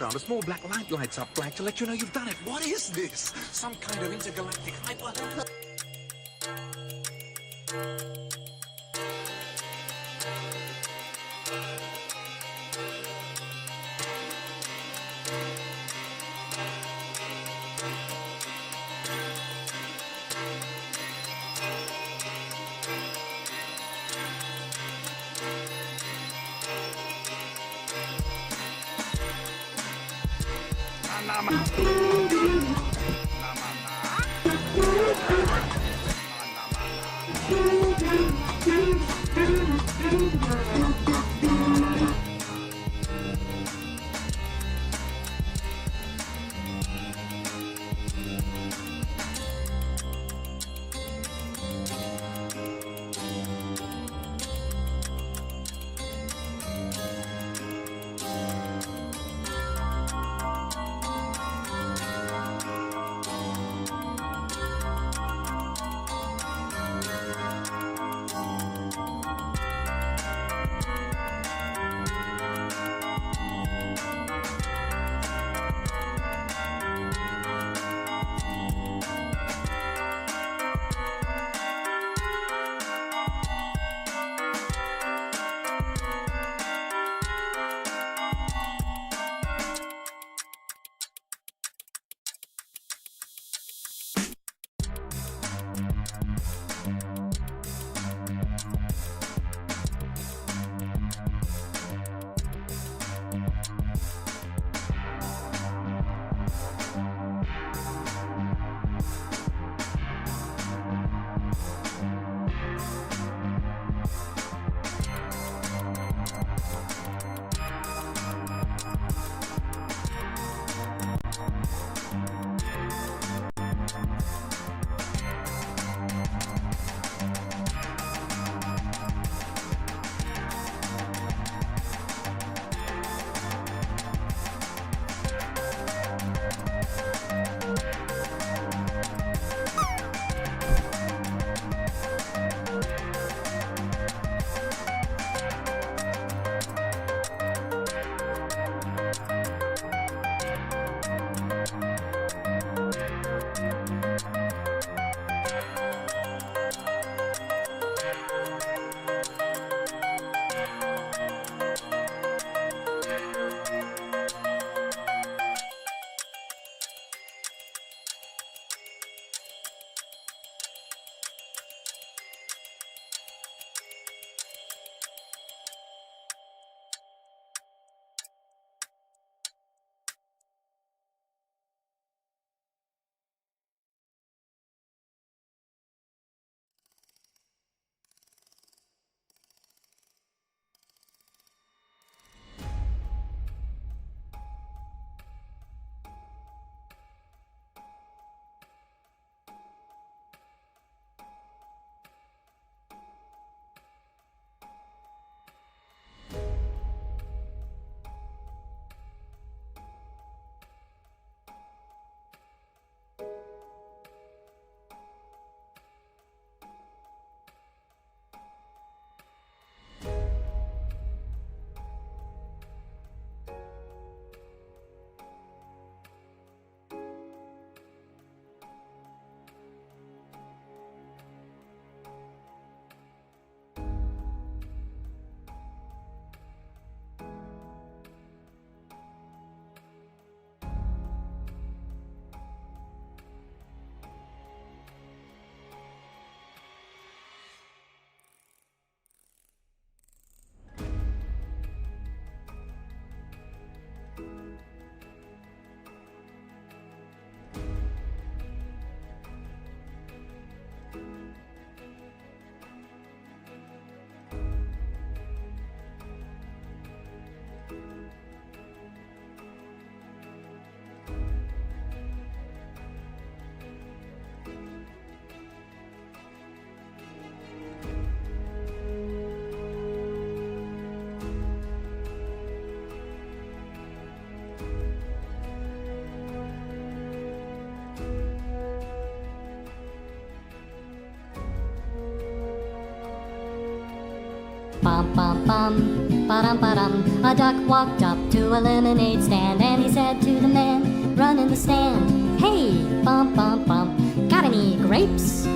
background, a small black light lights up black to let you know you've done it. What is this? Some kind of intergalactic hyper... bum bum bum, ba-dum. A duck walked up to a lemonade stand and he said to the man running the stand, "Hey, bum bum bum, got any grapes?"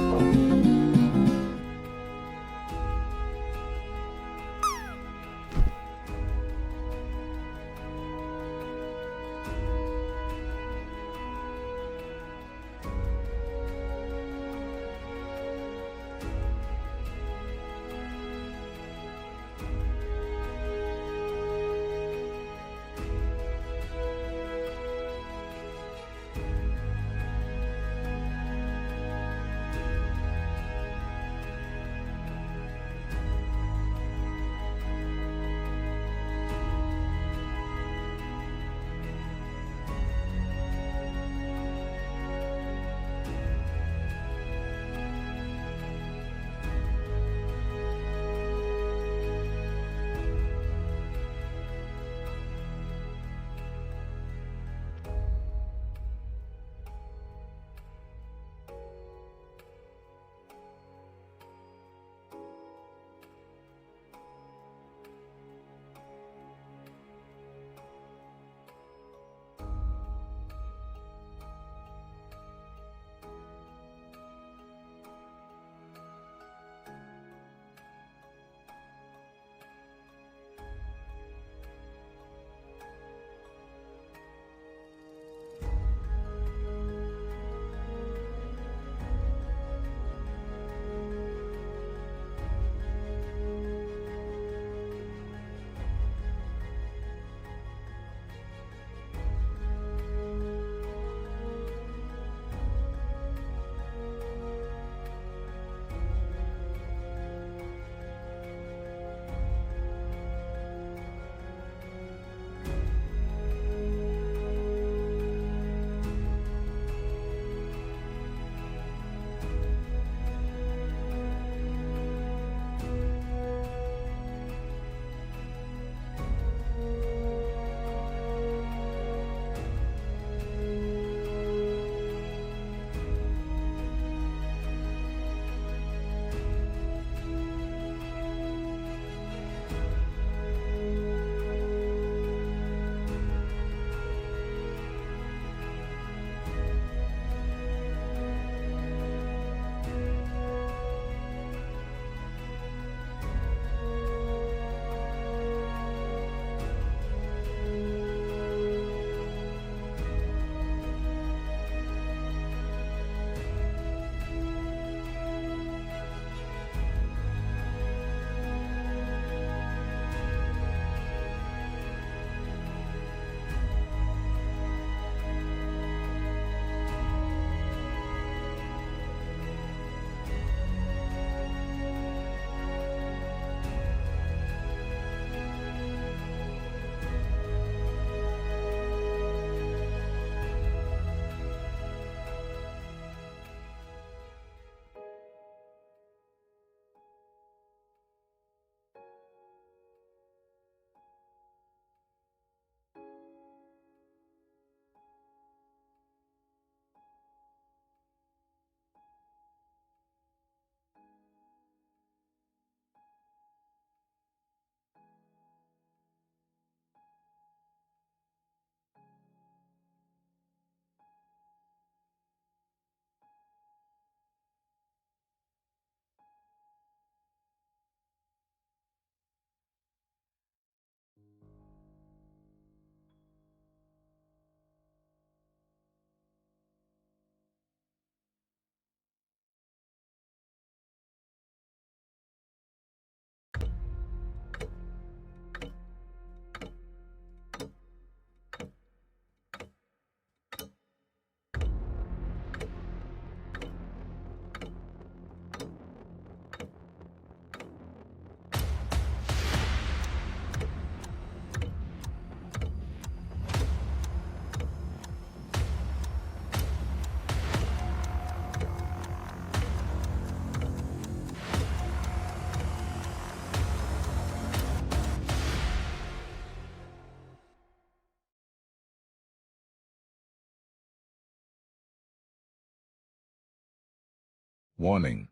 Warning.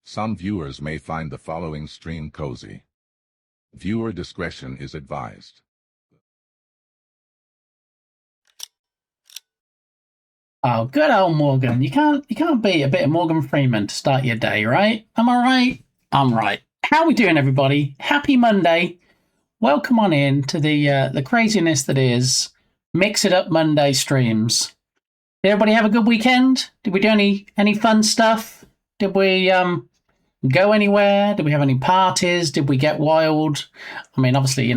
Some viewers may find the following stream cozy. Viewer discretion is advised. Oh, good old Morgan. You can't beat a bit of Morgan Freeman to start your day, right? Am I right? I'm right. How we doing, everybody? Happy Monday. Welcome on in to the craziness that is Mix It Up Monday streams. Did everybody have a good weekend? Did we do any fun stuff? Did we go anywhere? Did we have any parties? Did we get wild? I mean, obviously,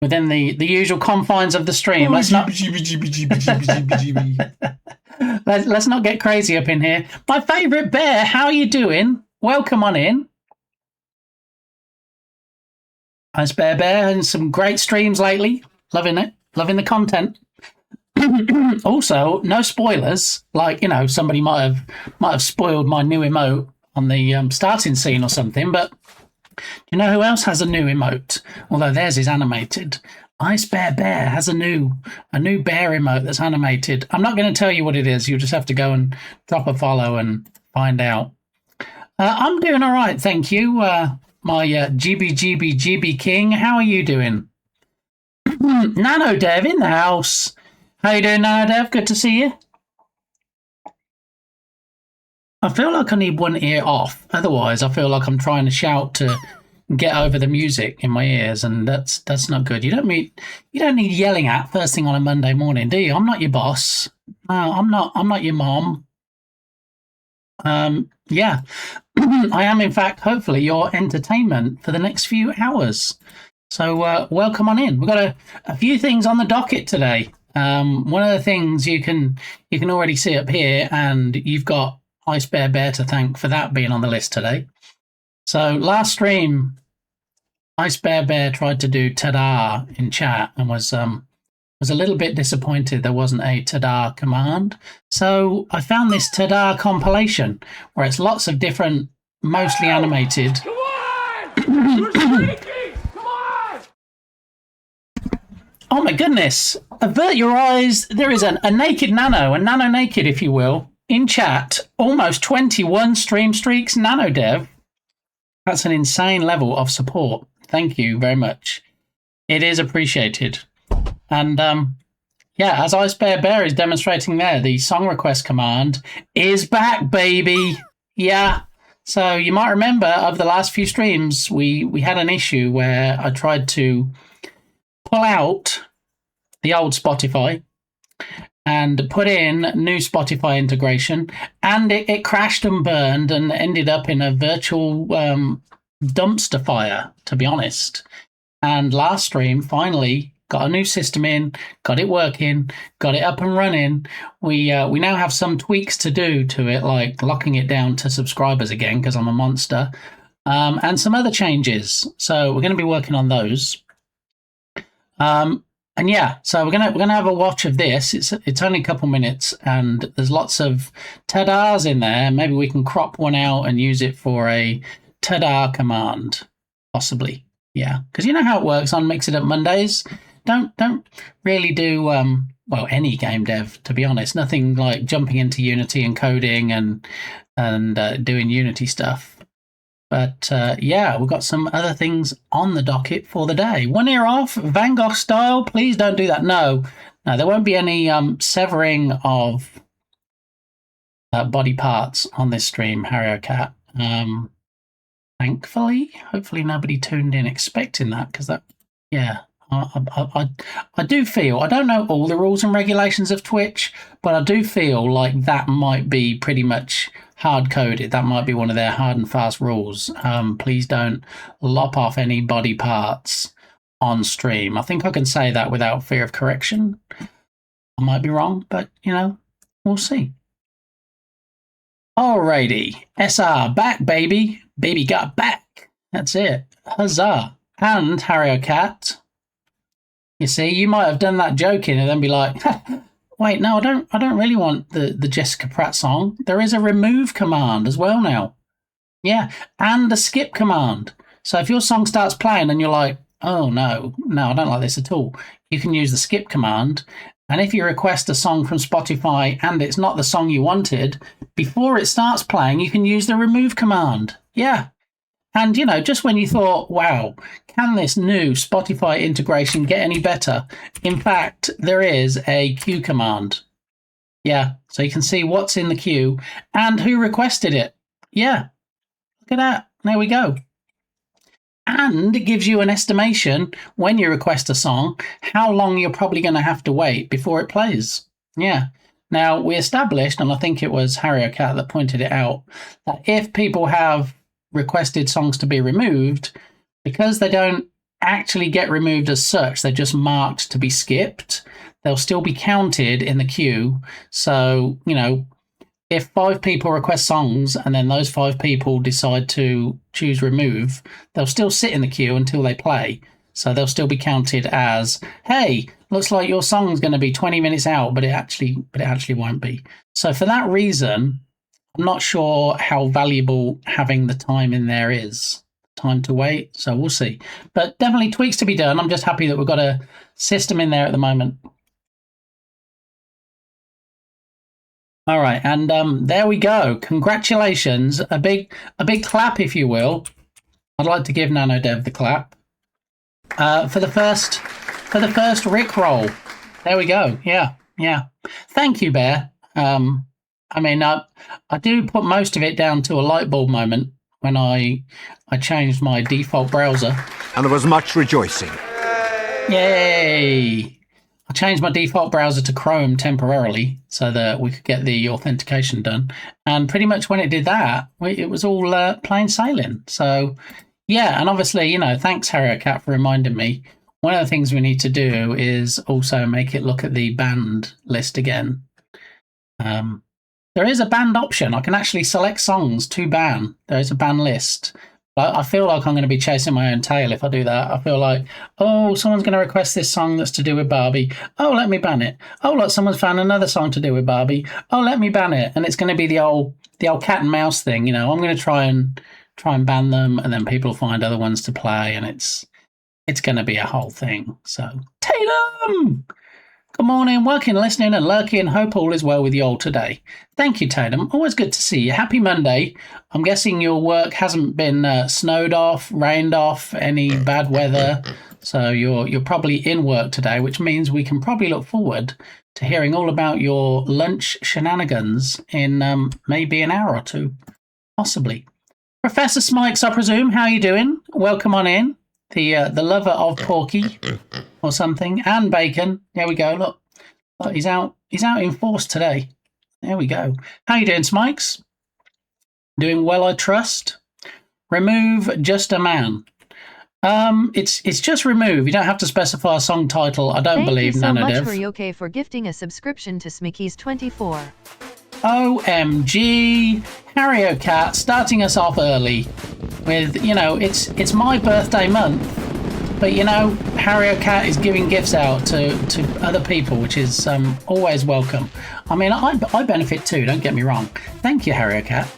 within the usual confines of the stream. Let's not get crazy up in here. My favourite bear, how are you doing? Welcome on in. Nice Bear and some great streams lately. Loving it. Loving the content. Also, no spoilers. Like, somebody might have spoiled my new emote on the starting scene or something. But do you know who else has a new emote? Although theirs is animated. Ice Bear has a new bear emote that's animated. I'm not going to tell you what it is. You'll just have to go and drop a follow and find out. I'm doing all right, thank you. My GB King, how are you doing? Nano Dev in the house. How you doing, Nano Dev? Good to see you. I feel like I need one ear off. Otherwise, I feel like I'm trying to shout to get over the music in my ears, and that's not good. You don't need yelling at first thing on a Monday morning, do you? I'm not your boss. No, I'm not your mom. Yeah. I am, in fact, hopefully your entertainment for the next few hours. So welcome on in. We've got a few things on the docket today. One of the things you can already see up here, and you've got Ice Bear to thank for that being on the list today. So last stream, Ice Bear tried to do ta-da in chat and was a little bit disappointed there wasn't a ta-da command. So I found this ta-da compilation where it's lots of different, mostly animated. Come on! You're shaking! Come on! Oh my goodness! Avert your eyes. There is a naked Nano, a Nano naked, if you will, in chat. Almost 21 stream streaks, Nano Dev. That's an insane level of support. Thank you very much. It is appreciated. And yeah, as Ice Bear is demonstrating there, the song request command is back, baby. Yeah. So you might remember of the last few streams, we had an issue where I tried to pull out the old Spotify and put in new Spotify integration, and it crashed and burned and ended up in a virtual dumpster fire, to be honest. And last stream, finally got a new system in, got it working, got it up and running. We now have some tweaks to do to it, like locking it down to subscribers again, because I'm a monster, and some other changes. So we're going to be working on those. And yeah, so we're gonna have a watch of this. It's only a couple minutes, and there's lots of ta-das in there. Maybe we can crop one out and use it for a ta-da command, possibly. Yeah, because you know how it works on Mix It Up Mondays. Don't really do well, any game dev, to be honest. Nothing like jumping into Unity and coding and doing Unity stuff. But yeah, we've got some other things on the docket for the day. One ear off, Van Gogh style. Please don't do that. No, there won't be any severing of body parts on this stream, Harry Cat. Thankfully, hopefully nobody tuned in expecting that, because that, yeah. I do feel, I don't know all the rules and regulations of Twitch, but I do feel like that might be pretty much hard-coded. That might be one of their hard and fast rules. Please don't lop off any body parts on stream. I think I can say that without fear of correction. I might be wrong, but, we'll see. Alrighty. SR, back, baby. Baby got back. That's it. Huzzah. And Harry Cat. You see, you might have done that joking and then be like, wait, no, I don't really want the Jessica Pratt song. There is a remove command as well now. Yeah, and a skip command. So if your song starts playing and you're like, oh, no, I don't like this at all, you can use the skip command. And if you request a song from Spotify and it's not the song you wanted, before it starts playing, you can use the remove command. Yeah, And, you know, just when you thought, wow, can this new Spotify integration get any better? In fact, there is a queue command. Yeah, so you can see what's in the queue and who requested it. Yeah, look at that. There we go. And it gives you an estimation when you request a song, how long you're probably going to have to wait before it plays. Yeah. Now, we established, and I think it was Harry Cat that pointed it out, that if people have requested songs to be removed, because they don't actually get removed as such, they're just marked to be skipped, they'll still be counted in the queue. So, you know, if 5 people request songs and then those 5 people decide to choose remove, they'll still sit in the queue until they play. So they'll still be counted as, hey, looks like your song's going to be 20 minutes out, but it actually won't be. So for that reason, I'm not sure how valuable having the time in there is. Time to wait. So we'll see. But definitely tweaks to be done. I'm just happy that we've got a system in there at the moment. All right, and there we go. Congratulations. A big clap, if you will. I'd like to give NanoDev the clap. For the first Rickroll. There we go. Yeah. Thank you, Bear. I mean, I do put most of it down to a light bulb moment when I changed my default browser. And there was much rejoicing. Yay! I changed my default browser to Chrome temporarily so that we could get the authentication done. And pretty much when it did that, it was all plain sailing. So, yeah, and obviously, you know, thanks, Harrier Cat, for reminding me. One of the things we need to do is also make it look at the banned list again. There is a banned option. I can actually select songs to ban. There is a ban list. But I feel like I'm going to be chasing my own tail if I do that. I feel like, oh, someone's going to request this song that's to do with Barbie. Oh, let me ban it. Oh, look, someone's found another song to do with Barbie. Oh, let me ban it. And it's going to be the old cat and mouse thing. You know, I'm going to try and ban them, and then people find other ones to play, and it's going to be a whole thing. So, Tatum! Good morning, working, listening, and lurking. Hope all is well with you all today. Thank you, Tatum. Always good to see you. Happy Monday. I'm guessing your work hasn't been snowed off, rained off, any bad weather. So you're probably in work today, which means we can probably look forward to hearing all about your lunch shenanigans in maybe an hour or two, possibly. Professor Smikes, I presume. How are you doing? Welcome on in. The lover of Porky or something, and bacon. There we go. Look, he's out in force today. There we go. How you doing, Smikes? Doing well, I trust. Remove just a man. It's just remove. You don't have to specify a song title. I don't believe. Thank you so NanoDev. much, Ryoke, for gifting a subscription to Smickey's24. OMG, Harry Cat starting us off early with, you know, it's my birthday month, but you know, Harry Cat is giving gifts out to other people, which is always welcome. I mean, I benefit too, don't get me wrong. Thank you, Harry Cat.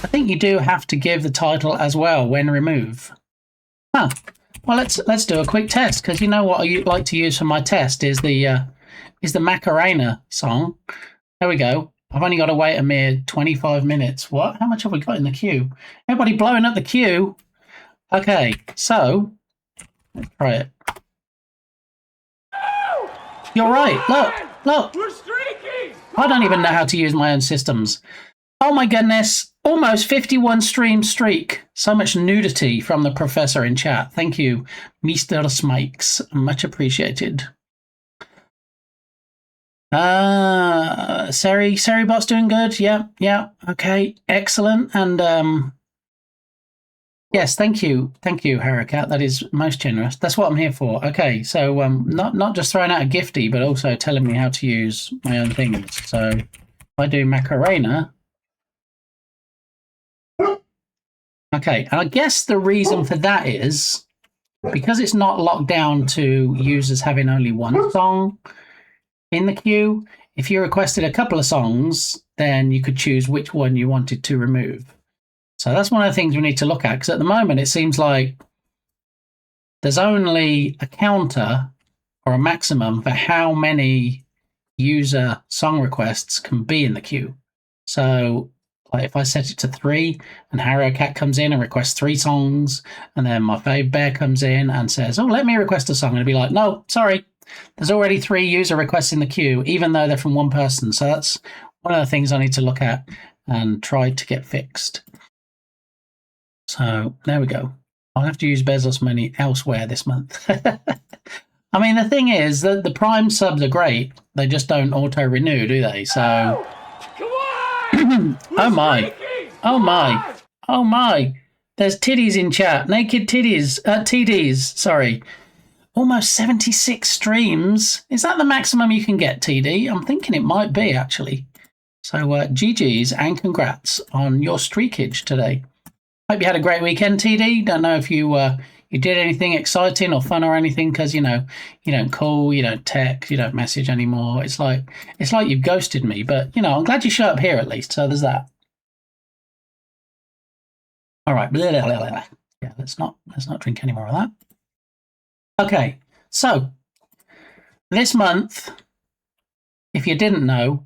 I think you do have to give the title as well when remove. Huh. Well, let's do a quick test, because you know what I like to use for my test is the Macarena song. There we go. I've only got to wait a mere 25 minutes. What? How much have we got in the queue? Everybody blowing up the queue. Okay, so let's try it. You're right. Look. We're streaking! I don't even know how to use my own systems. Oh my goodness. Almost 51 stream streak. So much nudity from the professor in chat. Thank you, Mr. Smikes. Much appreciated. Seribot's doing good. Yeah. Okay, excellent. And yes, thank you, Harakat. That is most generous. That's what I'm here for. Okay, so not just throwing out a gifty, but also telling me how to use my own things. So if I do Macarena. Okay, and I guess the reason for that is because it's not locked down to users having only one song in the queue. If you requested a couple of songs, then you could choose which one you wanted to remove. So that's one of the things we need to look at, because at the moment it seems like there's only a counter or a maximum for how many user song requests can be in the queue. So Like if I set it to 3 and Harrow Cat comes in and requests 3 songs, and then my fave bear comes in and says, oh, let me request a song. And I'd be like, no, sorry. There's already 3 user requests in the queue, even though they're from one person. So that's one of the things I need to look at and try to get fixed. So there we go. I'll have to use Bezos money elsewhere this month. I mean, the thing is that the Prime subs are great. They just don't auto-renew, do they? So... Oh my. Oh my. Oh my. There's titties in chat. Naked titties. TDs, sorry. Almost 76 streams. Is that the maximum you can get, TD? I'm thinking it might be, actually. So GG's and congrats on your streakage today. Hope you had a great weekend, TD. Don't know if you did anything exciting or fun or anything, because, you know, you don't call, you don't text, you don't message anymore. It's like you've ghosted me, but, you know, I'm glad you showed up here at least, so there's that. All right. Blah, blah, blah, blah. Yeah, let's not drink any more of that. Okay, so this month, if you didn't know,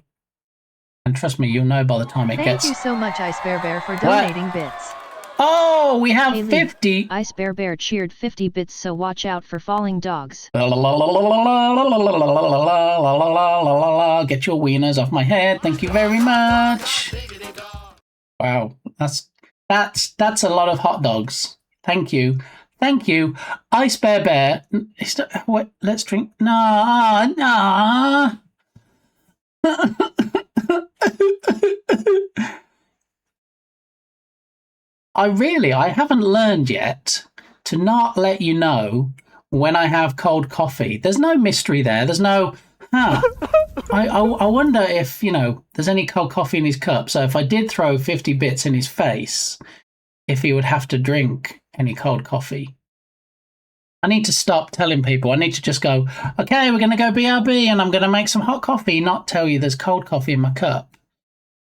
and trust me, you'll know by the time it gets... Thank you so much, Ice Bear Bear, for donating bits. Oh, we have Hey, 50. Ice Bear Bear cheered 50 bits, so watch out for falling dogs. Get your wieners off my head. Thank you very much. Wow, that's a lot of hot dogs. Thank you. Thank you. Ice Bear Bear. Wait, let's drink. Nah. I haven't learned yet to not let you know when I have cold coffee. There's no mystery there. There's no, I wonder if, you know, there's any cold coffee in his cup. So if I did throw 50 bits in his face, if he would have to drink any cold coffee. I need to stop telling people. I need to just go, okay, we're going to go BRB and I'm going to make some hot coffee, not tell you there's cold coffee in my cup.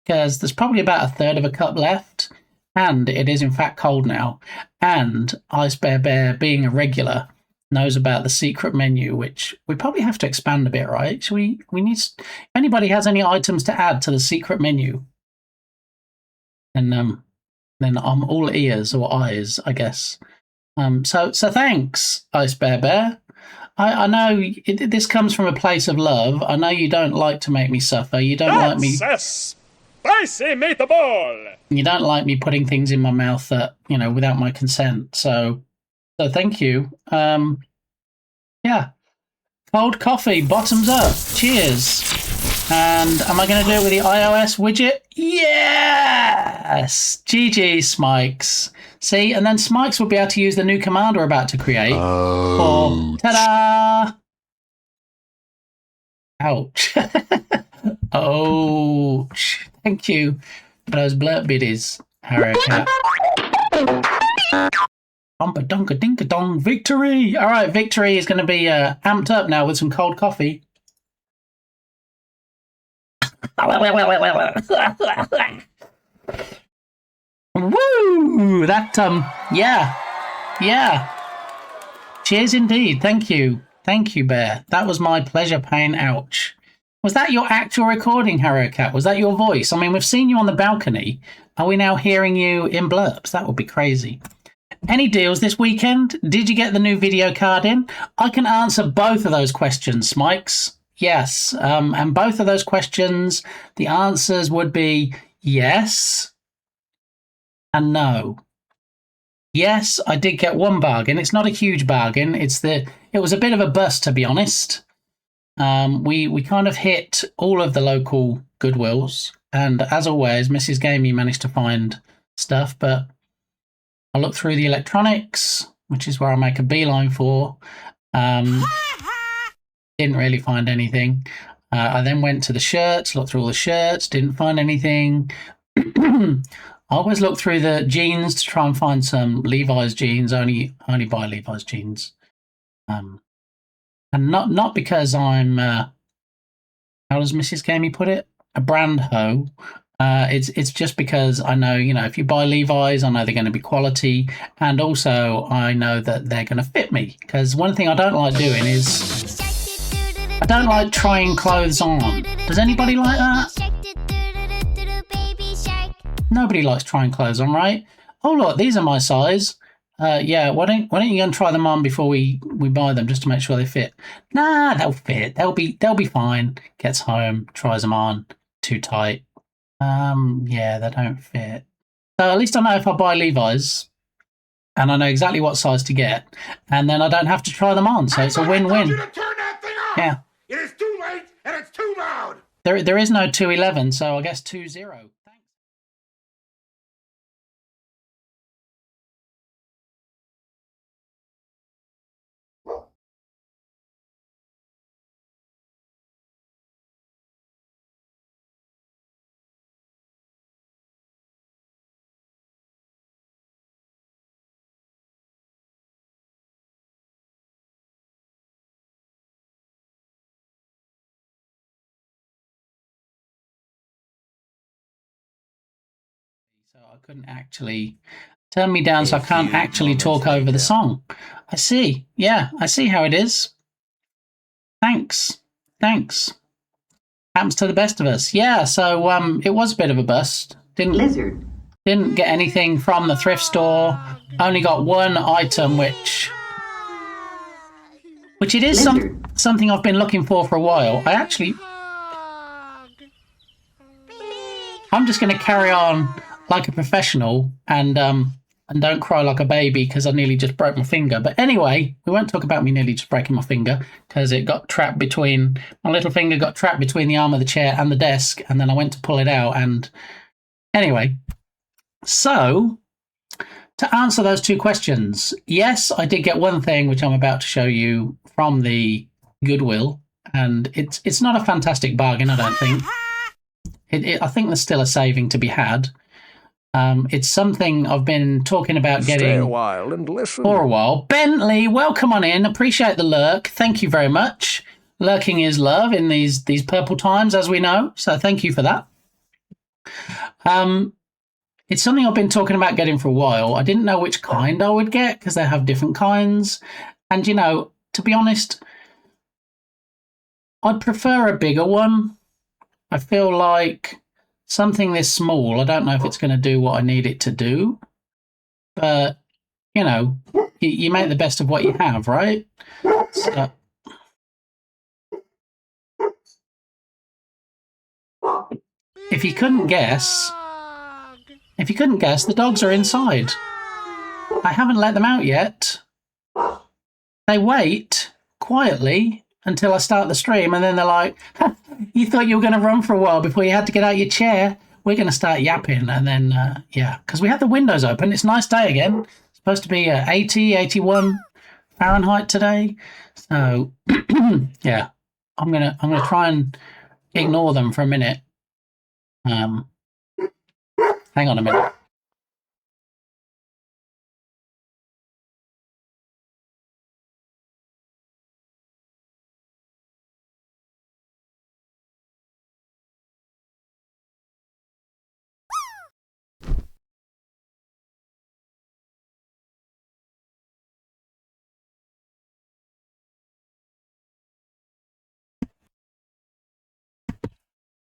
Because there's probably about a third of a cup left. And it is in fact cold now. And Ice Bear Bear, being a regular, knows about the secret menu, which we probably have to expand a bit, right? So we need, if anybody has any items to add to the secret menu, then I'm all ears or eyes, I guess. So thanks, Ice Bear Bear. I know this comes from a place of love. I know you don't like to make me suffer. You don't like me. Spicy meatball! You don't like me putting things in my mouth that, you know, without my consent. So thank you. Yeah. Cold coffee, bottoms up. Cheers. And am I going to do it with the iOS widget? Yes! GG, Smikes. See, and then Smikes will be able to use the new command we're about to create. For, ta-da! Ouch. Ouch. Thank you for those blurt biddies, Harrow Cat. Bumper donka dinka dong, victory! All right, victory is going to be amped up now with some cold coffee. Woo! That yeah. Cheers indeed. Thank you, Bear. That was my pleasure. Pain. Ouch. Was that your actual recording, Harrow Cat? Was that your voice? I mean, we've seen you on the balcony. Are we now hearing you in blurbs? That would be crazy. Any deals this weekend? Did you get the new video card in? I can answer both of those questions, Smikes. Yes. And both of those questions, the answers would be yes and no. Yes, I did get one bargain. It's not a huge bargain. It was a bit of a bust, to be honest. We kind of hit all of the local Goodwills, and as always, Mrs. Gamey managed to find stuff, but I looked through the electronics, which is where I make a beeline for. Didn't really find anything. I then went to the shirts, looked through all the shirts, didn't find anything. I always look through the jeans to try and find some Levi's jeans. Only buy Levi's jeans. And not because I'm, how does Mrs. Gamey put it? A brand hoe. It's just because I know, you know, if you buy Levi's, I know they're going to be quality. And also I know that they're going to fit me. Because one thing I don't like doing is, I don't like trying clothes on. Does anybody like that? Nobody likes trying clothes on, right? Oh, look, these are my size. Yeah, why don't you go and try them on before we buy them just to make sure they fit? Nah, they'll fit. They'll be fine. Gets home, tries them on. Too tight. Yeah, they don't fit. So at least I know if I buy Levi's, and I know exactly what size to get, and then I don't have to try them on. So it's a win-win. You to turn that thing off. Yeah. It is too late and it's too loud. There is no 211, so I guess 20. Thanks. So I couldn't actually turn me down, so I can't actually talk over the song. I see. Yeah, I see how it is. Thanks. Happens to the best of us. Yeah, so it was a bit of a bust. Didn't get anything from the thrift store. Only got one item, which it is something I've been looking for a while. I'm just going to carry on like a professional and don't cry like a baby because I nearly just broke my finger. But anyway, we won't talk about me nearly just breaking my finger because it got trapped between, my little finger got trapped between the arm of the chair and the desk, and then I went to pull it out. And anyway, so to answer those two questions, yes, I did get one thing which I'm about to show you from the Goodwill, and it's not a fantastic bargain, I don't think. I think there's still a saving to be had. It's something I've been talking about getting Stay a while and listen. for a while. Bentley, welcome on in. Appreciate the lurk. Thank you very much. Lurking is love in these purple times, as we know. So thank you for that. It's something I've been talking about getting for a while. I didn't know which kind I would get because they have different kinds. And, you know, to be honest, I'd prefer a bigger one. I feel like something this small, I don't know if it's going to do what I need it to do. But, you know, you make the best of what you have, right? So, if you couldn't guess, the dogs are inside. I haven't let them out yet. They wait quietly until I start the stream, and then they're like, you thought you were going to run for a while before you had to get out your chair? We're going to start yapping, and then, yeah, because we have the windows open. It's a nice day again. It's supposed to be 80, 81 Fahrenheit today. So, yeah, I'm gonna try and ignore them for a minute. Hang on a minute.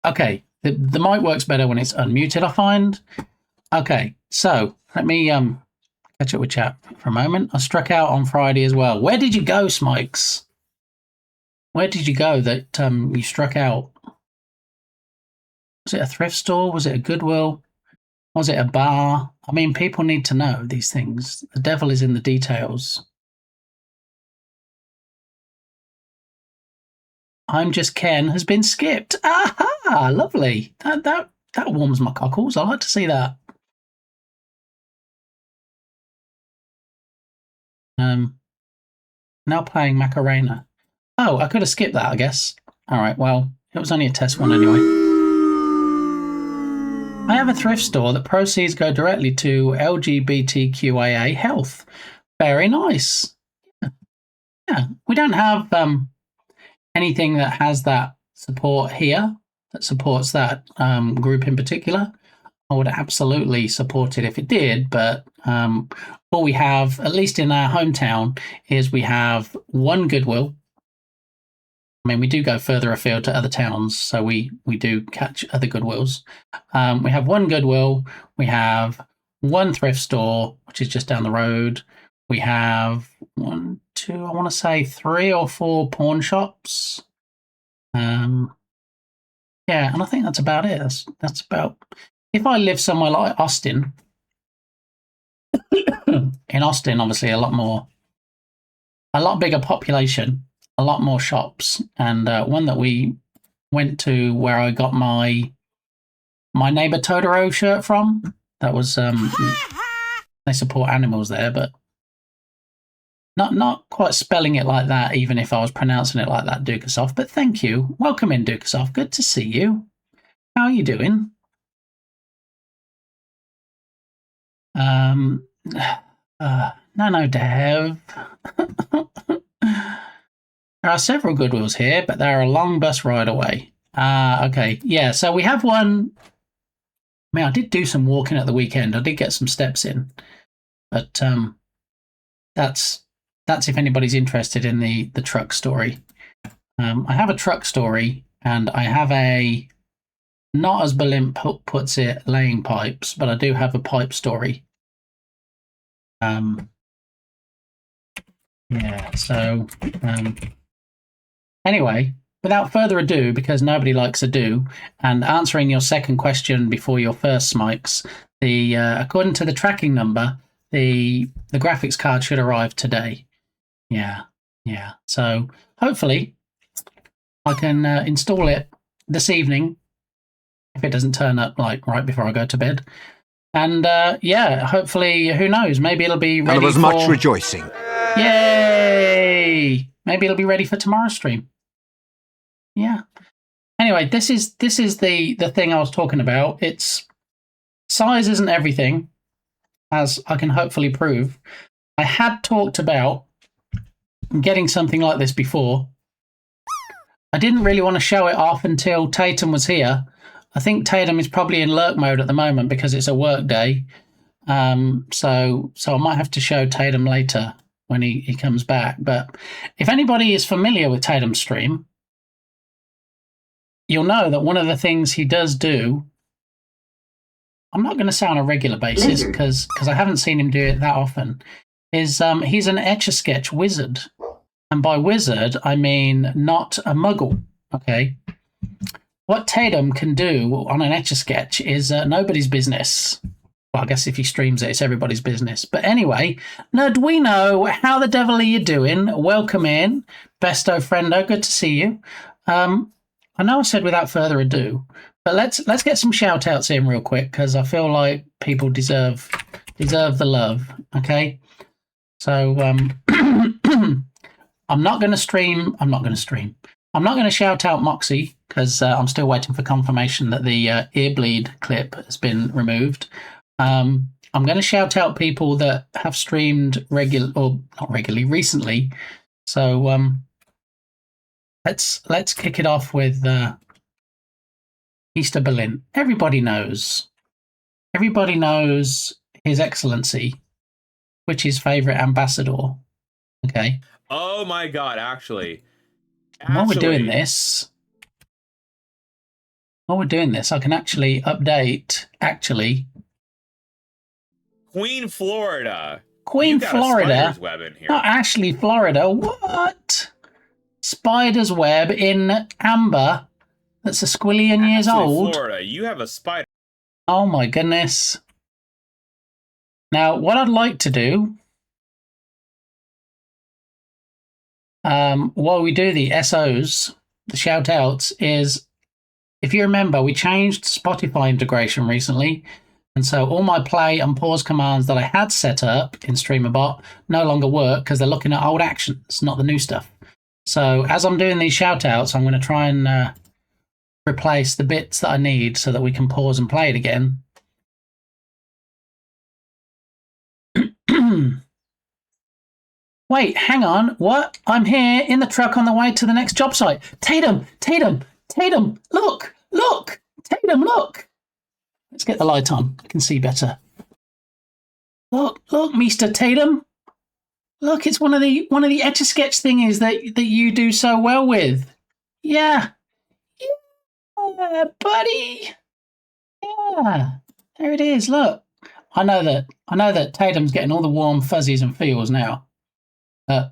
Okay, the mic works better when it's unmuted, I find. Okay, so let me catch up with chat for a moment. I struck out on Friday as well. Where did you go, Smikes? Where did you go that you struck out? Was it a thrift store? Was it a Goodwill? Was it a bar? I mean, people need to know these things. The devil is in the details. I'm Just Ken has been skipped. Aha! Lovely. That warms my cockles. I like to see that. Now playing Macarena. Oh, I could have skipped that, I guess. All right, well, it was only a test one anyway. I have a thrift store that proceeds go directly to LGBTQIA health. Very nice. Yeah. We don't have anything that has that support here, that supports that group in particular. I would absolutely support it if it did, but what we have, at least in our hometown, is we have one Goodwill, I mean, we do go further afield to other towns, so we do catch other Goodwills. We have one Goodwill. We have one thrift store, which is just down the road. We have 1, 2, I want to say 3 or 4 pawn shops. Yeah, and I think that's about it. That's about. If I live somewhere like Austin, in Austin, obviously a lot bigger population, a lot more shops, and one that we went to where I got my neighbor Totoro shirt from. That was they support animals there, but not quite spelling it like that. Even if I was pronouncing it like that, Dukasoft. But thank you, welcome in, Dukasoft. Good to see you. How are you doing? Nano Dev. There are several Goodwills here, but they're a long bus ride away. Okay. Yeah, so we have one. I mean, I did do some walking at the weekend. I did get some steps in. But that's if anybody's interested in the truck story. I have a truck story, and I have a, not as Berlin puts it, laying pipes, but I do have a pipe story. Yeah, so anyway, without further ado, because nobody likes ado, and answering your second question before your first, Smikes, according to the tracking number, the graphics card should arrive today. Yeah. So hopefully I can install it this evening if it doesn't turn up like right before I go to bed. And yeah, hopefully, who knows? Maybe it'll be ready. And there was much rejoicing. Yay! Maybe it'll be ready for tomorrow's stream. Yeah. Anyway, this is the thing I was talking about. It's size isn't everything, as I can hopefully prove. I had talked about getting something like this before. I didn't really want to show it off until Tatum was here. I think Tatum is probably in lurk mode at the moment because it's a work day. So I might have to show Tatum later when he comes back. But if anybody is familiar with Tatum's stream, you'll know that one of the things he does do, I'm not going to say on a regular basis because I haven't seen him do it that often, is he's an Etch-a-Sketch wizard. And by wizard, I mean not a muggle, okay? What Tatum can do on an Etch-a-Sketch is nobody's business. Well, I guess if he streams it, it's everybody's business. But anyway, Nerdwino, how the devil are you doing? Welcome in. Besto Friendo, good to see you. I know I said without further ado, but let's get some shout-outs in real quick because I feel like people deserve the love, okay? So I'm not going to shout out Moxie because I'm still waiting for confirmation that the Earbleed clip has been removed. I'm going to shout out people that have streamed recently. So let's kick it off with Easter Berlin. Everybody knows His Excellency, which is favorite ambassador. Okay. Oh my God! Actually, while we're doing this, I can actually update. Actually, Queen Florida. Queen Florida. Spider's web in here. Not Ashley, Florida. What? Spider's web in amber. That's a squillion years old. Florida, you have a spider. Oh my goodness. Now, what I'd like to do, while we do the SOs, the shout outs, is if you remember, we changed Spotify integration recently. And so all my play and pause commands that I had set up in StreamerBot no longer work because they're looking at old actions, not the new stuff. So as I'm doing these shout outs, I'm going to try and replace the bits that I need so that we can pause and play it again. Wait, hang on. What? I'm here in the truck on the way to the next job site. Tatum, look. Tatum, look. Let's get the light on. I can see better. Look, Mr. Tatum. Look, it's one of the Etch-a-Sketch thingies that you do so well with. Yeah. Yeah, buddy. Yeah. There it is. Look. I know that Tatum's getting all the warm fuzzies and feels now. Look.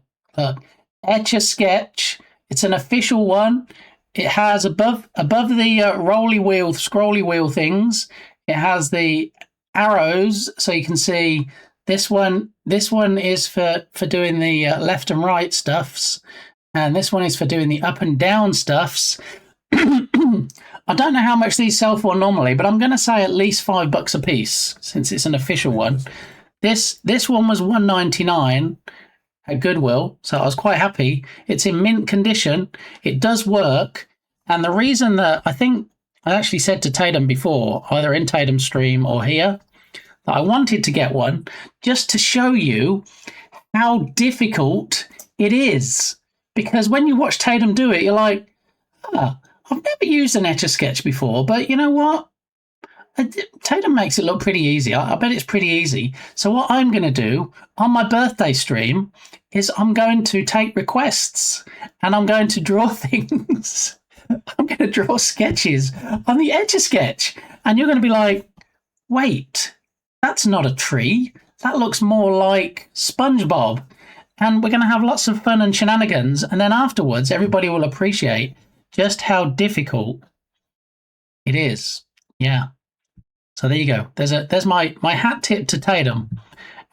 Etch-a-Sketch. It's an official one. It has above the rolly wheel, scrolly wheel things. It has the arrows, so you can see this one. This one is for doing the left and right stuffs, and this one is for doing the up and down stuffs. I don't know how much these sell for normally, but I'm going to say at least $5 a piece since it's an official one. This one was $1.99 at Goodwill, so I was quite happy. It's in mint condition. It does work, and the reason that I think I actually said to Tatum before, either in Tatum's stream or here, that I wanted to get one just to show you how difficult it is. Because when you watch Tatum do it, you're like, I've never used an Etch-a-Sketch before, but you know what? Tatum makes it look pretty easy. I bet it's pretty easy. So what I'm going to do on my birthday stream is I'm going to take requests and I'm going to draw things. I'm going to draw sketches on the Etch-a-Sketch. And you're going to be like, wait, that's not a tree. That looks more like SpongeBob. And we're going to have lots of fun and shenanigans. And then afterwards, everybody will appreciate just how difficult it is. Yeah. So there you go. There's my hat tip to Tatum.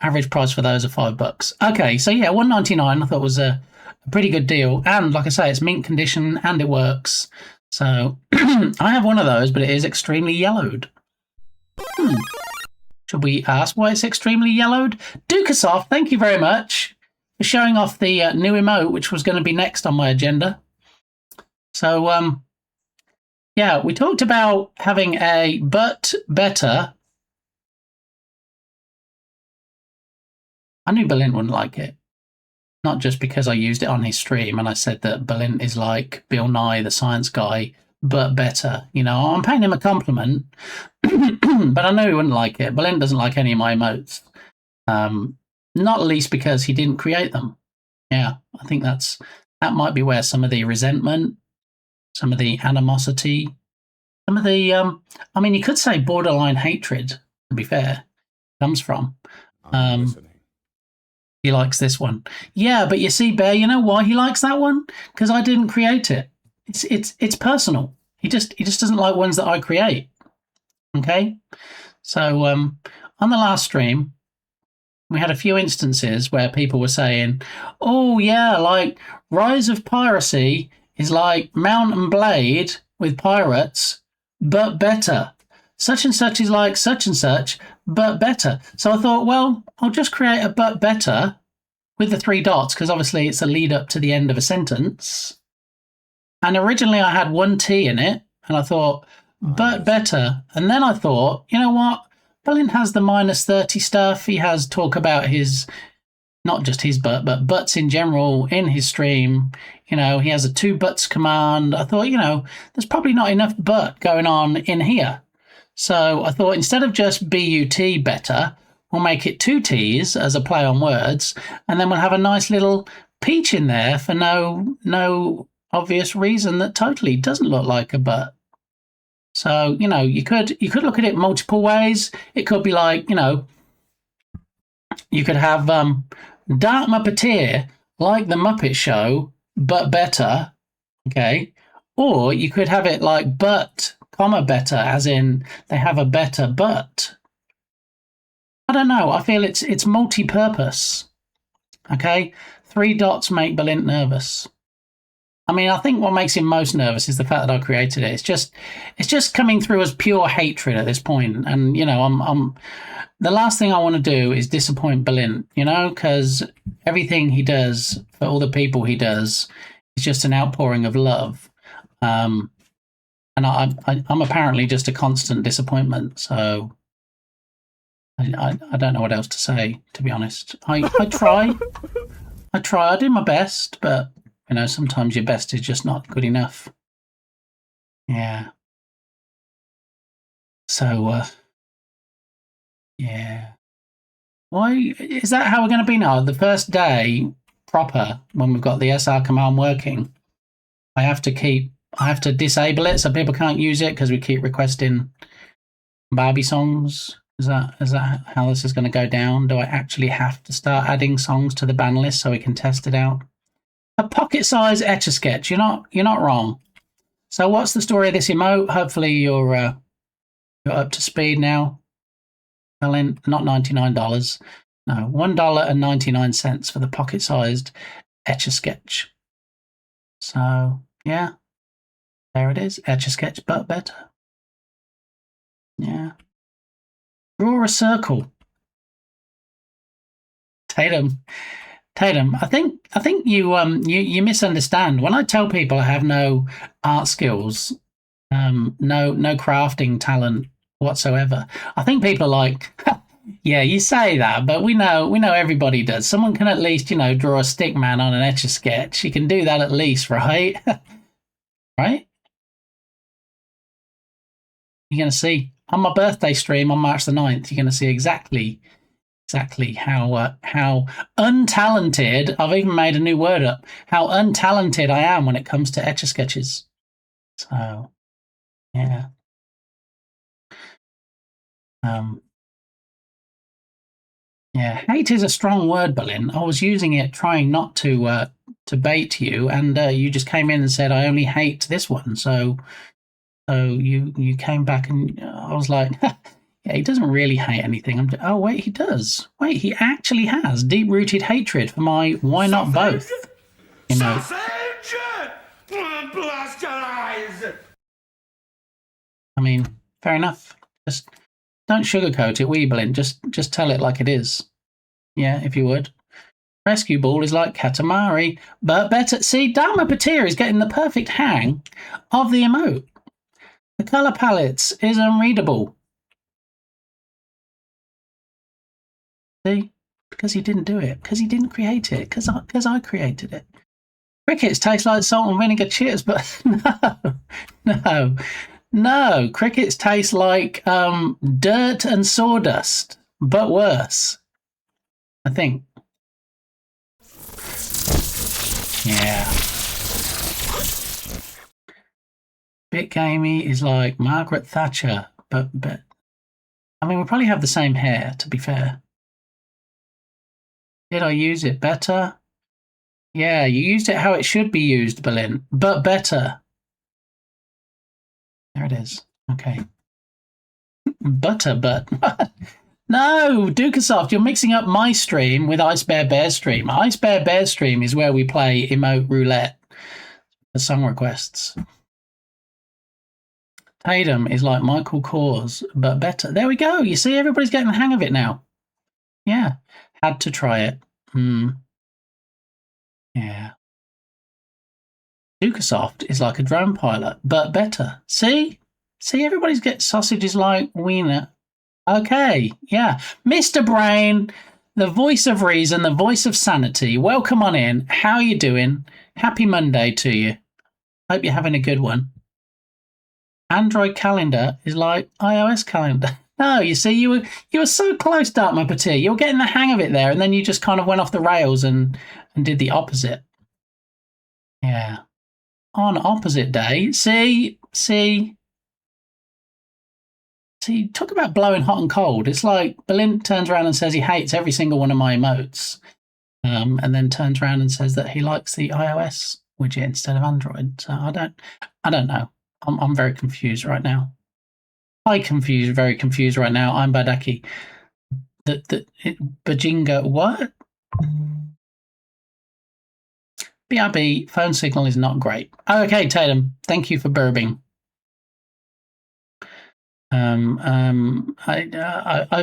Average price for those are $5. Okay, so yeah, $1.99 I thought was a pretty good deal. And like I say, it's mint condition and it works. So I have one of those, but it is extremely yellowed. Should we ask why it's extremely yellowed? Dukasoft, thank you very much for showing off the new emote, which was going to be next on my agenda. So, yeah, we talked about having a but better. I knew Balint wouldn't like it. Not just because I used it on his stream and I said that Balint is like Bill Nye, the science guy, but better. You know, I'm paying him a compliment, but I know he wouldn't like it. Balint doesn't like any of my emotes. Not least because he didn't create them. Yeah, I think that might be where some of the resentment, some of the animosity, some of the, I mean, you could say borderline hatred, to be fair, comes from. He likes this one. Yeah, but you see, Bear, you know why he likes that one? Because I didn't create it. It's personal. He just doesn't like ones that I create. Okay? So on the last stream, we had a few instances where people were saying, oh yeah, like Rise of Piracy is like Mount and Blade with pirates, but better. Such and such is like such and such, but better. So I thought, well, I'll just create a but better with the 3 dots, because obviously it's a lead up to the end of a sentence. And originally I had 1 T in it, and I thought, but better. And then I thought, you know what? Balint has the -30 stuff. He has talk about his, not just his but butts in general in his stream. You know, he has a 2 buts command. I thought, you know, there's probably not enough but going on in here. So I thought instead of just BUT better, we'll make it 2 T's as a play on words, and then we'll have a nice little peach in there for no obvious reason that totally doesn't look like a but. So, you know, you could look at it multiple ways. It could be like, you know, you could have Dark Muppeteer like the Muppet Show, but better, okay? Or you could have it like but, comma, better, as in they have a better but. I don't know. I feel it's multi-purpose, okay? 3 dots make Balint nervous. I mean, I think what makes him most nervous is the fact that I created it. It's just coming through as pure hatred at this point. And, you know, I'm the last thing I want to do is disappoint Balint, you know, because everything he does for all the people he does is just an outpouring of love. And I'm apparently just a constant disappointment. So I don't know what else to say, to be honest. I try. I do my best, but you know, sometimes your best is just not good enough. Yeah. So, yeah. Why is that how we're going to be now? The first day proper, when we've got the SR command working, I have to disable it so people can't use it because we keep requesting Barbie songs. Is that how this is going to go down? Do I actually have to start adding songs to the ban list so we can test it out? A pocket-sized Etch-a-Sketch. You're not wrong. So what's the story of this emote? Hopefully you're up to speed now. Ellen, not $99. No, $1.99 for the pocket-sized Etch-a-Sketch. So yeah, there it is. Etch-a-Sketch, but better. Yeah. Draw a circle. Tatum, I think you misunderstand. When I tell people I have no art skills, no crafting talent whatsoever, I think people are like, yeah, you say that, but we know everybody does. Someone can at least, draw a stick man on an Etch-a-Sketch. You can do that at least, right? Right? You're going to see on my birthday stream on March the 9th, you're going to see exactly how untalented, I've even made a new word up, how untalented I am when it comes to Etch-a-Sketches. So, yeah. Yeah, hate is a strong word, Berlin. I was using it trying not to bait you, and you just came in and said, I only hate this one, so you came back and I was like, yeah, he doesn't really hate anything. Oh, wait, he does. Wait, he actually has deep-rooted hatred for my why not both? Blast your eyes! I mean, fair enough. Just don't sugarcoat it, Weeblin. Just tell it like it is. Yeah, if you would. Rescue Ball is like Katamari, but better. See, Dharma Patir is getting the perfect hang of the emote. The colour palettes is unreadable. See? Because he didn't do it. Because he didn't create it. Because I created it. Crickets taste like salt and vinegar. Cheers, but no. Crickets taste like dirt and sawdust, but worse. I think. Yeah. BitGamey is like Margaret Thatcher, but I mean, we probably have the same hair, to be fair. Did I use it better? Yeah, you used it how it should be used, Berlin, but better. There it is. Okay. But. No, Dukasoft, you're mixing up my stream with Ice Bear Bear's stream. Ice Bear Bear's stream is where we play emote roulette for song requests. Tatum is like Michael Kors, but better. There we go. You see, everybody's getting the hang of it now. Yeah, had to try it. Yeah. Dukasoft is like a drone pilot, but better. See, everybody's getting sausages like wiener. Okay, yeah. Mr. Brain, the voice of reason, the voice of sanity. Welcome on in. How are you doing? Happy Monday to you. Hope you're having a good one. Android calendar is like iOS calendar. No, you see, you were so close, Dark Muppeteer. You were getting the hang of it there, and then you just kind of went off the rails and did the opposite. Yeah. On opposite day. See, talk about blowing hot and cold. It's like Berlin turns around and says he hates every single one of my emotes, and then turns around and says that he likes the iOS widget instead of Android. So I don't know. I'm very confused right now. Very confused right now. I'm Badaki. Bajinga, what? BRB, phone signal is not great. Okay, Tatum, thank you for burping. I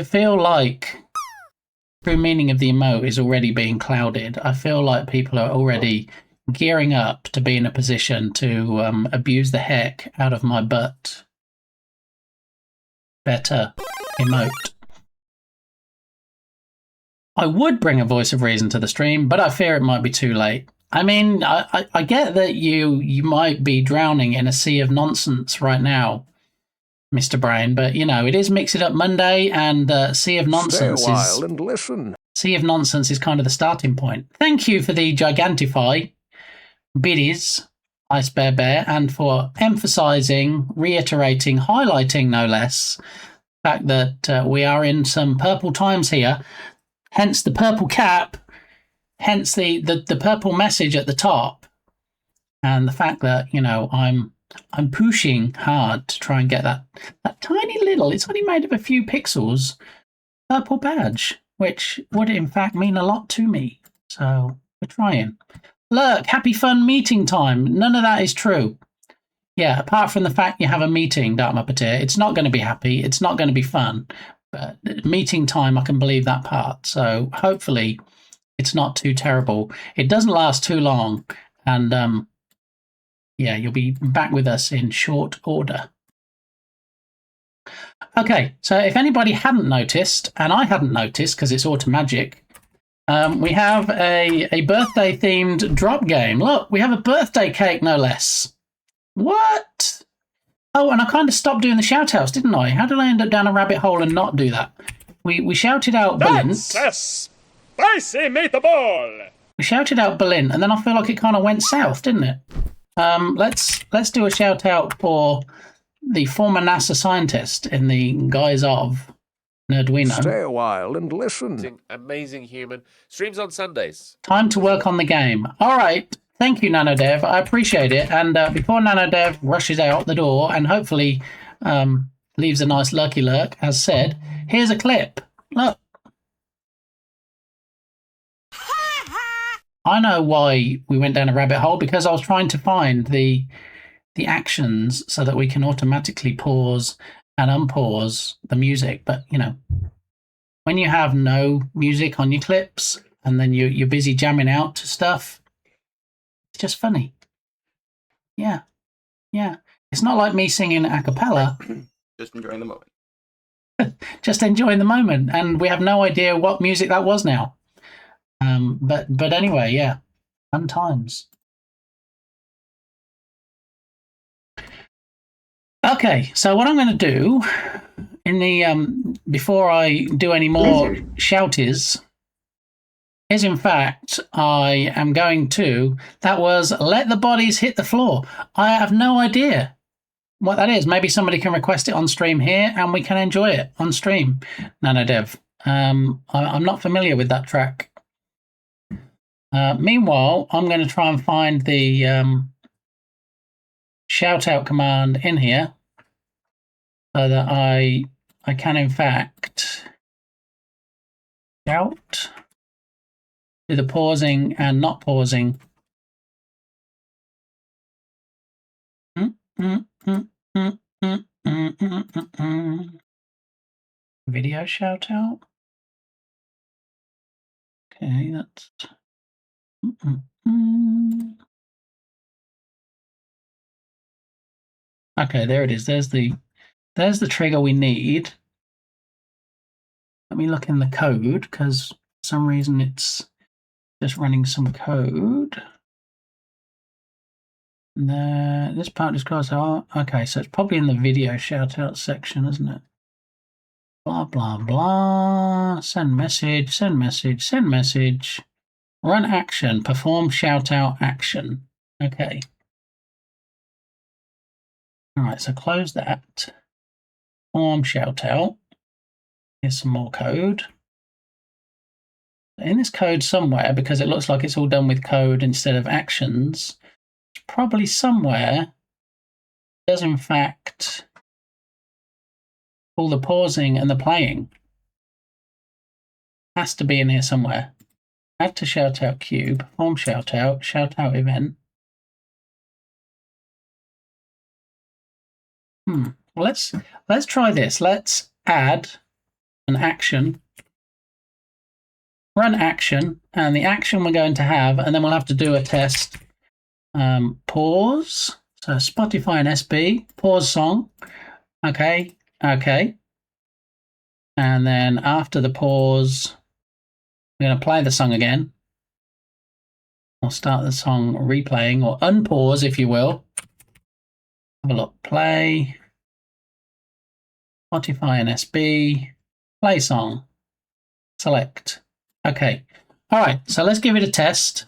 feel like true meaning of the emote is already being clouded. I feel like people are already gearing up to be in a position to abuse the heck out of my butt. Better emote. I would bring a voice of reason to the stream, but I fear it might be too late. I mean, I get that you might be drowning in a sea of nonsense right now, Mr. Brain, but it is Mix It Up Monday, and Sea of Nonsense Stay a while and listen. Sea of Nonsense is kind of the starting point. Thank you for the Gigantify biddies. Ice Bear, and for emphasizing, reiterating, highlighting, no less, the fact that we are in some purple times here. Hence the purple cap, hence the purple message at the top, and the fact that, you know, I'm pushing hard to try and get that tiny little, it's only made of a few pixels, purple badge, which would in fact mean a lot to me. So we're trying. Look, happy fun meeting time. None of that is true. Yeah, apart from the fact you have a meeting, Dark Muppeteer, it's not going to be happy. It's not going to be fun. But meeting time, I can believe that part. So hopefully it's not too terrible. It doesn't last too long. And yeah, you'll be back with us in short order. Okay, so if anybody hadn't noticed, and I hadn't noticed because it's Automagic, we have a birthday-themed drop game. Look, we have a birthday cake, no less. What? Oh, and I kind of stopped doing the shout-outs, didn't I? How did I end up down a rabbit hole and not do that? We shouted out Balint. That's a spicy meatball! We shouted out Balint, and then I feel like it kind of went south, didn't it? Let's do a shout-out for the former NASA scientist in the guise of Nerdwino. Stay a while and listen. Amazing human. Streams on Sundays. Time to work on the game. All right. Thank you, NanoDev. I appreciate it. And before NanoDev rushes out the door and hopefully leaves a nice lurky lurk, as said, here's a clip. Look. I know why we went down a rabbit hole, because I was trying to find the actions so that we can automatically pause and unpause the music. But, you know, when you have no music on your clips and then you're busy jamming out to stuff, it's just funny. Yeah. Yeah. It's not like me singing a cappella. Just enjoying the moment. Just enjoying the moment. And we have no idea what music that was now. But anyway, yeah. Fun times. Okay, so what I'm going to do in the before I do any more shouties is, in fact, I am going to, that was Let the Bodies Hit the Floor. I have no idea what that is. Maybe somebody can request it on stream here and we can enjoy it on stream, NanoDev. I'm not familiar with that track. Meanwhile, I'm going to try and find the shout out command in here so that I can in fact shout, do the pausing and not pausing. Video shout out. Okay, that's okay, there it is. There's the trigger we need. Let me look in the code, because for some reason it's just running some code. This part just goes, oh, okay, so it's probably in the video shout out section, isn't it? Blah, blah, blah. Send message, send message, send message. Run action, perform shout out action. Okay. All right, so close that. Perform shout out. Here's some more code. In this code somewhere, because it looks like it's all done with code instead of actions, probably somewhere does in fact pull the pausing and the playing. Has to be in here somewhere. Add to shout out queue, perform shout out event. Well, let's try this. Let's add an action, run action, and the action we're going to have, and then we'll have to do a test. Pause. So Spotify and SB, pause song. Okay. And then after the pause, we're going to play the song again. We'll start the song replaying, or unpause, if you will. Have a look. Play. Spotify and SB. Play song. Select. Okay. All right. So let's give it a test.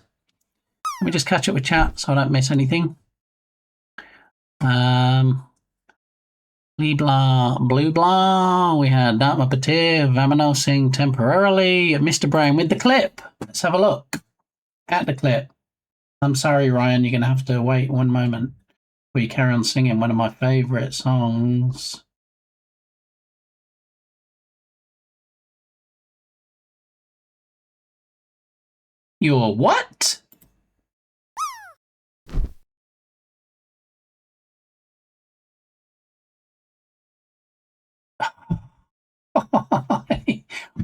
Let me just catch up with chat so I don't miss anything. Blue blah. We had Dartma Patir, Vamino sing temporarily. Mr. Brain with the clip. Let's have a look at the clip. I'm sorry, Ryan, you're going to have to wait one moment before you carry on singing one of my favourite songs. Your what?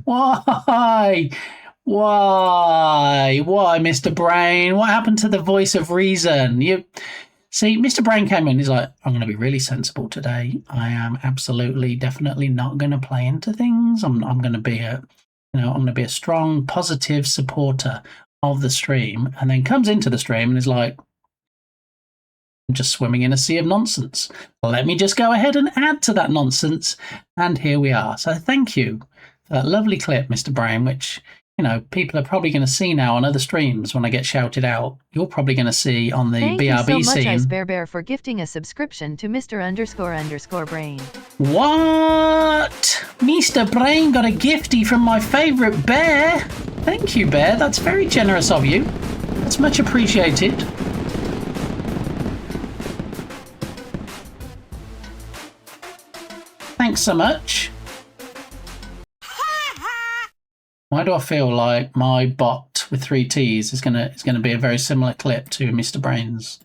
Why? Why, Mr. Brain? What happened to the voice of reason? You see, Mr. Brain came in. He's like, I'm going to be really sensible today. I am absolutely, definitely not going to play into things. I'm going to be I'm going to be a strong, positive supporter of the stream. And then comes into the stream and is like, I'm just swimming in a sea of nonsense. Let me just go ahead and add to that nonsense. And here we are. So thank you for that lovely clip, Mr. Brain, which, people are probably going to see now on other streams when I get shouted out. You're probably going to see on the Thank BRB you so much, scene. Ice Bear, for gifting a subscription to Mr__Brain. What? Mr. Brain got a gifty from my favourite bear. Thank you, Bear. That's very generous of you. That's much appreciated. Thanks so much. Why do I feel like my bot with 3 T's is gonna be a very similar clip to Mr. Brain's?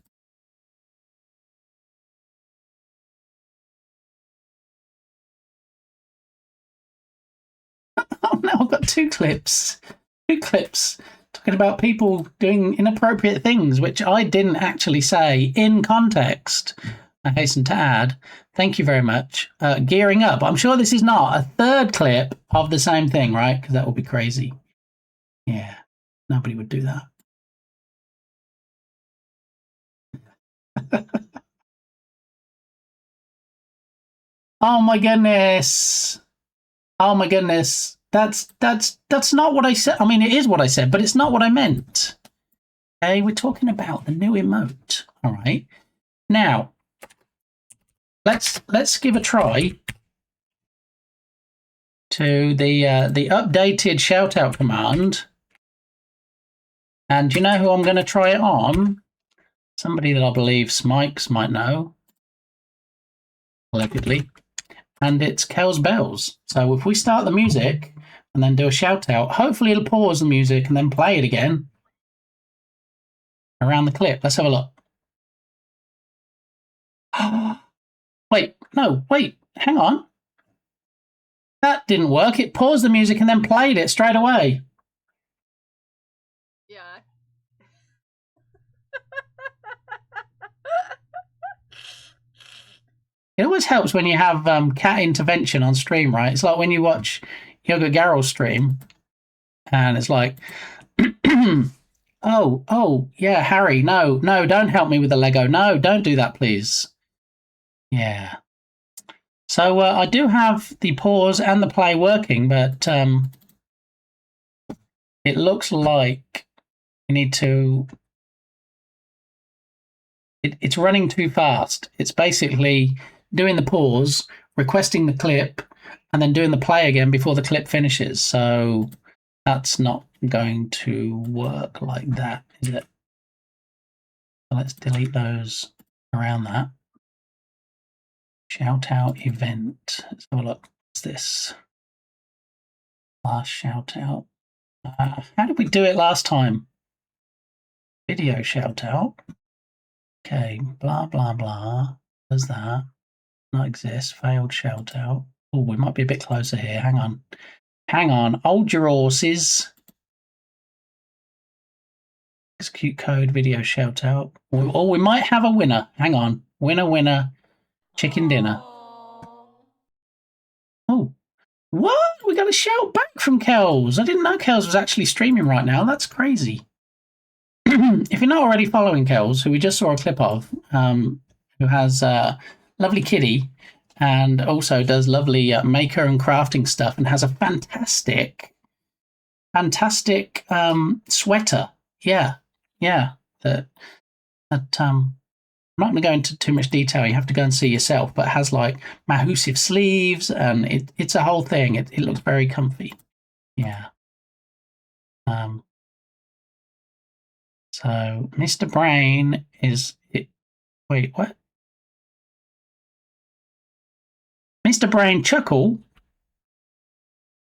Oh no, I've got 2 clips. 2 clips talking about people doing inappropriate things, which I didn't actually say in context. I hasten to add. Thank you very much. Gearing up. I'm sure this is not a 3rd clip of the same thing, right? Because that would be crazy. Yeah, nobody would do that. Oh my goodness. Oh my goodness. That's not what I said. I mean, it is what I said, but it's not what I meant. Okay, we're talking about the new emote. All right. Now, let's give a try to the updated shout out command. And you know who I'm going to try it on? Somebody that I believe Smikes might know. Allegedly. And it's Kel's Bells. So if we start the music and then do a shout out, hopefully it'll pause the music and then play it again around the clip. Let's have a look. Wait, hang on. That didn't work. It paused the music and then played it straight away. Yeah. It always helps when you have cat intervention on stream, right? It's like when you watch Yoga Garrel's stream and it's like, oh, yeah, Harry, no, don't help me with the Lego. No, don't do that, please. Yeah. So I do have the pause and the play working, but it looks like you need to... It's running too fast. It's basically doing the pause, requesting the clip, and then doing the play again before the clip finishes. So that's not going to work like that, is it? So let's delete those around that. Shout out event. Let's have a look. What's this? Last shout out. How did we do it last time? Video shout out. Okay, blah, blah, blah. Does that not exist? Failed shout out. Oh, we might be a bit closer here. Hang on. Hold your horses. Execute code, video shout out. Oh, we might have a winner. Hang on. Winner. Chicken dinner. Oh, what? We got a shout back from Kels. I didn't know Kels was actually streaming right now. That's crazy. If you're not already following Kels, who we just saw a clip of, who has a lovely kitty and also does lovely maker and crafting stuff and has a fantastic sweater. Yeah. That I'm not going to go into too much detail. You have to go and see yourself. But it has like Mahusive sleeves, and it's a whole thing. It looks very comfy. Yeah. So Mr. Brain is it. Wait, what? Mr. Brain Chuckle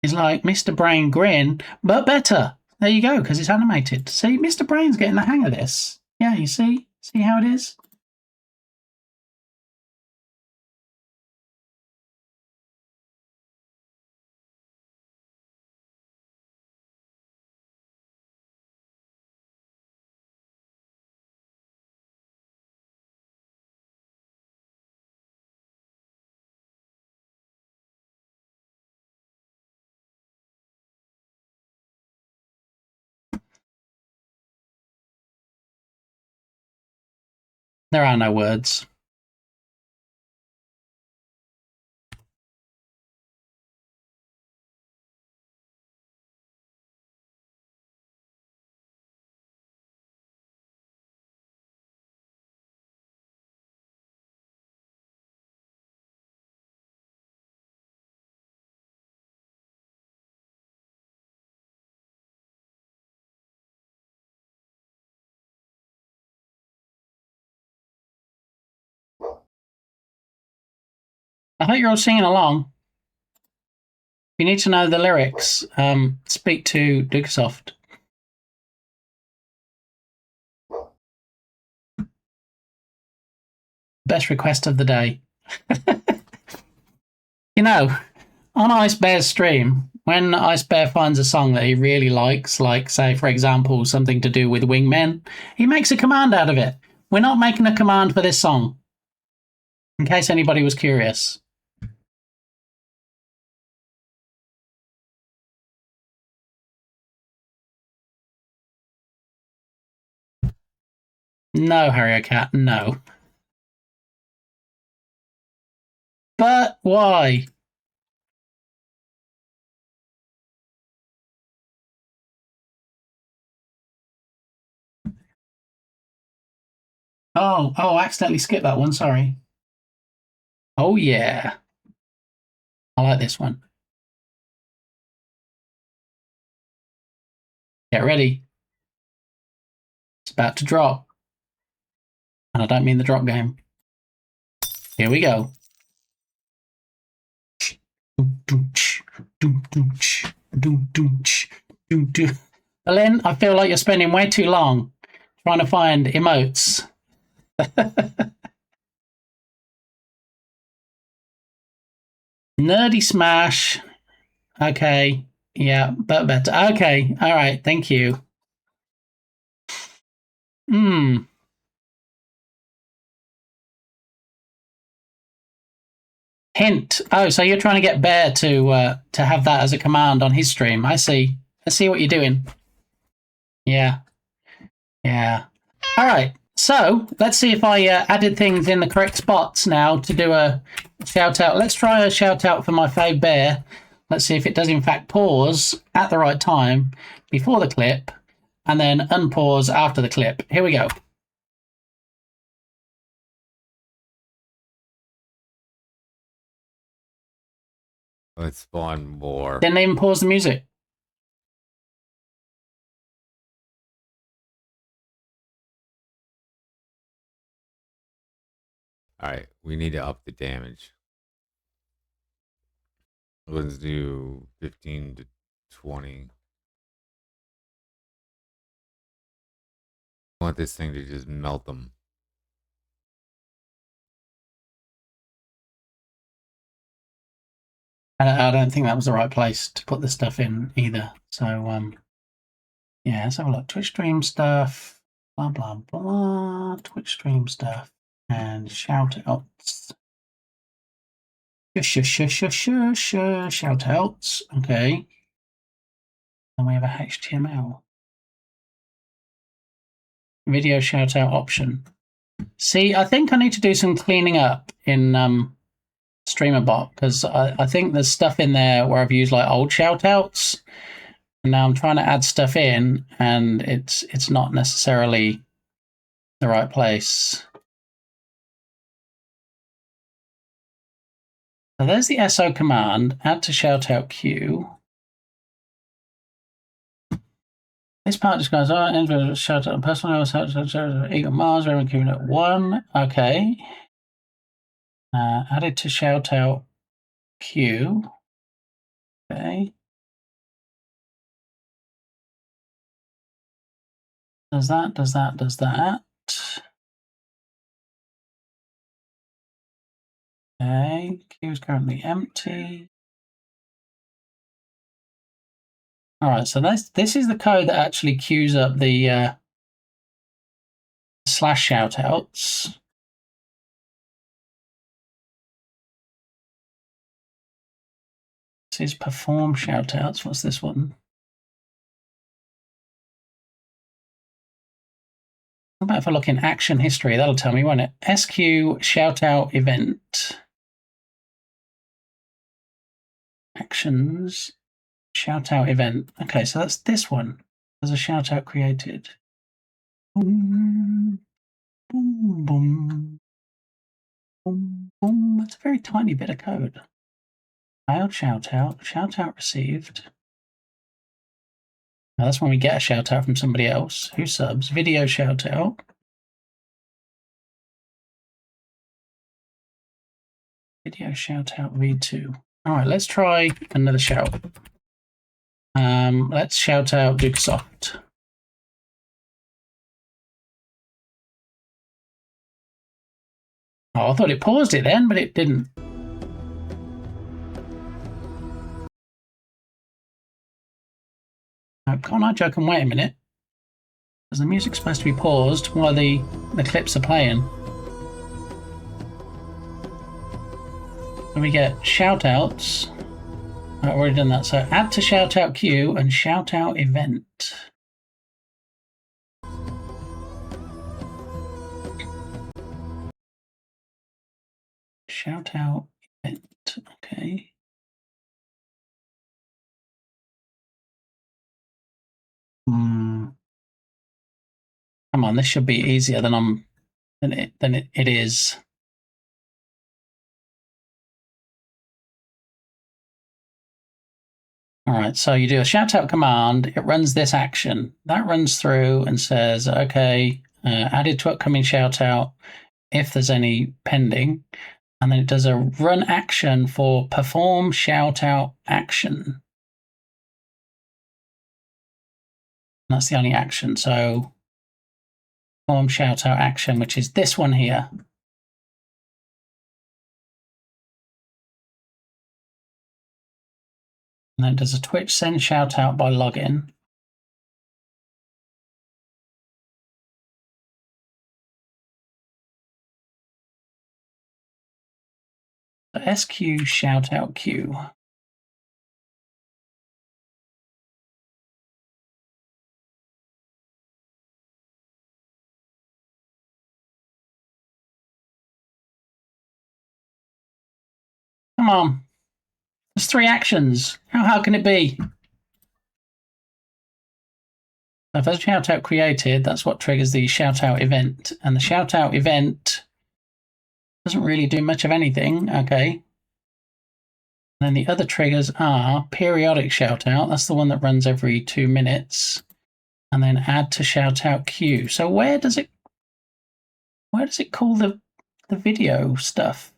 is like Mr. Brain Grin, but better. There you go, because it's animated. See, Mr. Brain's getting the hang of this. Yeah, you see? See how it is? There are no words. I hope you're all singing along. If you need to know the lyrics, speak to Dukesoft. Best request of the day. You know, on Ice Bear's stream, when Ice Bear finds a song that he really likes, like, say, for example, something to do with wingmen, he makes a command out of it. We're not making a command for this song, in case anybody was curious. No, Harrier Cat, no. But why? Oh, I accidentally skipped that one, sorry. Oh, yeah. I like this one. Get ready. It's about to drop. And I don't mean the drop game. Here we go. Ellen, I feel like you're spending way too long trying to find emotes. Nerdy Smash. Okay. Yeah, but better. Okay. All right. Thank you. Hint. Oh, so you're trying to get Bear to have that as a command on his stream. I see. I see what you're doing. Yeah. Yeah. All right. So let's see if I added things in the correct spots now to do a shout out. Let's try a shout out for my fave Bear. Let's see if it does in fact pause at the right time before the clip and then unpause after the clip. Here we go. Let's spawn more. Didn't even pause the music. Alright, we need to up the damage. Let's do 15 to 20. I want this thing to just melt them. I don't think that was the right place to put the stuff in either. So, yeah, let's have a look. Twitch stream stuff, blah, blah, blah. Twitch stream stuff and shout outs. Shout outs. Okay. And we have a HTML. Video shout out option. See, I think I need to do some cleaning up in StreamerBot because I think there's stuff in there where I've used like old shout outs. And now I'm trying to add stuff in and it's not necessarily the right place. So there's the SO command, add to shoutout queue. This part describes our individual shoutout and personal shout Eagle Mars, everyone queuing at 1. Okay. Added to shoutout queue. Okay. Does that. Okay, queue is currently empty. All right, so this is the code that actually queues up the slash shoutouts. This is perform shoutouts. What's this one? How about if I look in action history? That'll tell me, won't it? SQ shoutout event. Actions, shoutout event. Okay, so that's this one. There's a shoutout created. Boom, boom, boom, boom, boom. That's a very tiny bit of code. Failed shoutout, shoutout received. Now that's when we get a shoutout from somebody else who subs. Video shoutout. Video shoutout v2. All right, let's try another shout. Let's shout out Dukesoft. Oh, I thought it paused it then, but it didn't. Now, can't I joke and wait a minute? Because the music's supposed to be paused while the clips are playing. And we get shout-outs. I've already done that. So add to shout-out queue and shout-out event. Shout-out event. Okay. Come on, this should be easier than it is. All right, so you do a shout out command, it runs this action. That runs through and says, okay, added to upcoming shout out if there's any pending. And then it does a run action for perform shout out action. And that's the only action. So perform shout out action, which is this one here. And then it does a Twitch send shout out by login. So SQ shout out queue. Come on. There's 3 actions. How can it be? If there's a shout out created, that's what triggers the shout out event. And the shout out event doesn't really do much of anything. Okay. And then the other triggers are periodic shout out. That's the one that runs every 2 minutes. And then add to shout out queue. So where does it call the video stuff?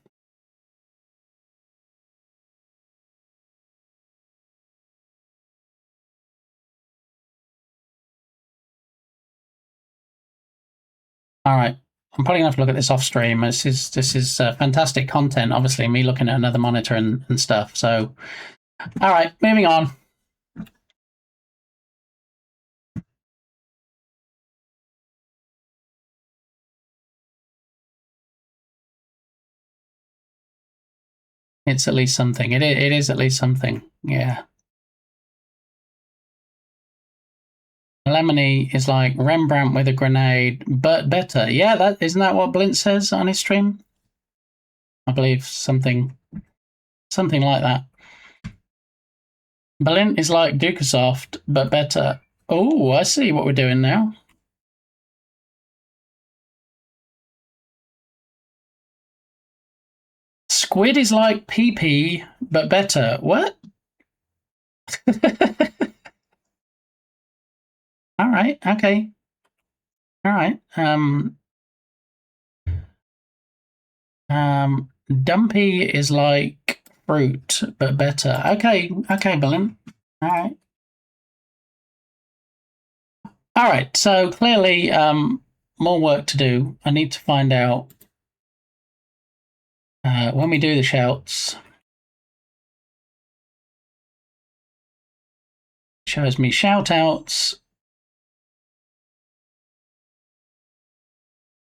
All right, I'm probably gonna have to look at this off stream. This is fantastic content. Obviously, me looking at another monitor and stuff. So, all right, moving on. It's at least something. It is at least something. Yeah. Lemony is like Rembrandt with a grenade, but better. Yeah, isn't that what Blint says on his stream? I believe something like that. Blint is like Dukesoft, but better. Oh, I see what we're doing now. Squid is like pee-pee, but better. What? All right. Okay. All right. Dumpy is like fruit, but better. Okay. Okay, Belen. All right. All right. So clearly, more work to do. I need to find out when we do the shouts. Shows me shout outs.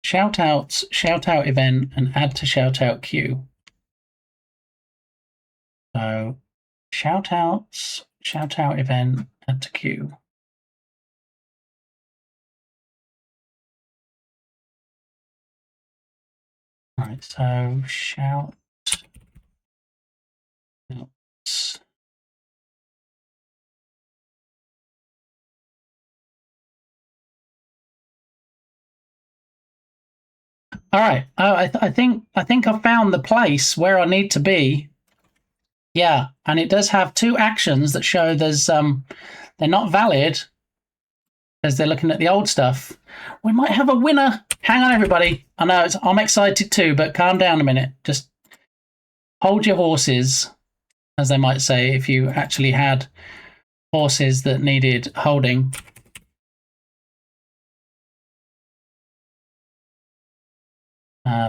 Shout outs, shout out event, and add to shout out queue. So shout outs, shout out event, add to queue. All right, so shout outs. All right. Oh, I think I've found the place where I need to be. Yeah, and it does have two actions that show there's they're not valid as they're looking at the old stuff. We might have a winner. Hang on, everybody. I know I'm excited too, but calm down a minute. Just hold your horses, as they might say, if you actually had horses that needed holding.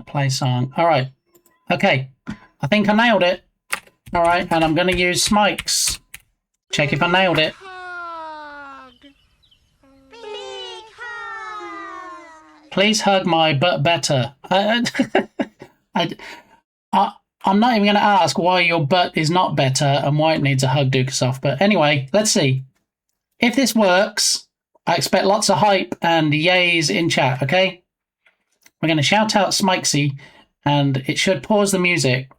Play song. All right. Okay. I think I nailed it. All right. And I'm going to use Smikes. Check if I nailed it. Please hug my butt better. I'm not even going to ask why your butt is not better and why it needs a hug, Dukasoft. But anyway, let's see. If this works, I expect lots of hype and yays in chat, okay? We're going to shout out Smikesy, and it should pause the music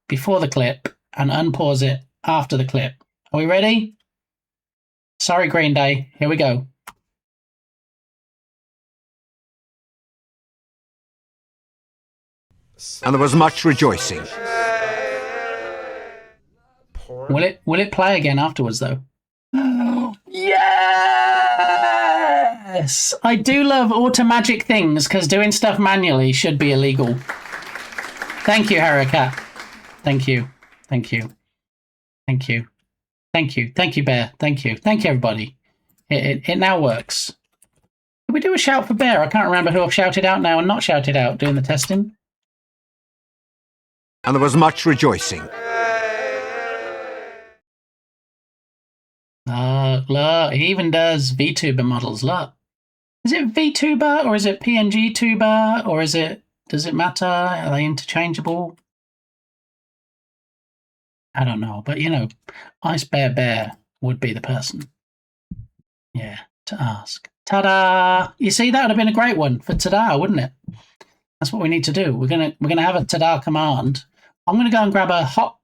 before the clip and unpause it after the clip. Are we ready? Sorry, Green Day. Here we go. And there was much rejoicing. Will it play again afterwards, though? Yes! I do love automagic things because doing stuff manually should be illegal. Thank you, Harakat. Thank you. Thank you. Thank you. Thank you. Thank you, Bear. Thank you. Thank you, everybody. It now works. Did we do a shout for Bear? I can't remember who I've shouted out now and not shouted out doing the testing. And there was much rejoicing. Look, he even does VTuber models. Look. Is it VTuber or is it PNG tuber or does it matter? Are they interchangeable? I don't know, but you know, Ice Bear would be the person. Yeah, to ask. Ta-da! You see, that would have been a great one for ta-da, wouldn't it? That's what we need to do. We're gonna have a ta-da command. I'm gonna go and grab a hot,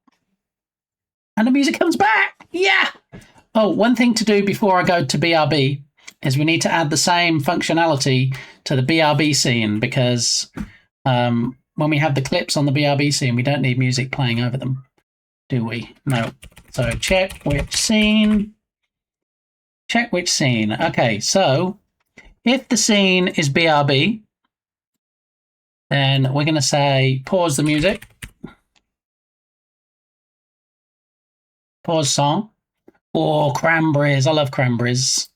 and the music comes back. Yeah. Oh, one thing to do before I go to BRB is we need to add the same functionality to the BRB scene because when we have the clips on the BRB scene, we don't need music playing over them, do we? No. So check which scene. Check which scene. Okay, so if the scene is BRB, then we're going to say pause the music. Pause song. Or cranberries. I love cranberries.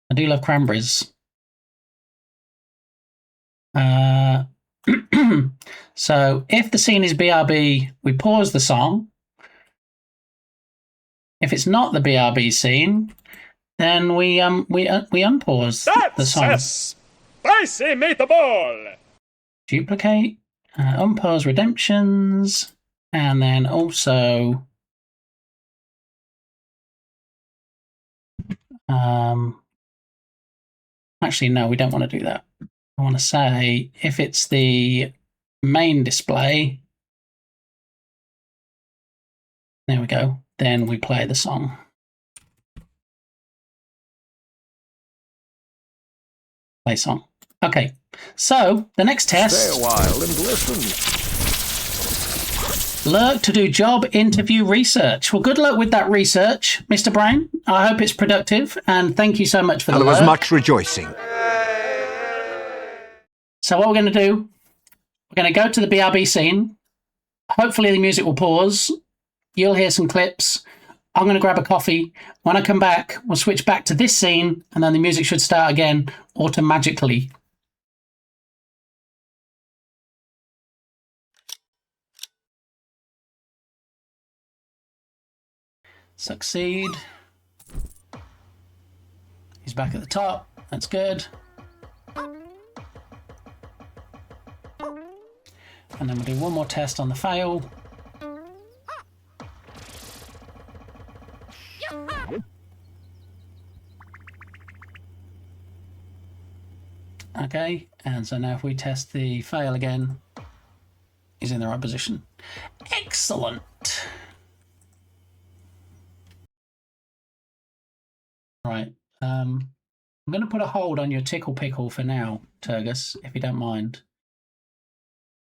I do love cranberries. So if the scene is BRB, we pause the song. If it's not the BRB scene, then we unpause the song. That's a spicy meatball. Duplicate, unpause redemptions, and then also actually, no, we don't want to do that. I want to say if it's the main display, there we go, then we play the song. Play song. Okay, so the next test. Stay a while and listen. Lurk to do job interview research. Well, good luck with that research, Mr. Brown. I hope it's productive, and thank you so much for the There was lurk. much rejoicing. So what we're going to do, we're going to go to the BRB scene. Hopefully the music will pause. You'll hear some clips. I'm going to grab a coffee. When I come back, we'll switch back to this scene, and then the music should start again automatically. Succeed. He's back at the top. That's good. And then we'll do one more test on the fail. Okay, and so now if we test the fail again, he's in the right position. Excellent. Right, I'm going to put a hold on your tickle pickle for now, Turgus, if you don't mind.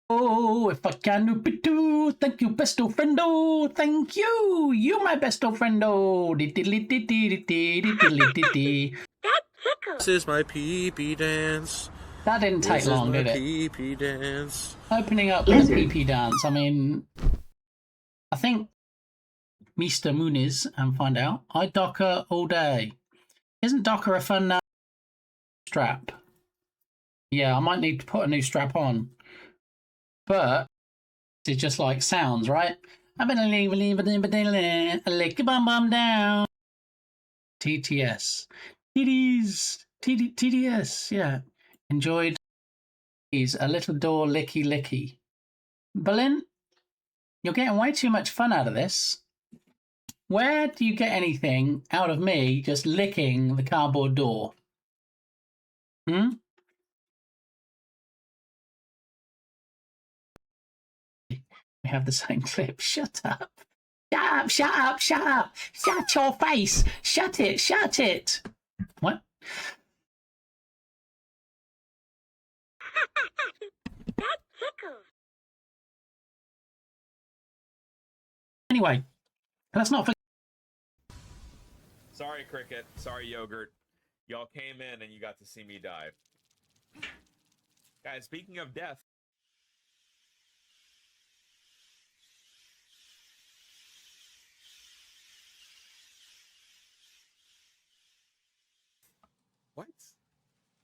Oh, if I can do, thank you, besto friendo, thank you, you my besto friendo. This is my pee-pee dance. That didn't take long, did it? Pee-pee dance. Opening up with a pee-pee dance. I mean, I think Mr. Muniz and find out. I Docker all day. Isn't Docker a fun strap? Yeah, I might need to put a new strap on. But it's just like sounds, right? I'm gonna leave a lick a bum bum down. TTS. TDS, yeah. Enjoyed these a little door licky licky. Berlin, you're getting way too much fun out of this. Where do you get anything out of me just licking the cardboard door? Hmm? We have the same clip. Shut up. Shut up, shut up, shut up. Shut your face. Shut it, shut it. What? That tickles. Anyway, let's not forget. Sorry, Cricket. Sorry, Yogurt. Y'all came in and you got to see me dive. Guys, speaking of death. What?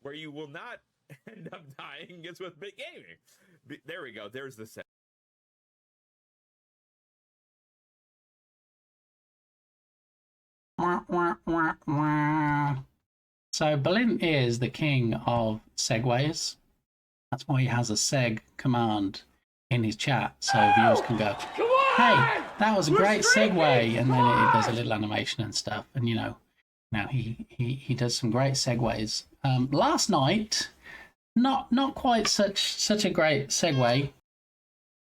Where you will not end up dying is with Big Gaming. There we go. There's the set. So Berlin is the king of segues. That's why he has a seg command in his chat, so viewers can go, hey, that was a great segue, and then it does a little animation and stuff. And you know, now he does some great segues. Last night, not quite such a great segue.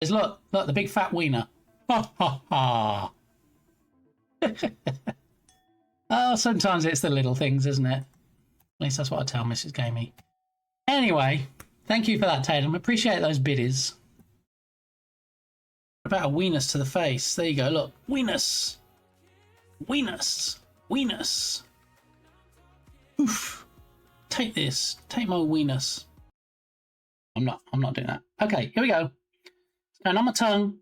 Is look the big fat wiener. Ha ha ha. Oh, sometimes it's the little things, isn't it? At least that's what I tell Mrs. Gamey. Anyway, thank you for that, Tatum. Appreciate those biddies. What about a weenus to the face? There you go. Look, weenus, weenus, weenus. Oof. Take this. Take my weenus. I'm not doing that. Okay, here we go. Going on my tongue.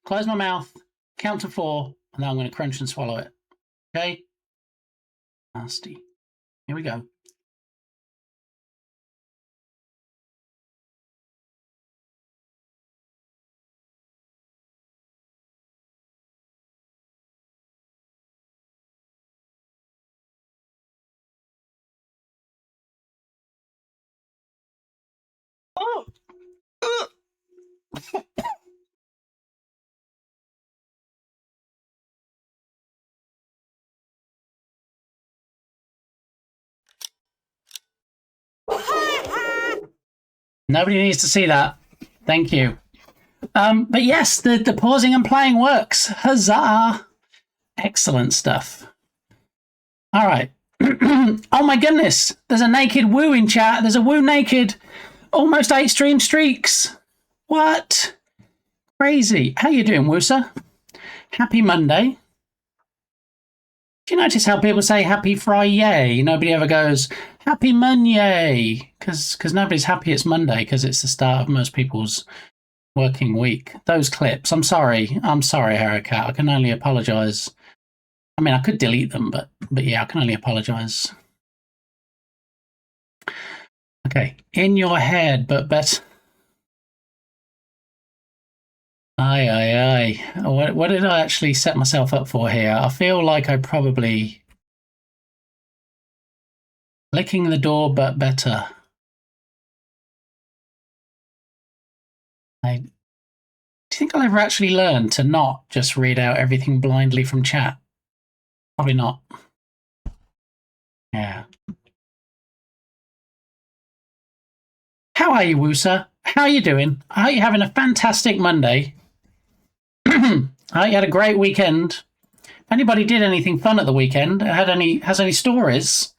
Close my mouth. Count to 4, and then I'm going to crunch and swallow it. Okay. Nasty. Here we go. Oh. Nobody needs to see that. Thank you. But yes, the pausing and playing works. Huzzah! Excellent stuff. All right. Oh my goodness. There's a naked woo in chat. There's a woo naked. Almost 8 stream streaks. What? Crazy. How you doing, Woosa? Happy Monday. Do you notice how people say happy Friday? Nobody ever goes happy Monday because nobody's happy it's Monday because it's the start of most people's working week. Those clips. I'm sorry, Harakat. I can only apologise. I mean, I could delete them, but yeah, I can only apologise. Okay, in your head, but better. Aye. What did I actually set myself up for here? I feel like I probably... Licking the door, but better. Do you think I'll ever actually learn to not just read out everything blindly from chat? Probably not. Yeah. How are you, Woosa? How are you doing? I hope you're having a fantastic Monday. I hope you had a great weekend. If anybody did anything fun at the weekend, has any stories,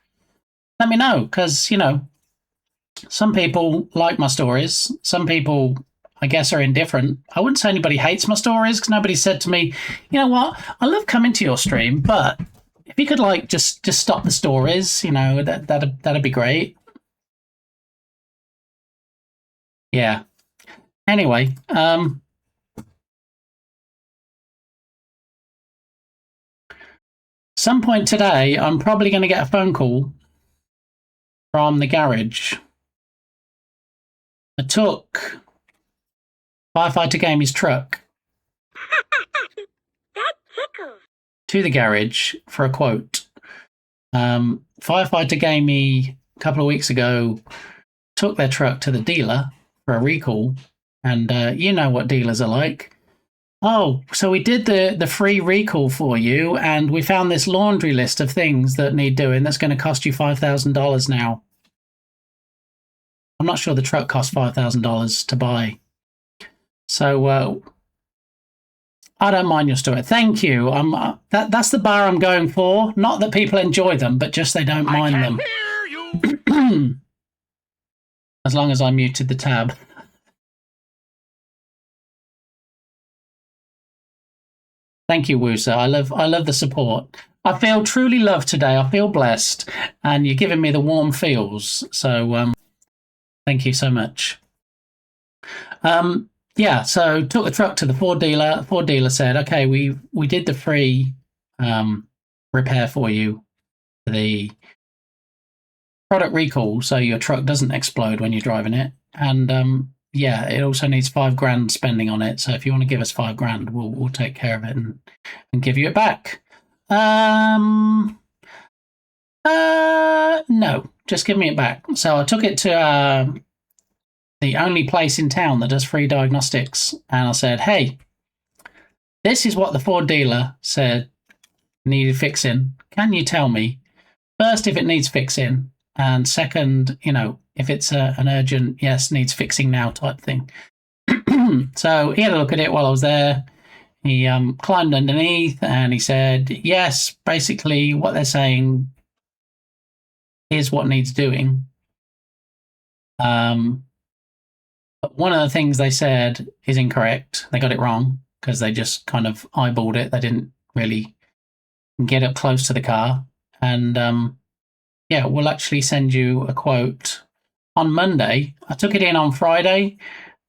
let me know, because, you know, some people like my stories. Some people, I guess, are indifferent. I wouldn't say anybody hates my stories, because nobody said to me, you know what, I love coming to your stream, but if you could, like, just stop the stories, you know, that'd be great. Yeah. Anyway, some point today, I'm probably going to get a phone call from the garage. I took Firefighter Gamey's truck to the garage for a quote. Firefighter Gamey, a couple of weeks ago, took their truck to the dealer for a recall, and you know what dealers are like. Oh, so we did the free recall for you, and we found this laundry list of things that need doing that's going to cost you $5,000 now. I'm not sure the truck cost $5,000 to buy. So I don't mind your story. Thank you. That's the bar I'm going for. Not that people enjoy them, but just they don't mind them. Hear you. As long as I muted the tab. Thank you, Woosa. I love the support. I feel truly loved today. I feel blessed, and you're giving me the warm feels. So, thank you so much. Yeah. So, took the truck to the Ford dealer. Ford dealer said, "Okay, we did the free repair for you, the product recall, so your truck doesn't explode when you're driving it, and yeah, it also needs $5,000 spending on it. So if you want to give us $5,000, we'll take care of it and give you it back." No, just give me it back. So I took it to the only place in town that does free diagnostics, and I said, "Hey, this is what the Ford dealer said needed fixing. Can you tell me first if it needs fixing, and second, you know, if it's an urgent, yes, needs fixing now type thing?" So he had a look at it while I was there. He climbed underneath and he said, yes, basically what they're saying is what needs doing. But one of the things they said is incorrect. They got it wrong because they just kind of eyeballed it. They didn't really get up close to the car. And yeah, we'll actually send you a quote on Monday. I took it in on Friday.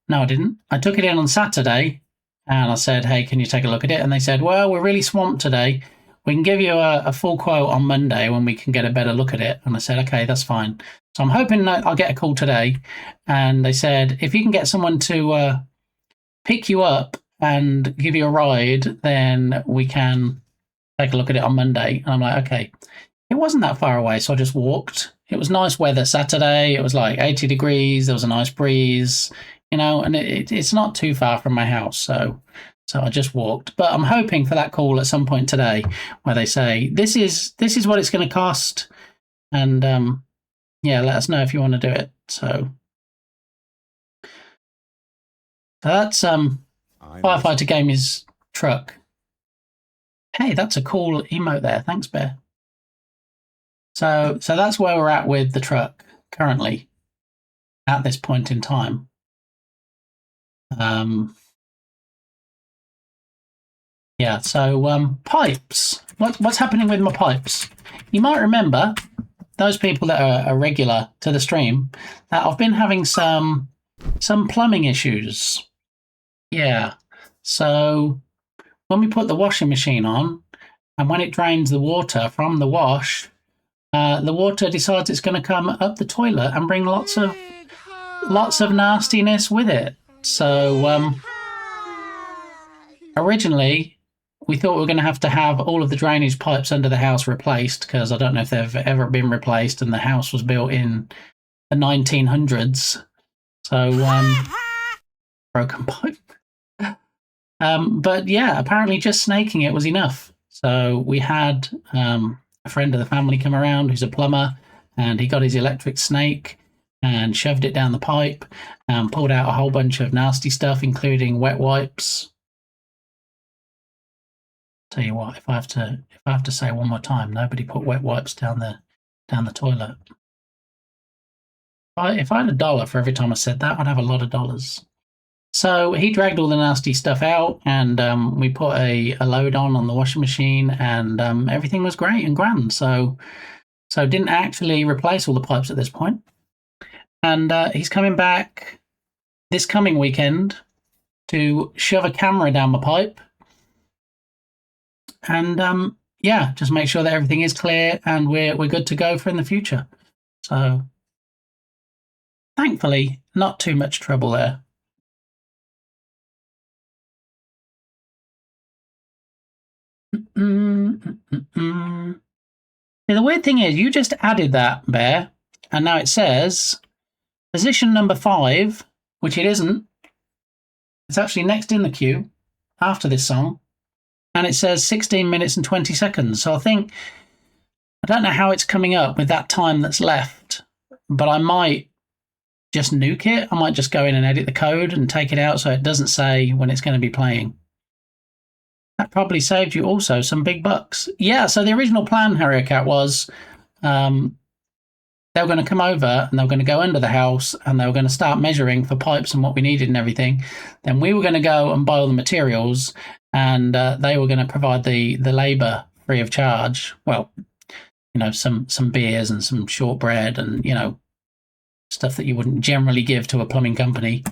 No, I didn't. I took it in on Saturday and I said, hey, can you take a look at it? And they said, well, we're really swamped today. We can give you a full quote on Monday when we can get a better look at it. And I said, okay, that's fine. So I'm hoping that I'll get a call today. And they said, if you can get someone to pick you up and give you a ride, then we can take a look at it on Monday. And I'm like, okay. It wasn't that far away, so I just walked. It was nice weather Saturday. It was like 80 degrees. There was a nice breeze, you know, and it's not too far from my house. So I just walked. But I'm hoping for that call at some point today where they say, this is what it's going to cost. And yeah, let us know if you want to do it. So that's Firefighter Gamey's truck. Hey, that's a cool emote there. Thanks, Bear. So that's where we're at with the truck currently at this point in time. Yeah, so pipes. What's happening with my pipes? You might remember, those people that are regular to the stream, that I've been having some plumbing issues. Yeah. So when we put the washing machine on, and when it drains the water from the wash, the water decides it's going to come up the toilet and bring lots of nastiness with it. So originally, we thought we were going to have all of the drainage pipes under the house replaced, because I don't know if they've ever been replaced, and the house was built in the 1900s. So broken pipe. But yeah, apparently just snaking it was enough. So we had a friend of the family come around who's a plumber, and he got his electric snake and shoved it down the pipe and pulled out a whole bunch of nasty stuff, including wet wipes. Tell you what, if I have to say one more time, nobody put wet wipes down the toilet. If I had $1 for every time I said that, I'd have a lot of dollars. So he dragged all the nasty stuff out, and we put a load on the washing machine, and everything was great and grand. So didn't actually replace all the pipes at this point. And he's coming back this coming weekend to shove a camera down my pipe. And yeah, just make sure that everything is clear and we're good to go for in the future. So thankfully, not too much trouble there. Yeah, the weird thing is, you just added that, Bear, and now it says position number 5, which it isn't. It's actually next in the queue after this song. And it says 16 minutes and 20 seconds. So I don't know how it's coming up with that time that's left, but I might just nuke it. I might just go in and edit the code and take it out so it doesn't say when it's going to be playing. That probably saved you also some big bucks. Yeah, so the original plan, Harrier Cat, was they were going to come over and they were going to go under the house and they were going to start measuring for pipes and what we needed and everything. Then we were going to go and buy all the materials, and they were going to provide the labour free of charge. Well, you know, some beers and some shortbread and, you know, stuff that you wouldn't generally give to a plumbing company.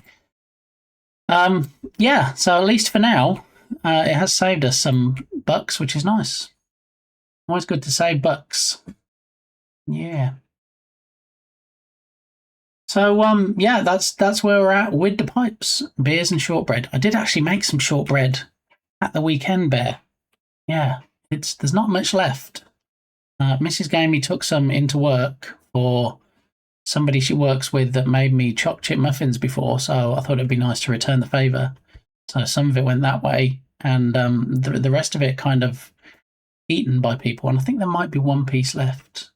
Yeah, so at least for now, it has saved us some bucks, which is nice. Always good to save bucks. Yeah. So yeah, that's where we're at with the pipes, beers and shortbread. I did actually make some shortbread at the weekend, Bear. Yeah, there's not much left. Mrs. Gamey took some into work for somebody she works with that made me choc chip muffins before, so I thought it'd be nice to return the favour. So some of it went that way, and the rest of it kind of eaten by people, and I think there might be one piece left.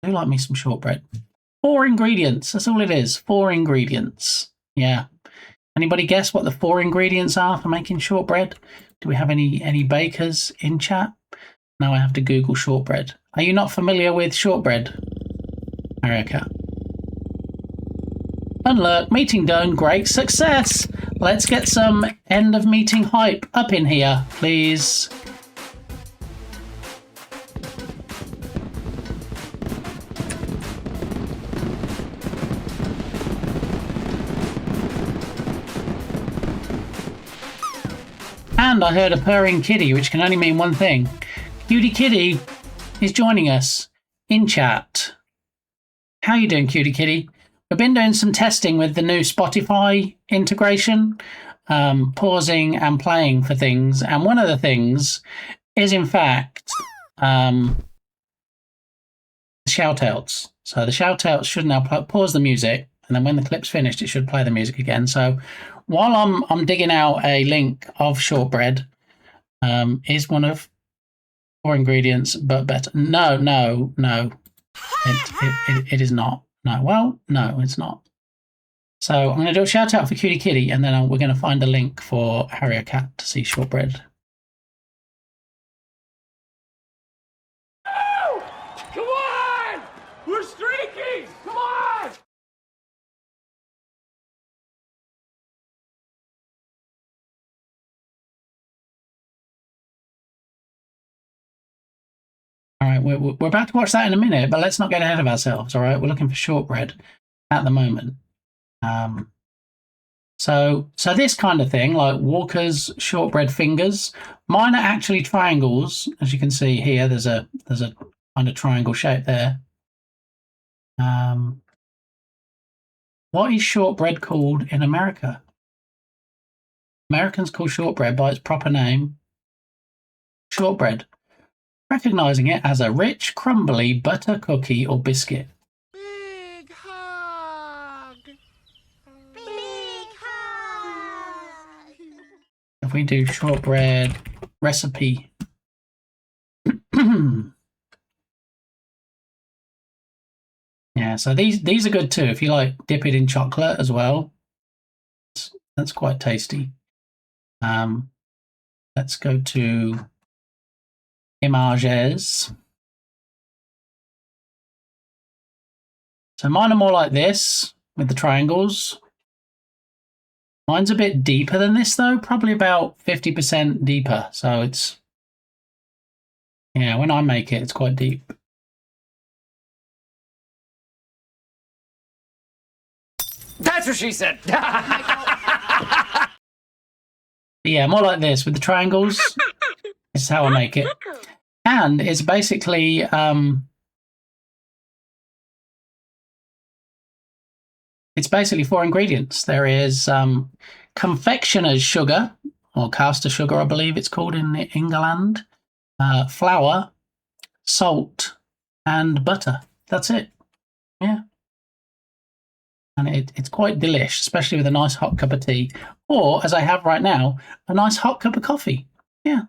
I do like me some shortbread. 4 ingredients, that's all it is. 4 ingredients. Yeah. Anybody guess what the 4 ingredients are for making shortbread? Do we have any bakers in chat? Now I have to Google shortbread. Are you not familiar with shortbread, America? Unlurk, meeting done, great success. Let's get some end of meeting hype up in here, please. And I heard a purring kitty, which can only mean one thing. Cutie Kitty is joining us in chat. How you doing, Cutie Kitty? We've been doing some testing with the new Spotify integration, pausing and playing for things. And one of the things is, in fact, shout-outs. So the shout-outs should now pause the music, and then when the clip's finished, it should play the music again. So while I'm digging out a link of shortbread, is one of 4 ingredients, but better. No. It is not. No, well, no, it's not. So I'm going to do a shout out for Cutie Kitty, and then we're going to find a link for Harrier Cat to see shortbread. All right, we're about to watch that in a minute, but let's not get ahead of ourselves. All right, we're looking for shortbread at the moment. So this kind of thing, like Walker's shortbread fingers, mine are actually triangles, as you can see here. There's a kind of triangle shape there. What is shortbread called in America? Americans call shortbread by its proper name, shortbread, recognizing it as a rich, crumbly butter cookie or biscuit. Big hug. Big hug. If we do shortbread recipe, yeah, so these are good too. If you like dip it in chocolate as well, that's quite tasty. Let's go to images. So mine are more like this with the triangles. Mine's a bit deeper than this though, probably about 50% deeper. So it's, yeah, when I make it, it's quite deep. That's what she said. Yeah, more like this with the triangles. This is how I make it. And it's basically four ingredients. There is confectioner's sugar, or caster sugar, I believe it's called in England, flour, salt, and butter. That's it. Yeah. And it's quite delish, especially with a nice hot cup of tea. Or, as I have right now, a nice hot cup of coffee. Yeah.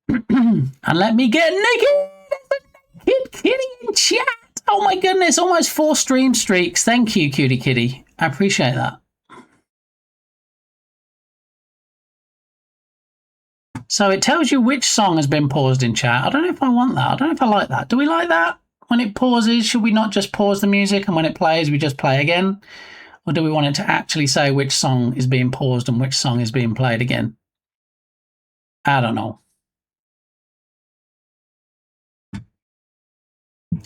And let me get naked. Naked kitty in chat. Oh my goodness, almost 4 stream streaks. Thank you, cutie kitty. I appreciate that. So it tells you which song has been paused in chat. I don't know if I want that. I don't know if I like that. Do we like that? When it pauses, should we not just pause the music and when it plays, we just play again? Or do we want it to actually say which song is being paused and which song is being played again? I don't know.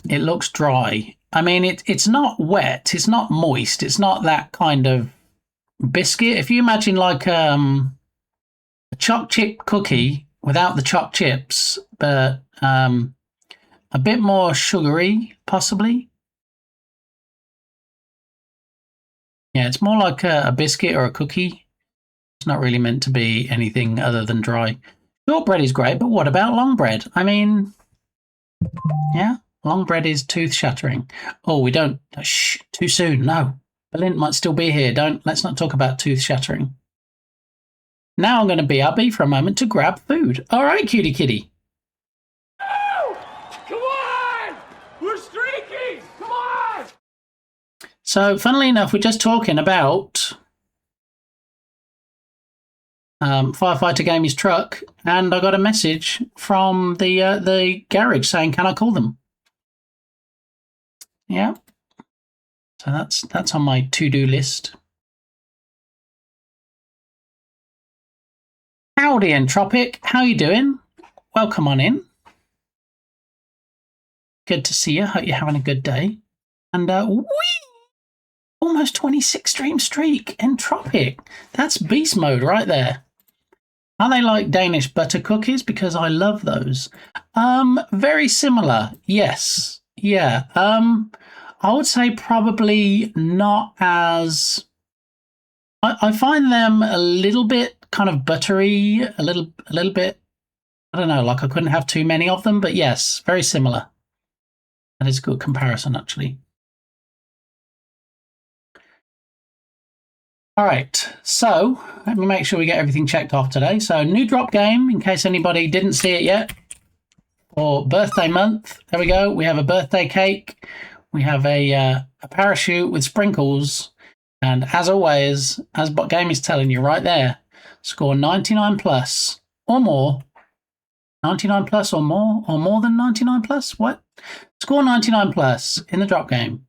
It looks dry. I mean, it's not wet. It's not moist. It's not that kind of biscuit. If you imagine like a choc chip cookie without the choc chips, but a bit more sugary, possibly. Yeah, it's more like a biscuit or a cookie. It's not really meant to be anything other than dry. Shortbread is great, but what about long bread? I mean, yeah, long bread is tooth shattering. Oh, we don't. Shh, too soon. No, Berlin might still be here. Let's not talk about tooth shattering. Now I'm going to BRB for a moment to grab food. All right, cutie kitty. Come on! We're streaking! Come on! So, funnily enough, we're just talking about Firefighter Gamey's truck, and I got a message from the garage saying, "Can I call them?" Yeah. So that's on my to-do list. Howdy, Entropic. How you doing? Welcome on in. Good to see you. Hope you're having a good day. And whee! Almost 26 stream streak. Entropic. That's beast mode right there. Are they like Danish butter cookies? Because I love those. Very similar. Yes. Yeah. I would say probably not as... I find them a little bit kind of buttery, a little bit, I don't know, like I couldn't have too many of them, but yes, very similar. That is a good comparison, actually. All right, so let me make sure we get everything checked off today. So new drop game, in case anybody didn't see it yet, for birthday month. There we go. We have a birthday cake. We have a parachute with sprinkles. And as always, as Bot Game is telling you right there, score 99 plus or more. 99 plus or more than 99 plus? What? Score 99 plus in the drop game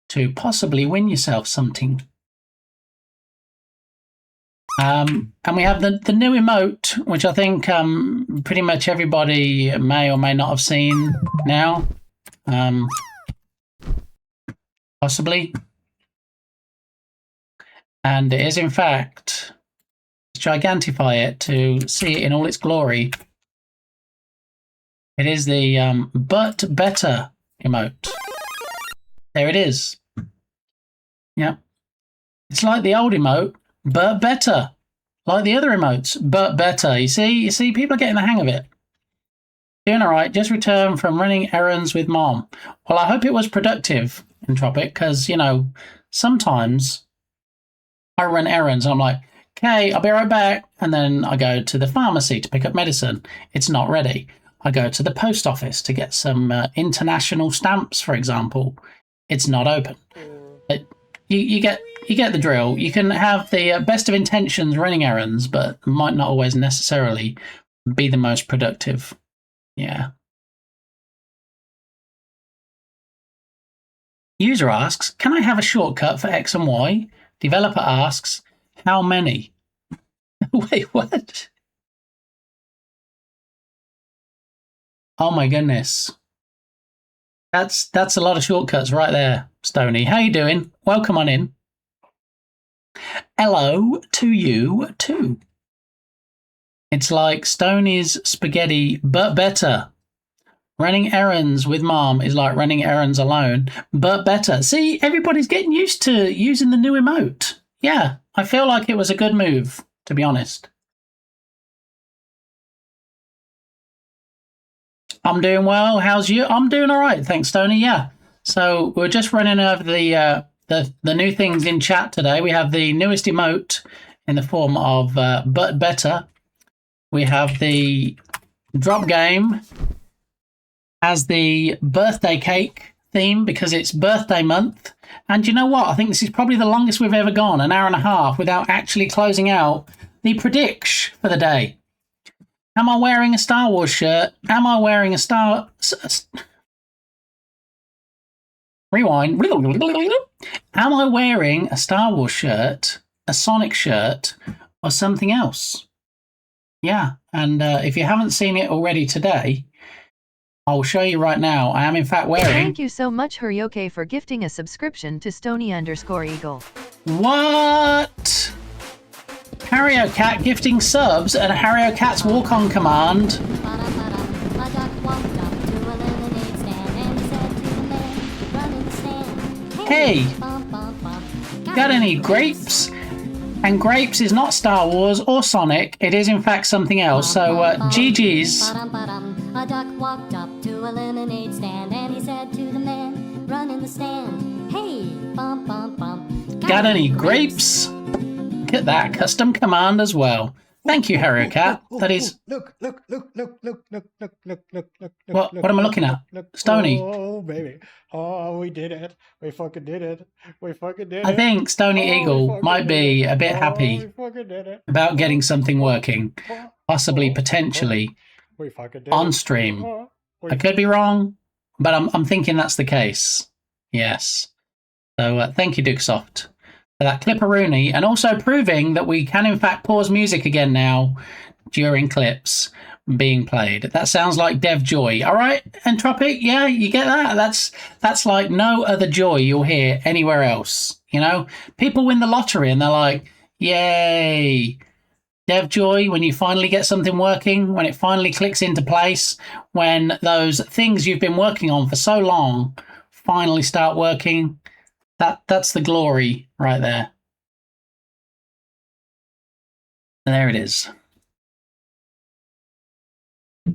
to possibly win yourself something. And we have the new emote, which I think pretty much everybody may or may not have seen now. Possibly. And it is, in fact, gigantify it to see it in all its glory. It is the but better emote. There it is. Yep. It's like the old emote, but better. Like the other emotes, but better. You see, people are getting the hang of it. Doing all right. Just returned from running errands with Mom. Well, I hope it was productive, Entropic, because, you know, sometimes I run errands. I'm like, okay, I'll be right back. And then I go to the pharmacy to pick up medicine. It's not ready. I go to the post office to get some international stamps, for example. It's not open. But you get the drill. You can have the best of intentions running errands, but might not always necessarily be the most productive. Yeah. User asks, can I have a shortcut for X and Y? Developer asks, how many? Wait, what? Oh my goodness. That's a lot of shortcuts right there, Stony. How you doing? Welcome on in. Hello to you too. It's like Stoney's spaghetti, but better. Running errands with Mom is like running errands alone, but better. See, everybody's getting used to using the new emote. Yeah, I feel like it was a good move, to be honest. I'm doing well. How's you? I'm doing all right, thanks, Tony. Yeah. So we're just running over the new things in chat today. We have the newest emote in the form of but better. We have the drop game as the birthday cake theme because it's birthday month. And you know what? I think this is probably the longest we've ever gone, an hour and a half, without actually closing out the prediction for the day. Am I wearing a Star Wars shirt? Am I wearing a Rewind. Am I wearing a Star Wars shirt, a Sonic shirt, or something else? Yeah, and if you haven't seen it already today, I'll show you right now. I am in fact wearing... Thank you so much, Huryoke, for gifting a subscription to Stony_Eagle. What? Harrio Cat gifting subs and Harrio Cat's walk-on command. Hey, got any grapes? And grapes is not Star Wars or Sonic. It is in fact something else. So GG's. A duck walked up to a lemonade stand and he said to the man running the stand, hey, bump, bump, bump. Got any grapes? Look at that custom command as well. Thank you, Harrio Cat. That is. Look. What am I looking at? Stony. Oh, baby. Oh, we did it. We fucking did it. We fucking did it. I think Stony Eagle might be a bit happy about getting something working, possibly, potentially, on stream. I could be wrong, but I'm thinking that's the case. Yes. So thank you, Dukesoft, for that clipperoonie, and also proving that we can in fact pause music again now during clips being played. That sounds like Dev Joy. All right, Entropic, yeah, you get that? That's like no other joy you'll hear anywhere else. You know, people win the lottery and they're like, yay. Dev Joy, when you finally get something working, when it finally clicks into place, when those things you've been working on for so long finally start working, that's the glory right there. And there it is.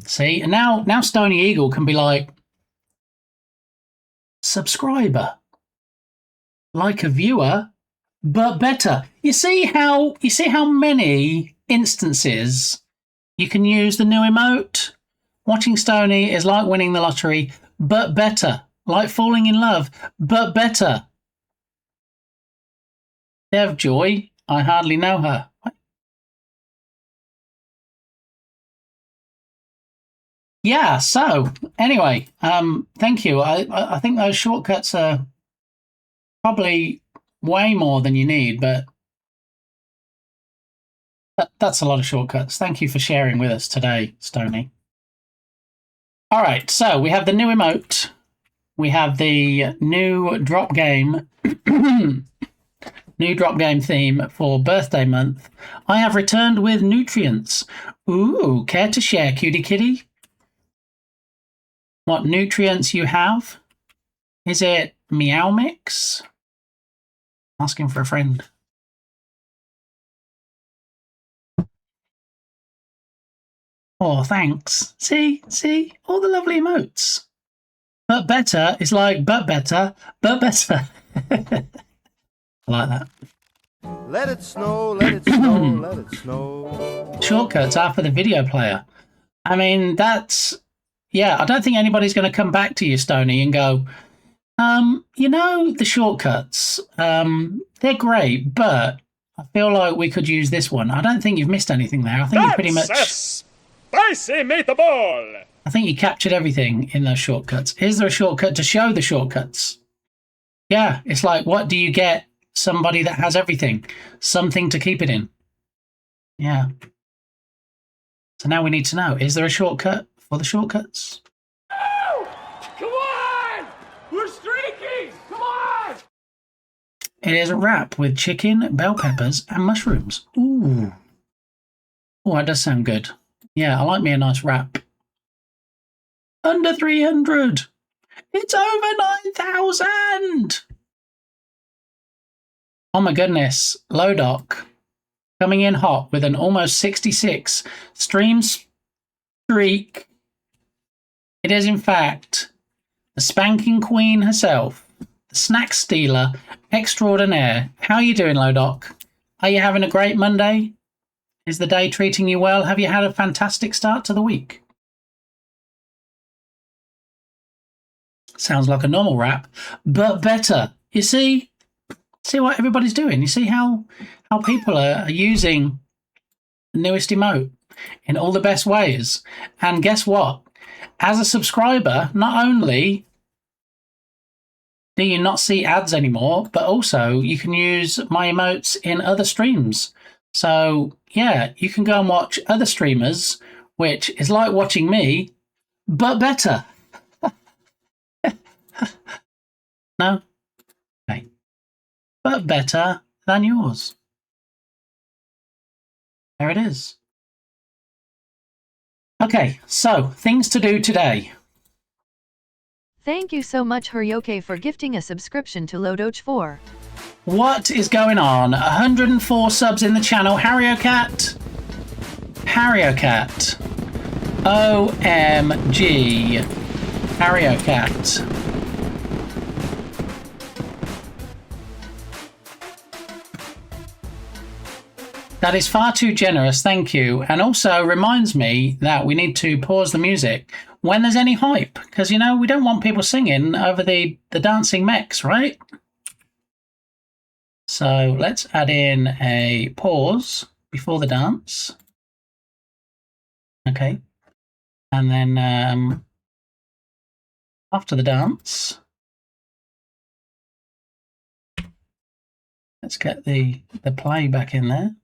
See, and now Stony Eagle can be like, subscriber, like a viewer, but better. You see how many instances you can use the new emote? Watching Stony is like winning the lottery, but better. Like falling in love, but better. Dev Joy, I hardly know her. Yeah, so anyway, thank you. I think those shortcuts are probably way more than you need, but That's a lot of shortcuts. Thank you for sharing with us today, Stony. All right, so we have the new emote. We have the new drop game. New drop game theme for birthday month. I have returned with nutrients. Ooh, care to share, cutie kitty? What nutrients you have? Is it Meow Mix? Asking for a friend. Oh, thanks. See, all the lovely emotes. But better is like, but better. I like that. Let it snow, let it snow, let it snow. Shortcuts are for the video player. I mean, that's... Yeah, I don't think anybody's going to come back to you, Stony, and go, you know, the shortcuts, they're great, but I feel like we could use this one. I don't think you've missed anything there. I think you pretty much... Spicy meatball! I think you captured everything in those shortcuts. Is there a shortcut to show the shortcuts? Yeah, it's like, what do you get? Somebody that has everything. Something to keep it in. Yeah. So now we need to know, is there a shortcut for the shortcuts? Oh! Come on! We're streaking! Come on! It is a wrap with chicken, bell peppers, and mushrooms. Ooh. Oh, that does sound good. Yeah, I like me a nice wrap. Under 300. It's over 9,000. Oh my goodness. Lodoc coming in hot with an almost 66 stream streak. It is in fact the spanking queen herself, the snack stealer extraordinaire. How are you doing, Lodoc? Are you having a great Monday? Is the day treating you well? Have you had a fantastic start to the week? Sounds like a normal rap, but better. You see what everybody's doing? You see how people are using the newest emote in all the best ways? And guess what? As a subscriber, not only do you not see ads anymore, but also you can use my emotes in other streams. So, yeah, you can go and watch other streamers, which is like watching me, but better. No? Okay. But better than yours. There it is. Okay, so, things to do today. Thank you so much, Hurryoke, for gifting a subscription to Lodoch 4. What is going on? 104 subs in the channel. Harryocat. OMG. Harryocat. That is far too generous, thank you. And also reminds me that we need to pause the music when there's any hype. Because, you know, we don't want people singing over the dancing mechs, right? So let's add in a pause before the dance. Okay. And then after the dance, let's get the play back in there.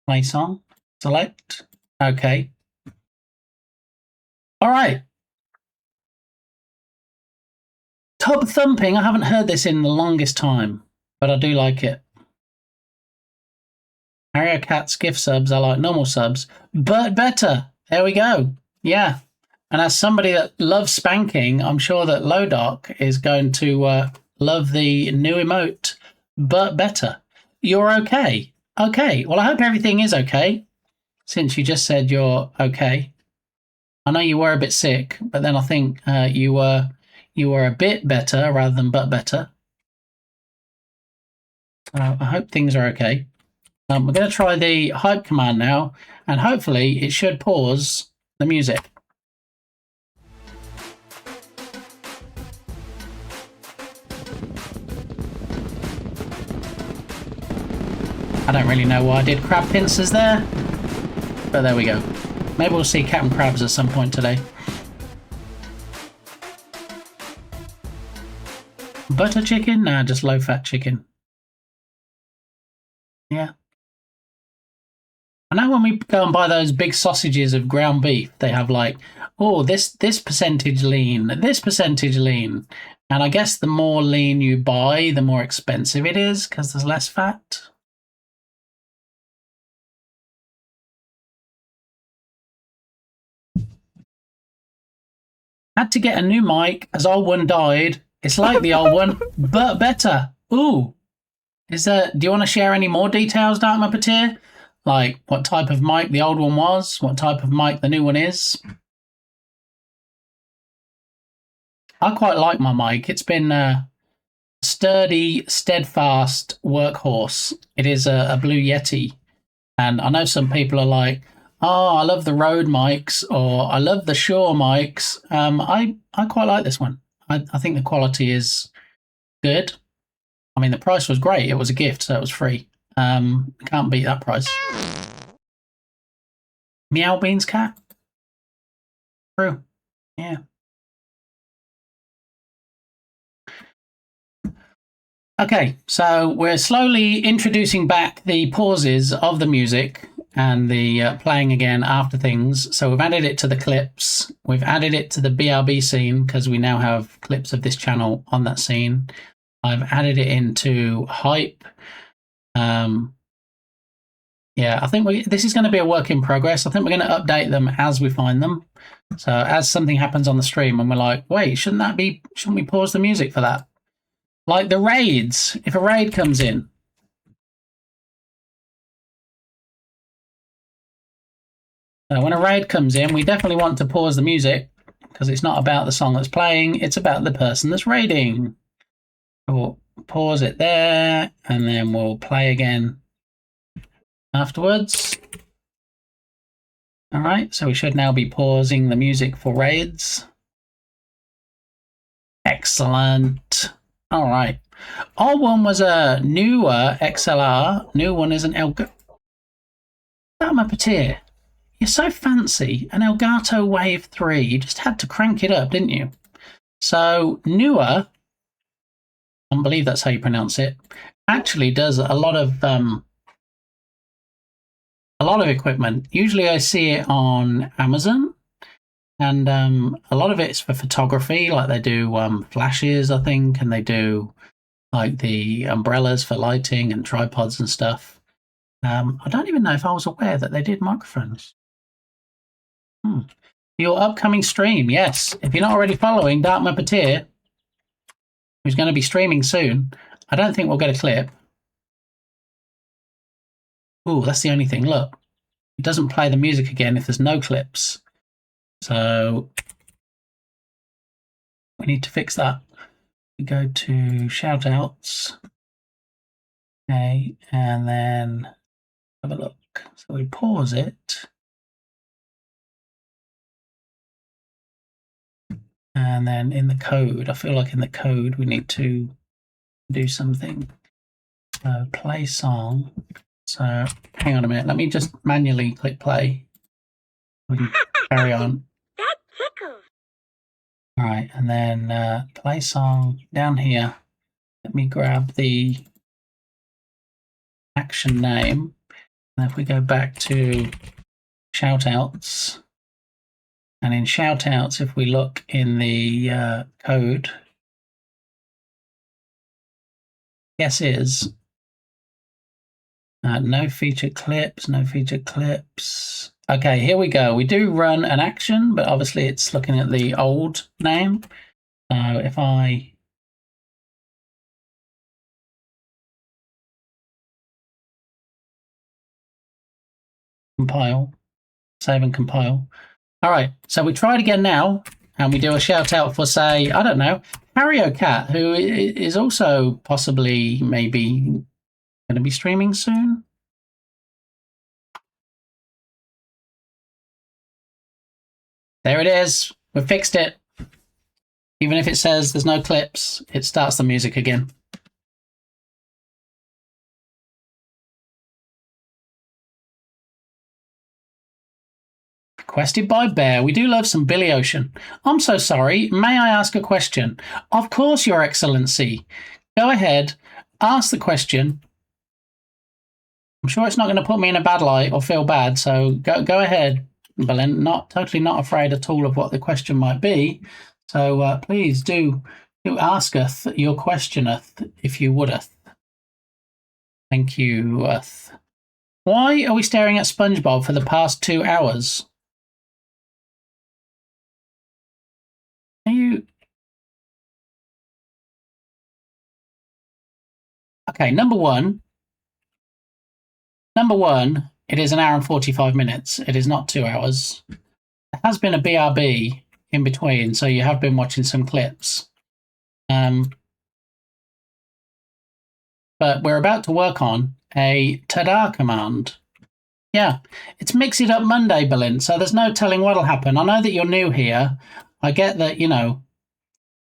Play song. Select. Okay. All right. Tub thumping. I haven't heard this in the longest time, but I do like it. Harryocat's gift subs are like normal subs, but better. There we go. Yeah. And as somebody that loves spanking, I'm sure that Lodoc is going to love the new emote, but better. You're okay. Okay. Well, I hope everything is okay, since you just said you're okay. I know you were a bit sick, but then I think you were a bit better rather than but better. I hope things are okay. We're going to try the hype command now, and hopefully it should pause the music. I don't really know why I did crab pincers there, but there we go. Maybe we'll see Captain Crabs at some point today. Butter chicken? Nah, just low-fat chicken. Yeah. I know when we go and buy those big sausages of ground beef, they have like, oh, this percentage lean, this percentage lean. And I guess the more lean you buy, the more expensive it is because there's less fat. Had to get a new mic as old one died. It's like the old one, but better. Ooh. Do you want to share any more details, Dark Muppeteer? Like what type of mic the old one was, what type of mic the new one is? I quite like my mic. It's been a sturdy, steadfast workhorse. It is a Blue Yeti. And I know some people are like, oh, I love the Rode mics, or I love the Shure mics. I quite like this one. I think the quality is good. I mean, the price was great. It was a gift, so it was free. Can't beat that price. Meow Beans cat? True. Yeah. Okay, so we're slowly introducing back the pauses of the music and the playing again after things. So we've added it to the clips. We've added it to the BRB scene because we now have clips of this channel on that scene. I've added it into Hype. Yeah, I think this is going to be a work in progress. I think we're going to update them as we find them. So as something happens on the stream and we're like, wait, shouldn't we pause the music for that? Like the raids, if a raid comes in. When a raid comes in, we definitely want to pause the music because it's not about the song that's playing, it's about the person that's raiding. We'll pause it there and then we'll play again afterwards. All right, so we should now be pausing the music for raids. Excellent. All right. Old one was a newer XLR. New one is an Elgato. Dark Muppeteer, you're so fancy. An Elgato Wave 3. You just had to crank it up, didn't you? So newer, I believe that's how you pronounce it, actually does a lot of equipment. Usually I see it on Amazon. And a lot of it's for photography, like they do flashes, I think, and they do like the umbrellas for lighting and tripods and stuff. I don't even know if I was aware that they did microphones. Your upcoming stream, yes. If you're not already following Dark Muppeteer, who's going to be streaming soon, I don't think we'll get a clip. Ooh, that's the only thing. Look, it doesn't play the music again if there's no clips. So we need to fix that. We go to shoutouts. Okay, and then have a look. So we pause it. And then in the code, I feel like in the code we need to do something. So play song. So hang on a minute. Let me just manually click play. We can carry on. All right, and then play song down here. Let me grab the action name. And if we go back to shoutouts, and in shoutouts, if we look in the code, guess is no featured clips, no featured clips. Okay, here we go. We do run an action, but obviously it's looking at the old name. So if I compile, save and compile. All right, so we try it again now, and we do a shout out for, say, I don't know, Harrio Cat, who is also possibly maybe going to be streaming soon. There it is. We fixed it. Even if it says there's no clips, it starts the music again. Requested by Bear. We do love some Billy Ocean. I'm so sorry. May I ask a question? Of course, Your Excellency. Go ahead. Ask the question. I'm sure it's not going to put me in a bad light or feel bad. So go ahead, Belen. Totally not afraid at all of what the question might be. So please do asketh your questioneth if you wouldeth. Thank you. Why are we staring at SpongeBob for the past 2 hours? Are you... Okay, number one, it is 1 hour and 45 minutes. It is not 2 hours. There has been a BRB in between, so you have been watching some clips. But we're about to work on a ta-da command. Yeah, it's Mix It Up Monday, Berlin, so there's no telling what'll happen. I know that you're new here. I get that, you know,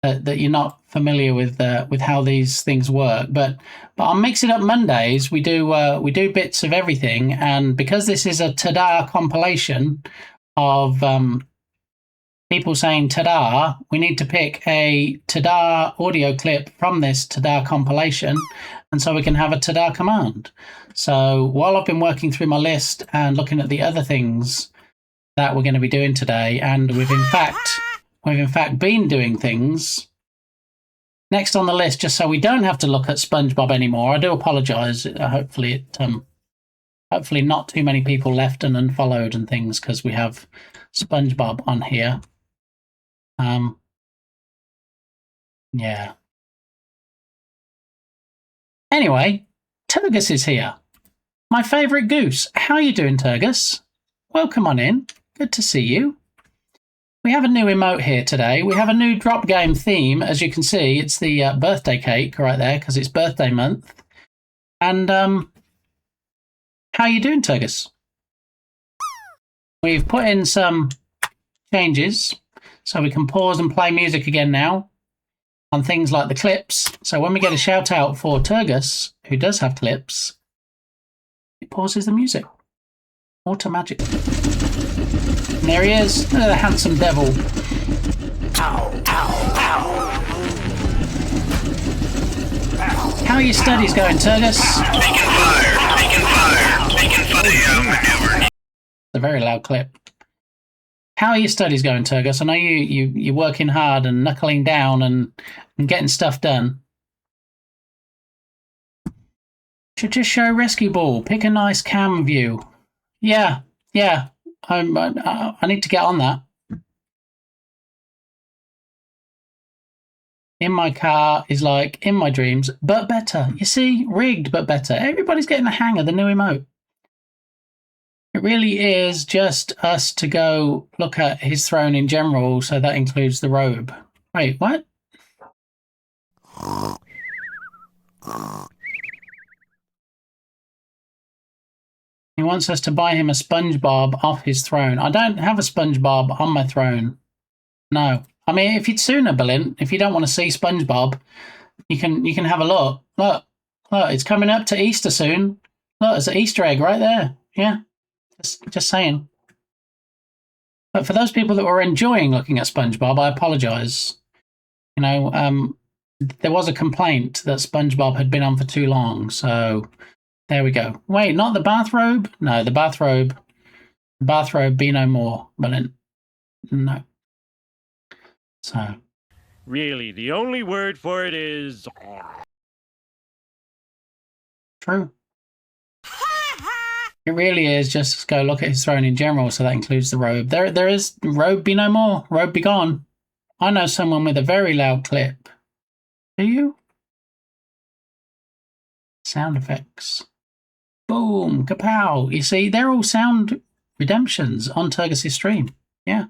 that you're not familiar with how these things work, but on Mix It Up Mondays we do bits of everything, and because this is a ta-da compilation of people saying ta-da, we need to pick a ta-da audio clip from this ta-da compilation, and so we can have a ta-da command. So while I've been working through my list and looking at the other things that we're going to be doing today, and we've in fact been doing things, next on the list, just so we don't have to look at SpongeBob anymore, I do apologise, hopefully not too many people left and unfollowed and things, because we have SpongeBob on here. Yeah. Anyway, Turgus is here. My favourite goose. How are you doing, Turgus? Welcome on in. Good to see you. We have a new emote here today. We have a new drop game theme. As you can see, it's the birthday cake right there because it's birthday month. And how are you doing, Turgus? We've put in some changes so we can pause and play music again now on things like the clips. So when we get a shout out for Turgus, who does have clips, it pauses the music. Auto magic. And there he is, the handsome devil. Ow, ow, ow. How are your studies going, Turgus? Taking fire, maneuver. It's a very loud clip. How are your studies going, Turgus? I know you're working hard and knuckling down and getting stuff done. Should just show Rescue Ball. Pick a nice cam view. Yeah. I need to get on that. In my car is like in my dreams, but better. You see, rigged, but better. Everybody's getting the hang of the new emote. It really is just us to go look at his throne in general, so that includes the robe. Wait, what? He wants us to buy him a SpongeBob off his throne. I don't have a SpongeBob on my throne. No. I mean, if you'd sooner, Berlin, if you don't want to see SpongeBob, you can have a look. Look, it's coming up to Easter soon. Look, there's an Easter egg right there. Yeah. Just saying. But for those people that were enjoying looking at SpongeBob, I apologise. You know, there was a complaint that SpongeBob had been on for too long, so there we go. Wait, not the bathrobe? No, the bathrobe. The bathrobe be no more, but no. So. Really, the only word for it is... True. It really is just go look at his throne in general, so that includes the robe. There is robe be no more, robe be gone. I know someone with a very loud clip. Do you? Sound effects. Boom, kapow. You see, they're all sound redemptions on Turgus' stream. Yeah.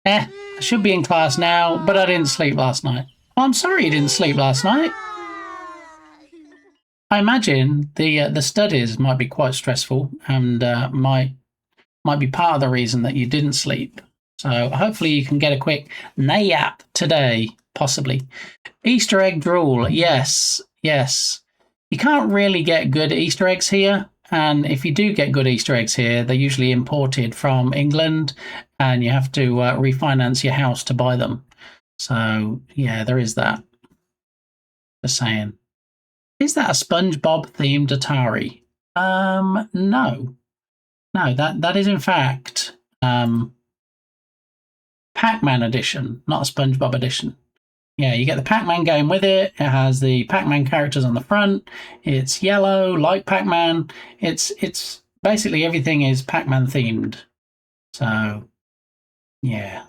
I should be in class now, but I didn't sleep last night. Oh, I'm sorry you didn't sleep last night. I imagine the studies might be quite stressful and might be part of the reason that you didn't sleep. So hopefully you can get a quick nap today, possibly. Easter egg drool, yes. You can't really get good Easter eggs here, and if you do get good Easter eggs here, they're usually imported from England, and you have to refinance your house to buy them. So yeah, there is that. Just saying. Is that a SpongeBob themed Atari? No. No, that is in fact Pac-Man edition, not a SpongeBob edition. Yeah, you get the Pac-Man game with it. It has the Pac-Man characters on the front. It's yellow, like Pac-Man. It's basically everything is Pac-Man themed. So, yeah.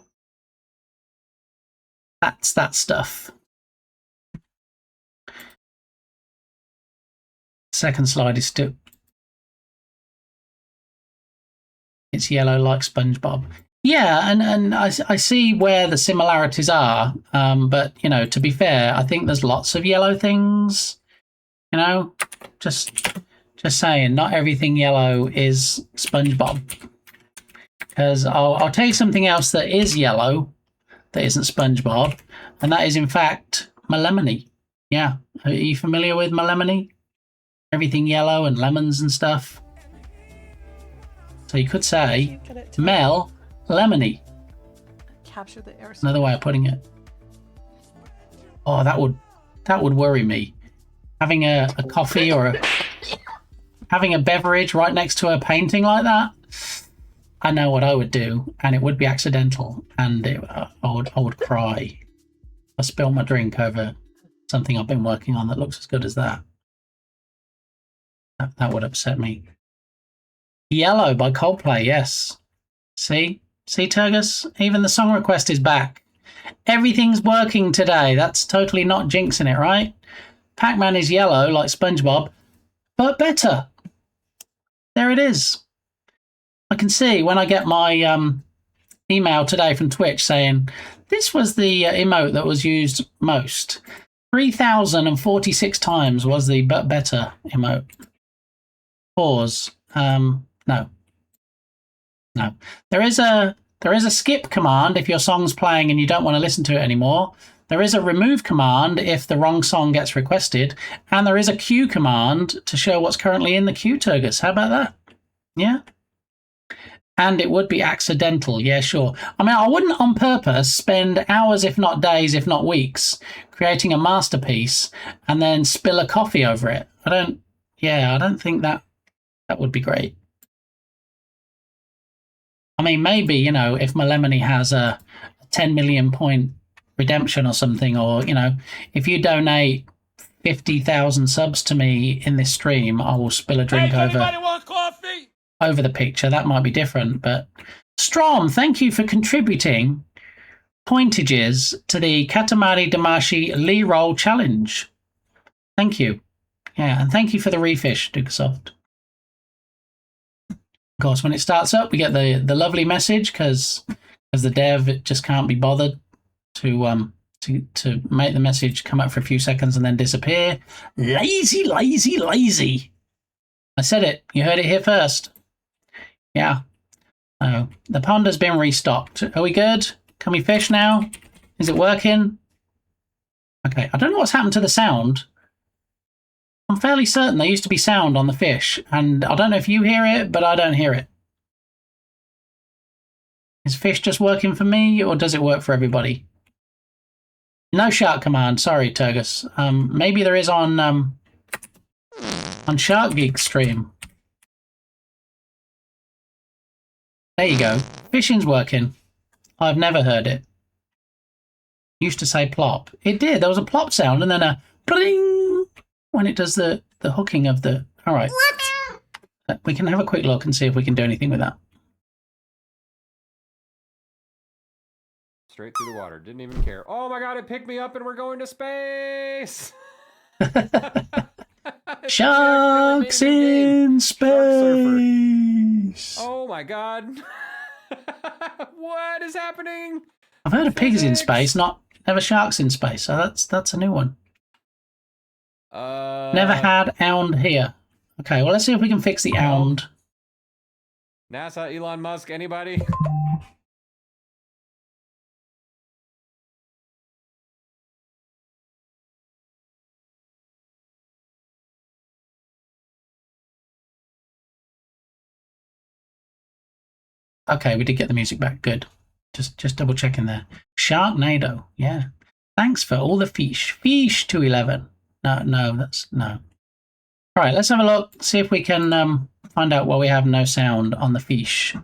That's that stuff. Second slide is still... It's yellow like SpongeBob. Yeah, and I see where the similarities are, but, you know, to be fair, I think there's lots of yellow things, you know? Just saying, not everything yellow is SpongeBob. Because I'll tell you something else that is yellow, that isn't SpongeBob, and that is, in fact, Melemony. Yeah, are you familiar with Melemony? Everything yellow and lemons and stuff. So you could say, Mel... Lemony. Capture the air. Another way of putting it. Oh, that would worry me. Having a coffee or having a beverage right next to a painting like that. I know what I would do, and it would be accidental, and I would cry. I spill my drink over something I've been working on that looks as good as that. That would upset me. Yellow by Coldplay, yes. See, Turgus? Even the song request is back. Everything's working today. That's totally not jinxing it, right? Pac-Man is yellow, like SpongeBob, but better. There it is. I can see when I get my email today from Twitch saying, this was the emote that was used most. 3,046 times was the but better emote. Pause. No. There is a skip command if your song's playing and you don't want to listen to it anymore. There is a remove command if the wrong song gets requested, and there is a queue command to show what's currently in the queue, Turgus. How about that? Yeah. And it would be accidental. Yeah, sure. I mean, I wouldn't on purpose spend hours, if not days, if not weeks, creating a masterpiece and then spill a coffee over it. I don't think that would be great. I mean, maybe, you know, if Melemony has a 10 million point redemption or something, or, you know, if you donate 50,000 subs to me in this stream, I will spill a drink over the picture. That might be different. But Strom, thank you for contributing pointages to the Katamari Damacy Lee Roll Challenge. Thank you. Yeah, and thank you for the refish, Dukesoft. Of course, when it starts up, we get the lovely message because the dev just can't be bothered to make the message come up for a few seconds and then disappear. Lazy, lazy, lazy. I said it. You heard it here first. Yeah. Oh, the pond has been restocked. Are we good? Can we fish now? Is it working? Okay. I don't know what's happened to the sound. I'm fairly certain there used to be sound on the fish, and I don't know if you hear it, but I don't hear it. Is fish just working for me, or does it work for everybody? No shark command. Sorry, Turgus. Maybe there is on Shark Geek stream. There you go. Fishing's working. I've never heard it. Used to say plop. It did. There was a plop sound, and then a bling when it does the hooking of the... All right. We can have a quick look and see if we can do anything with that. Straight through the water. Didn't even care. Oh my god, it picked me up and we're going to space! Sharks in space! Oh my god. What is happening? I've heard of pigs in space, never sharks in space, so that's a new one. Never had ound here. Okay, well, let's see if we can fix the ound. NASA, Elon Musk, anybody? Okay, we did get the music back. Good. Just double checking there. Sharknado. Yeah. Thanks for all the fish. Fish 211. No, that's no. All right, let's have a look, see if we can find out why we have no sound on the fish.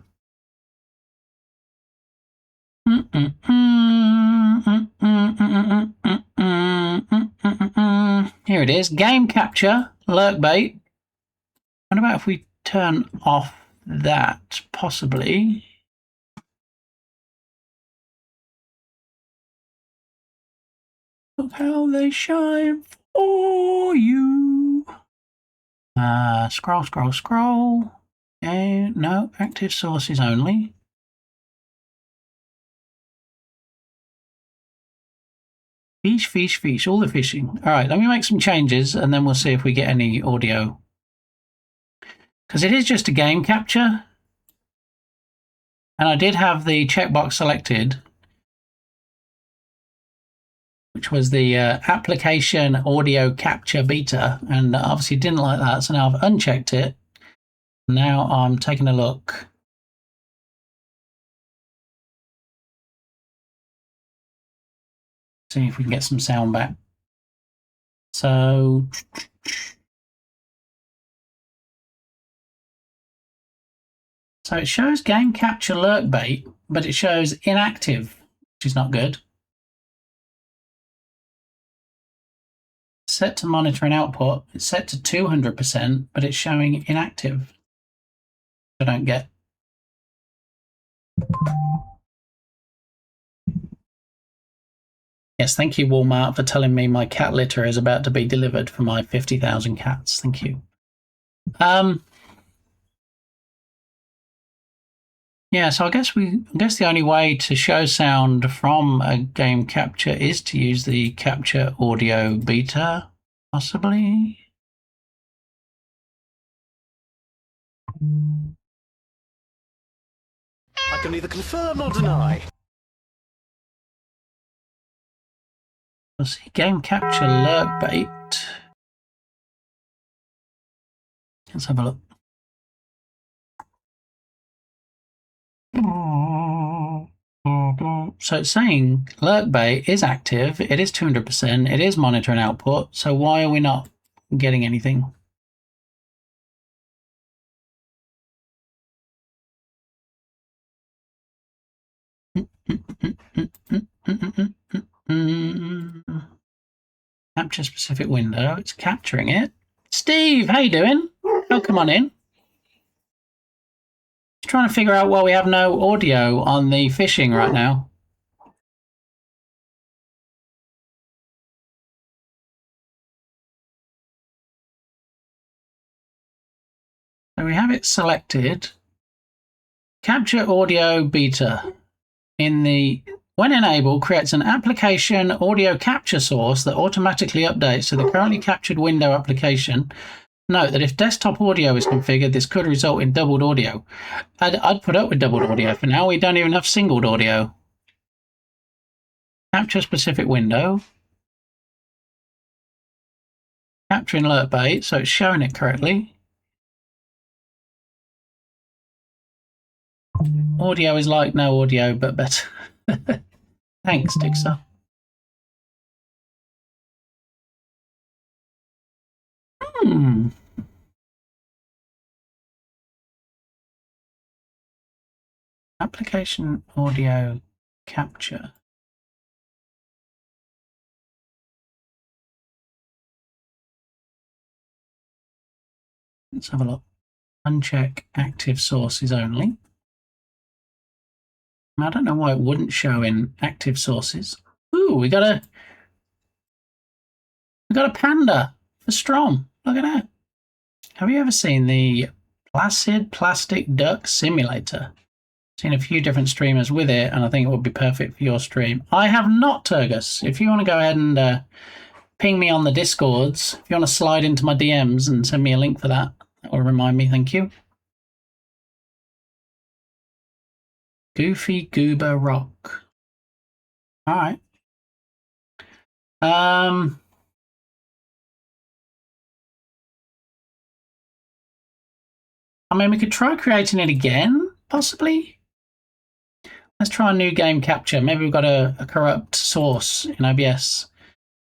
Here it is, game capture, lurk bait. What about if we turn off that, possibly? Look how they shine for you. Scroll, scroll, scroll. Okay, no, active sources only. Fish, fish, fish, all the fishing. All right, let me make some changes and then we'll see if we get any audio. Because it is just a game capture. And I did have the checkbox selected, which was the application audio capture beta, and obviously didn't like that, so now I've unchecked it. Now I'm taking a look. See if we can get some sound back. So it shows game capture lurk bait, but it shows inactive, which is not good. Set to monitoring output, it's set to 200%, but it's showing inactive. I don't get. Yes, thank you, Walmart, for telling me my cat litter is about to be delivered for my 50,000 cats. Thank you. Yeah, so I guess the only way to show sound from a game capture is to use the capture audio beta, possibly. I can neither confirm nor deny. Let's see, game capture lurk bait. Let's have a look. So it's saying lurk bait is active, it is 200%, it is monitoring output, so why are we not getting anything? Capture specific window, it's capturing it. Steve, how you doing? Oh, come on in. Just trying to figure out why we have no audio on the fishing right now. So we have it selected. Capture audio beta. When enabled, creates an application audio capture source that automatically updates to the currently captured window application. Note that if desktop audio is configured, this could result in doubled audio. I'd put up with doubled audio. For now, we don't even have singled audio. Capture specific window. Capturing alert bait, so it's showing it correctly. Audio is like no audio, but better. Thanks, Dixer. Application audio capture. Let's have a look. Uncheck active sources only. I don't know why it wouldn't show in active sources. Ooh, we got a panda for Strom. Look at that. Have you ever seen the Placid Plastic Duck Simulator? Seen a few different streamers with it, and I think it would be perfect for your stream. I have not, Turgus. If you want to go ahead and ping me on the Discords, if you want to slide into my DMs and send me a link for that, that will remind me. Thank you. Goofy Goober Rock. All right. I mean, we could try creating it again, possibly. Let's try a new game capture. Maybe we've got a corrupt source in OBS.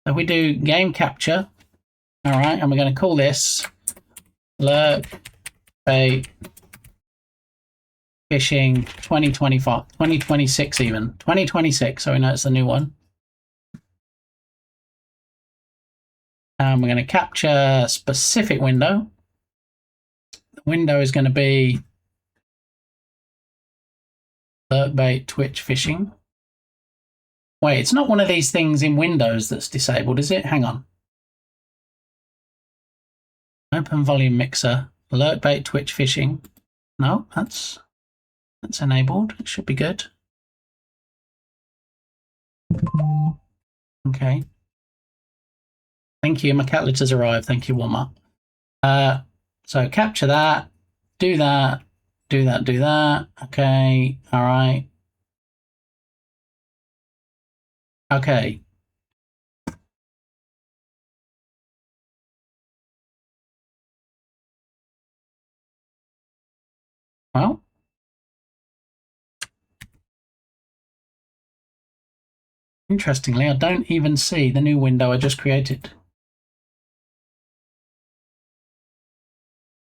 So we do game capture. All right, and we're going to call this lurk, bait, fishing 2025, 2026 even. 2026, so we know it's the new one. And we're going to capture a specific window. The window is going to be lurk, bait, twitch, fishing. Wait, it's not one of these things in Windows that's disabled, is it? Hang on. Open volume mixer, lurk, bait, twitch, fishing. No, that's enabled. It should be good. Okay. Thank you. My cat litter's arrived. Thank you, Walmart. So capture that. Do that. Do that. Do that. Okay. All right. Okay. Well. Interestingly, I don't even see the new window I just created.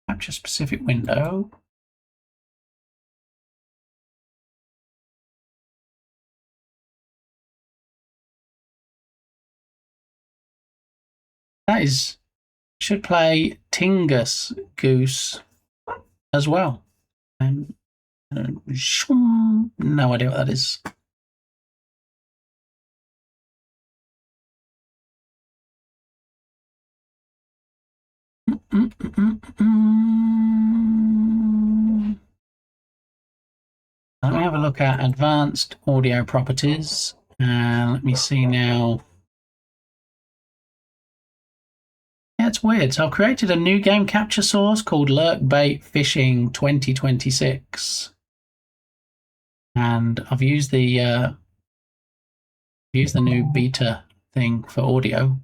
Capture specific window. That should play Tingus Goose as well. No idea what that is. Let me have a look at advanced audio properties. And let me see now. Yeah, it's weird. So I've created a new game capture source called Lurk Bait Fishing 2026. And I've used the new beta thing for audio.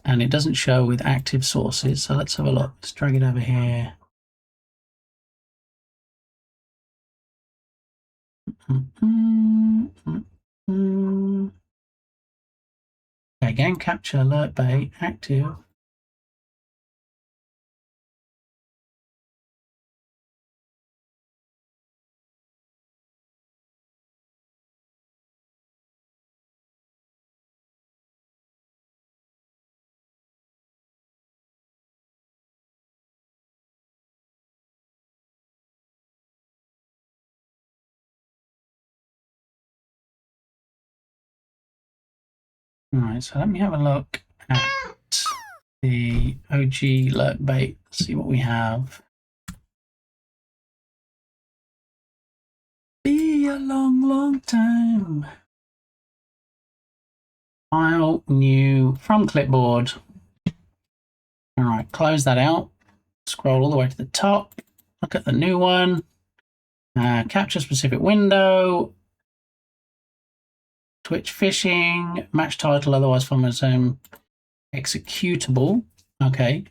And it doesn't show with active sources. So let's have a look. Let's drag it over here. Okay, game capture, alert bait, active. Alright, so let me have a look at the OG lurk bait, see what we have. Be a long, long time. File, new, from clipboard. Alright, close that out. Scroll all the way to the top. Look at the new one. Capture specific window. Twitch fishing, match title, otherwise from its own executable. Okay.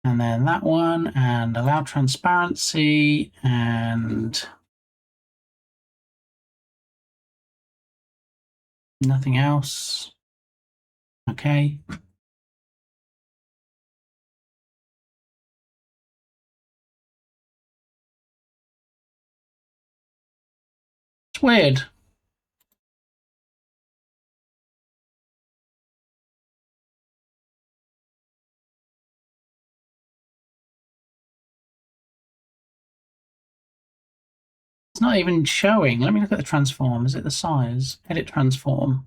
And then that one, and allow transparency, and nothing else. Okay. It's weird. It's not even showing. Let me look at the transform. Is it the size? Edit transform.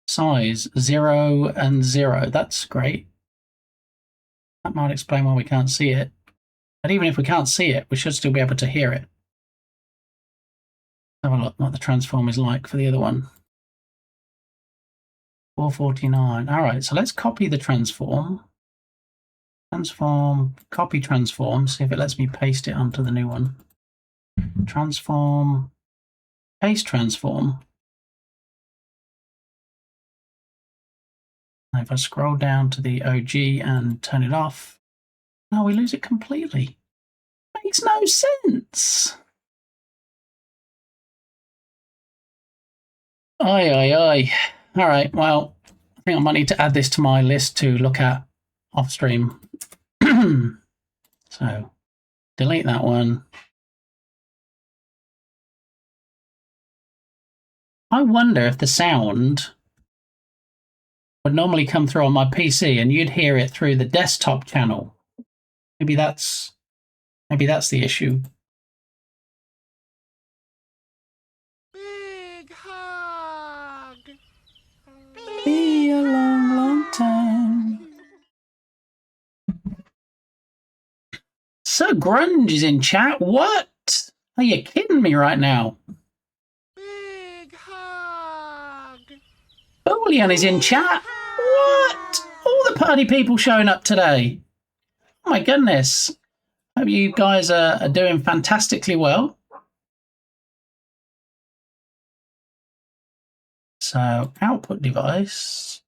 Size 0 and 0. That's great. That might explain why we can't see it. But even if we can't see it, we should still be able to hear it. Let's have a look what the transform is like for the other one. 449. All right, so let's copy the transform. Transform, copy transform. See if it lets me paste it onto the new one. Transform, paste transform. And if I scroll down to the OG and turn it off, no, we lose it completely. Makes no sense. Oi, oi, oi. All right, well, think I might need to add this to my list to look at off stream. So, delete that one. I wonder if the sound would normally come through on my PC and you'd hear it through the desktop channel. Maybe that's the issue. Big hug. Be a long, long time. Sir Grunge is in chat. What? Are you kidding me right now? Big hug. Boolean is in chat. What? All the party people showing up today. Oh my goodness. Hope you guys are doing fantastically well. So, output device.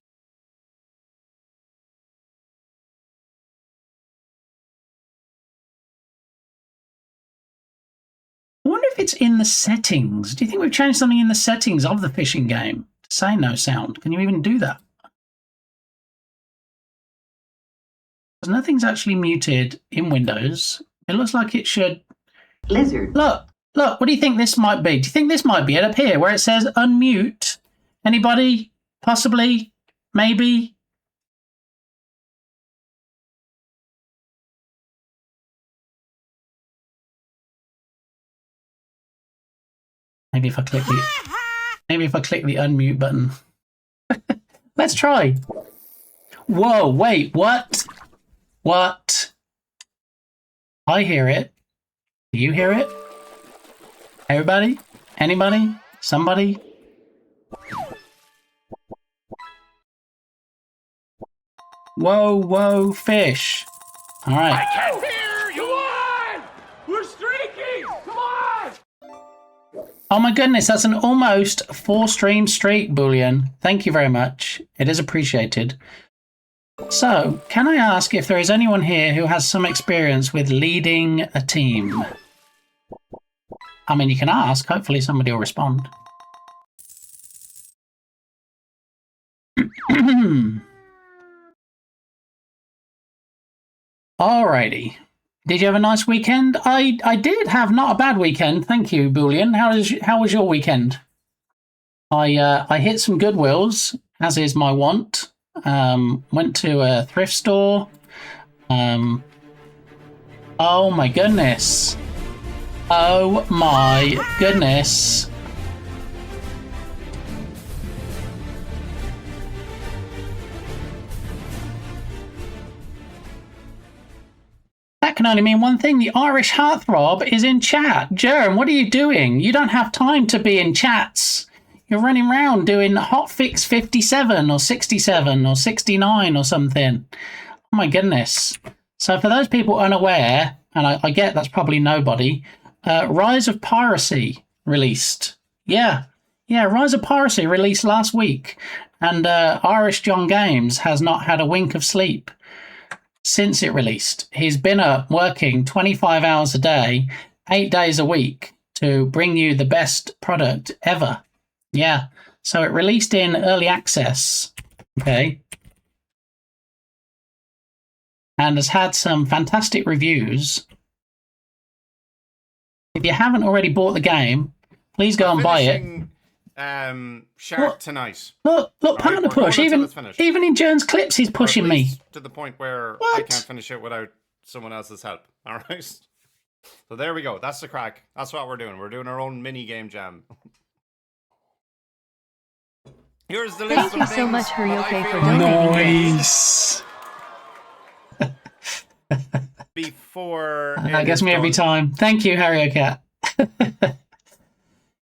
I wonder if it's in the settings. Do you think we've changed something in the settings of the fishing game to say no sound? Can you even do that? Because nothing's actually muted in Windows. It looks like it should. Lizard. Look, what do you think this might be? Do you think this might be it up here where it says unmute? Anybody? Possibly? Maybe? Maybe if I click the unmute button. Let's try. Whoa, wait, what? What? I hear it. Do you hear it? Everybody? Anybody? Somebody? Whoa, fish. All right. I can't hear you! Come on! We're streaking! Come on! Oh my goodness, that's an almost 4-stream streak, Boolean. Thank you very much. It is appreciated. So, can I ask if there is anyone here who has some experience with leading a team? I mean, you can ask. Hopefully somebody will respond. Alrighty. Did you have a nice weekend? I did have not a bad weekend. Thank you, Boolean. How was your weekend? I hit some Goodwills, as is my wont. Went to a thrift store. Oh my goodness. Oh my goodness. That can only mean one thing. The Irish Heartthrob is in chat. Jerem, what are you doing? You don't have time to be in chats. You're running around doing hotfix 57 or 67 or 69 or something. Oh my goodness. So for those people unaware, and I get that's probably nobody, Rise of Piracy released. Yeah, Rise of Piracy released last week. And Irish John Games has not had a wink of sleep since it released. He's been up working 25 hours a day, 8 days a week to bring you the best product ever. Yeah, so it released in early access, okay, and has had some fantastic reviews. If you haven't already bought the game, please go and buy it. Shark tonight. Look, partner push. Even in Jern's clips, he's pushing me. To the point where I can't finish it without someone else's help. All right. So there we go. That's the crack. That's what we're doing. We're doing our own mini game jam. Here's the list. Thank you so much, Hurryoke, for donating. Nice. Before That gets me every time. Thank you, Harryocat.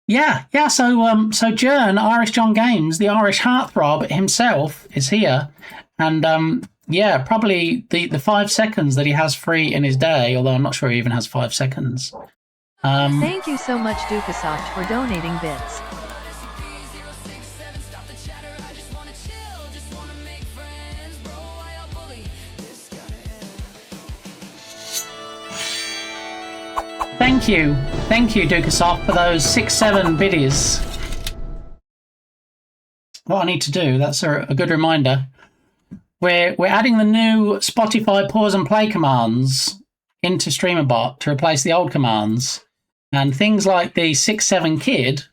Yeah. So Jern, Irish John Games, the Irish Heartthrob himself is here, and yeah, probably the 5 seconds that he has free in his day, although I'm not sure he even has 5 seconds. Thank you so much, Dukasoft, for donating bits. Thank you, Dukasoft, for those 6-7 biddies. what I need to do, that's a good reminder. We're adding the new Spotify pause and play commands into StreamerBot to replace the old commands. And things like the 6-7 Kid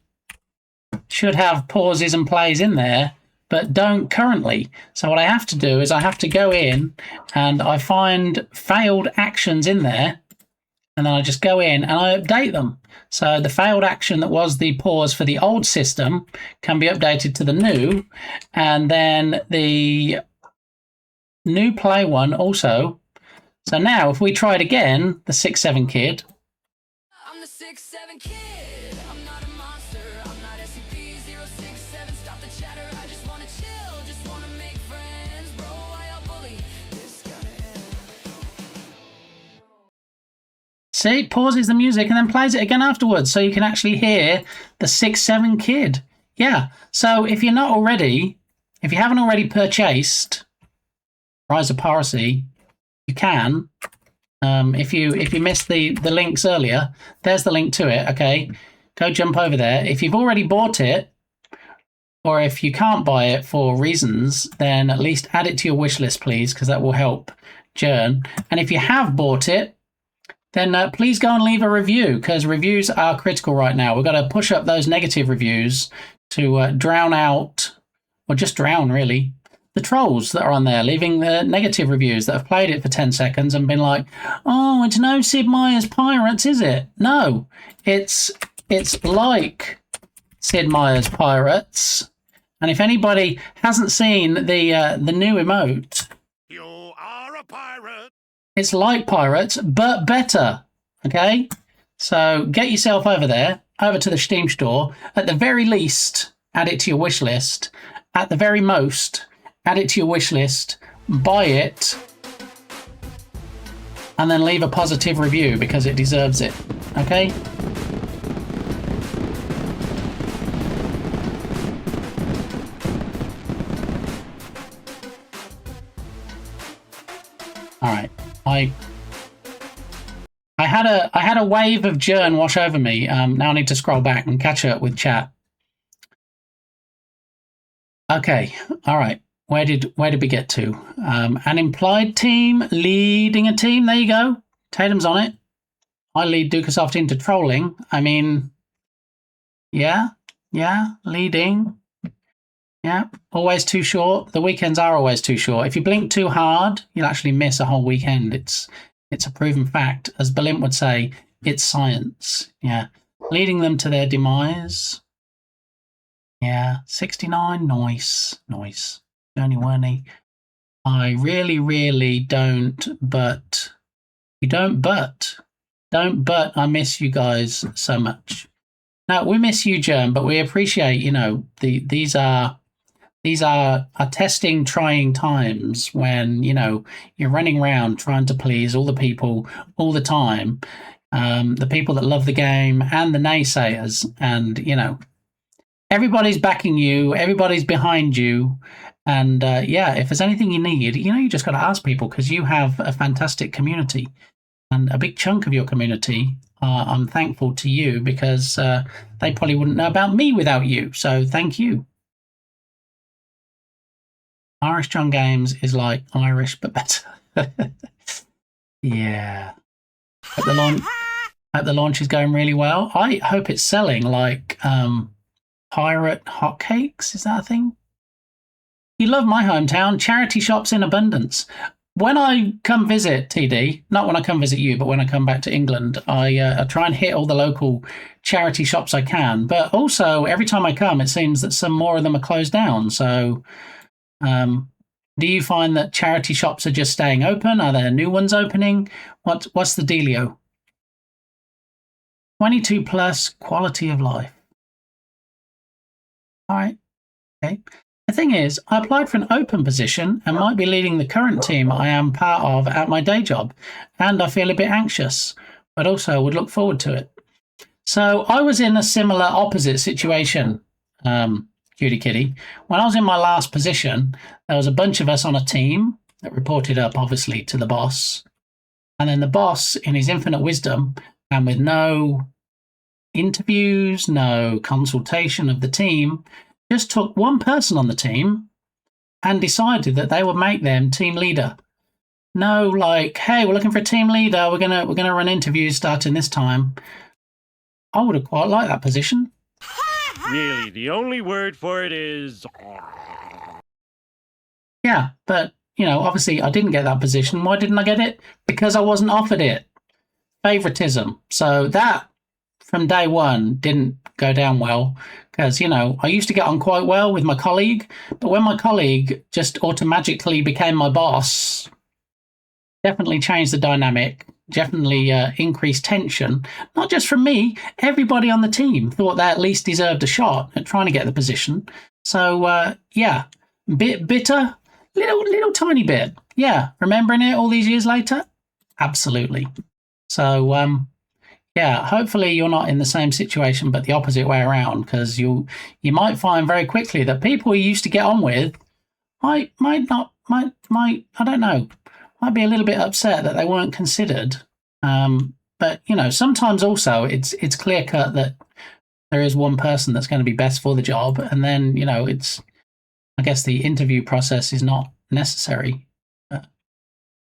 should have pauses and plays in there, but don't currently. So what I have to do is I have to go in and I find failed actions in there, and then I just go in and I update them. So the failed action that was the pause for the old system can be updated to the new, and then the new play one also. So now if we try it again, the 6-7 Kid. I'm the 6-7 kid. I'm not a monster. I'm not SCP-067. Stop the chatter. I just wanna chill. Just wanna make friends. Bro, why y'all bully? This gotta end. See, it pauses the music and then plays it again afterwards, so you can actually hear the 6-7 Kid. Yeah. So if you're not already, if you haven't already purchased Rise of Piracy, you can. If you missed the links earlier, there's the link to it. Okay, go jump over there. If you've already bought it, or if you can't buy it for reasons, then at least add it to your wish list, please, because that will help Jern. And if you have bought it, then please go and leave a review, because reviews are critical right now. We've got to push up those negative reviews to drown out, or just drown really, the trolls that are on there, leaving the negative reviews that have played it for 10 seconds and been like, oh, it's no Sid Meier's Pirates, is it? No, it's like Sid Meier's Pirates. And if anybody hasn't seen the new emote, you are a pirate. It's like Pirates, but better. Okay? So get yourself over there, over to the Steam store. At the very least, add it to your wish list. At the very most, add it to your wish list, buy it, and then leave a positive review because it deserves it. Okay? All right. I had a wave of Jern wash over me. Now I need to scroll back and catch up with chat. Okay. All right. Where did we get to? An implied team leading a team. There you go. Tatum's on it. I lead Dukasoft into trolling. I mean, yeah, leading. Yeah, always too short. The weekends are always too short. If you blink too hard, you'll actually miss a whole weekend. It's a proven fact. As Belim would say, it's science. Yeah, leading them to their demise. Yeah, 69, nice. Journey Werney. I really don't, but you don't, but I miss you guys so much. No, we miss you, Germ, but we appreciate, these are testing, trying times when, you're running around trying to please all the people all the time, the people that love the game and the naysayers, and, everybody's backing you, everybody's behind you. And if there's anything you need, you just got to ask people, because you have a fantastic community, and a big chunk of your community. I'm thankful to you, because they probably wouldn't know about me without you. So thank you. Irish John Games is like Irish, but better. Yeah. Hope the launch is going really well. I hope it's selling like pirate hotcakes. Is that a thing? You love my hometown, charity shops in abundance. When I come visit TD, not when I come visit you, but when I come back to England, I try and hit all the local charity shops I can. But also, every time I come, it seems that some more of them are closed down. So, do you find that charity shops are just staying open? Are there new ones opening? What's the dealio? 22 plus quality of life. All right. Okay. The thing is, I applied for an open position and might be leading the current team I am part of at my day job, and I feel a bit anxious, but also would look forward to it. So I was in a similar opposite situation, Cutie Kitty. When I was in my last position, there was a bunch of us on a team that reported up, obviously, to the boss. And then the boss, in his infinite wisdom, and with no interviews, no consultation of the team, just took one person on the team and decided that they would make them team leader. No, like, hey, we're looking for a team leader. We're gonna run interviews starting this time. I would have quite liked that position. Really, the only word for it is... Yeah, but, you know, obviously I didn't get that position. Why didn't I get it? Because I wasn't offered it. Favoritism. So that, from day one, didn't go down well. Because, you know, I used to get on quite well with my colleague. But when my colleague just automatically became my boss, definitely changed the dynamic. Definitely increased tension. Not just from me. Everybody on the team thought they at least deserved a shot at trying to get the position. So, yeah, bit bitter. Little tiny bit. Yeah, remembering it all these years later? Absolutely. So, yeah, hopefully you're not in the same situation, but the opposite way around, because you might find very quickly that people you used to get on with might I don't know, might be a little bit upset that they weren't considered. But, you know, sometimes also it's clear cut that there is one person that's going to be best for the job, and then, you know, I guess the interview process is not necessary. But,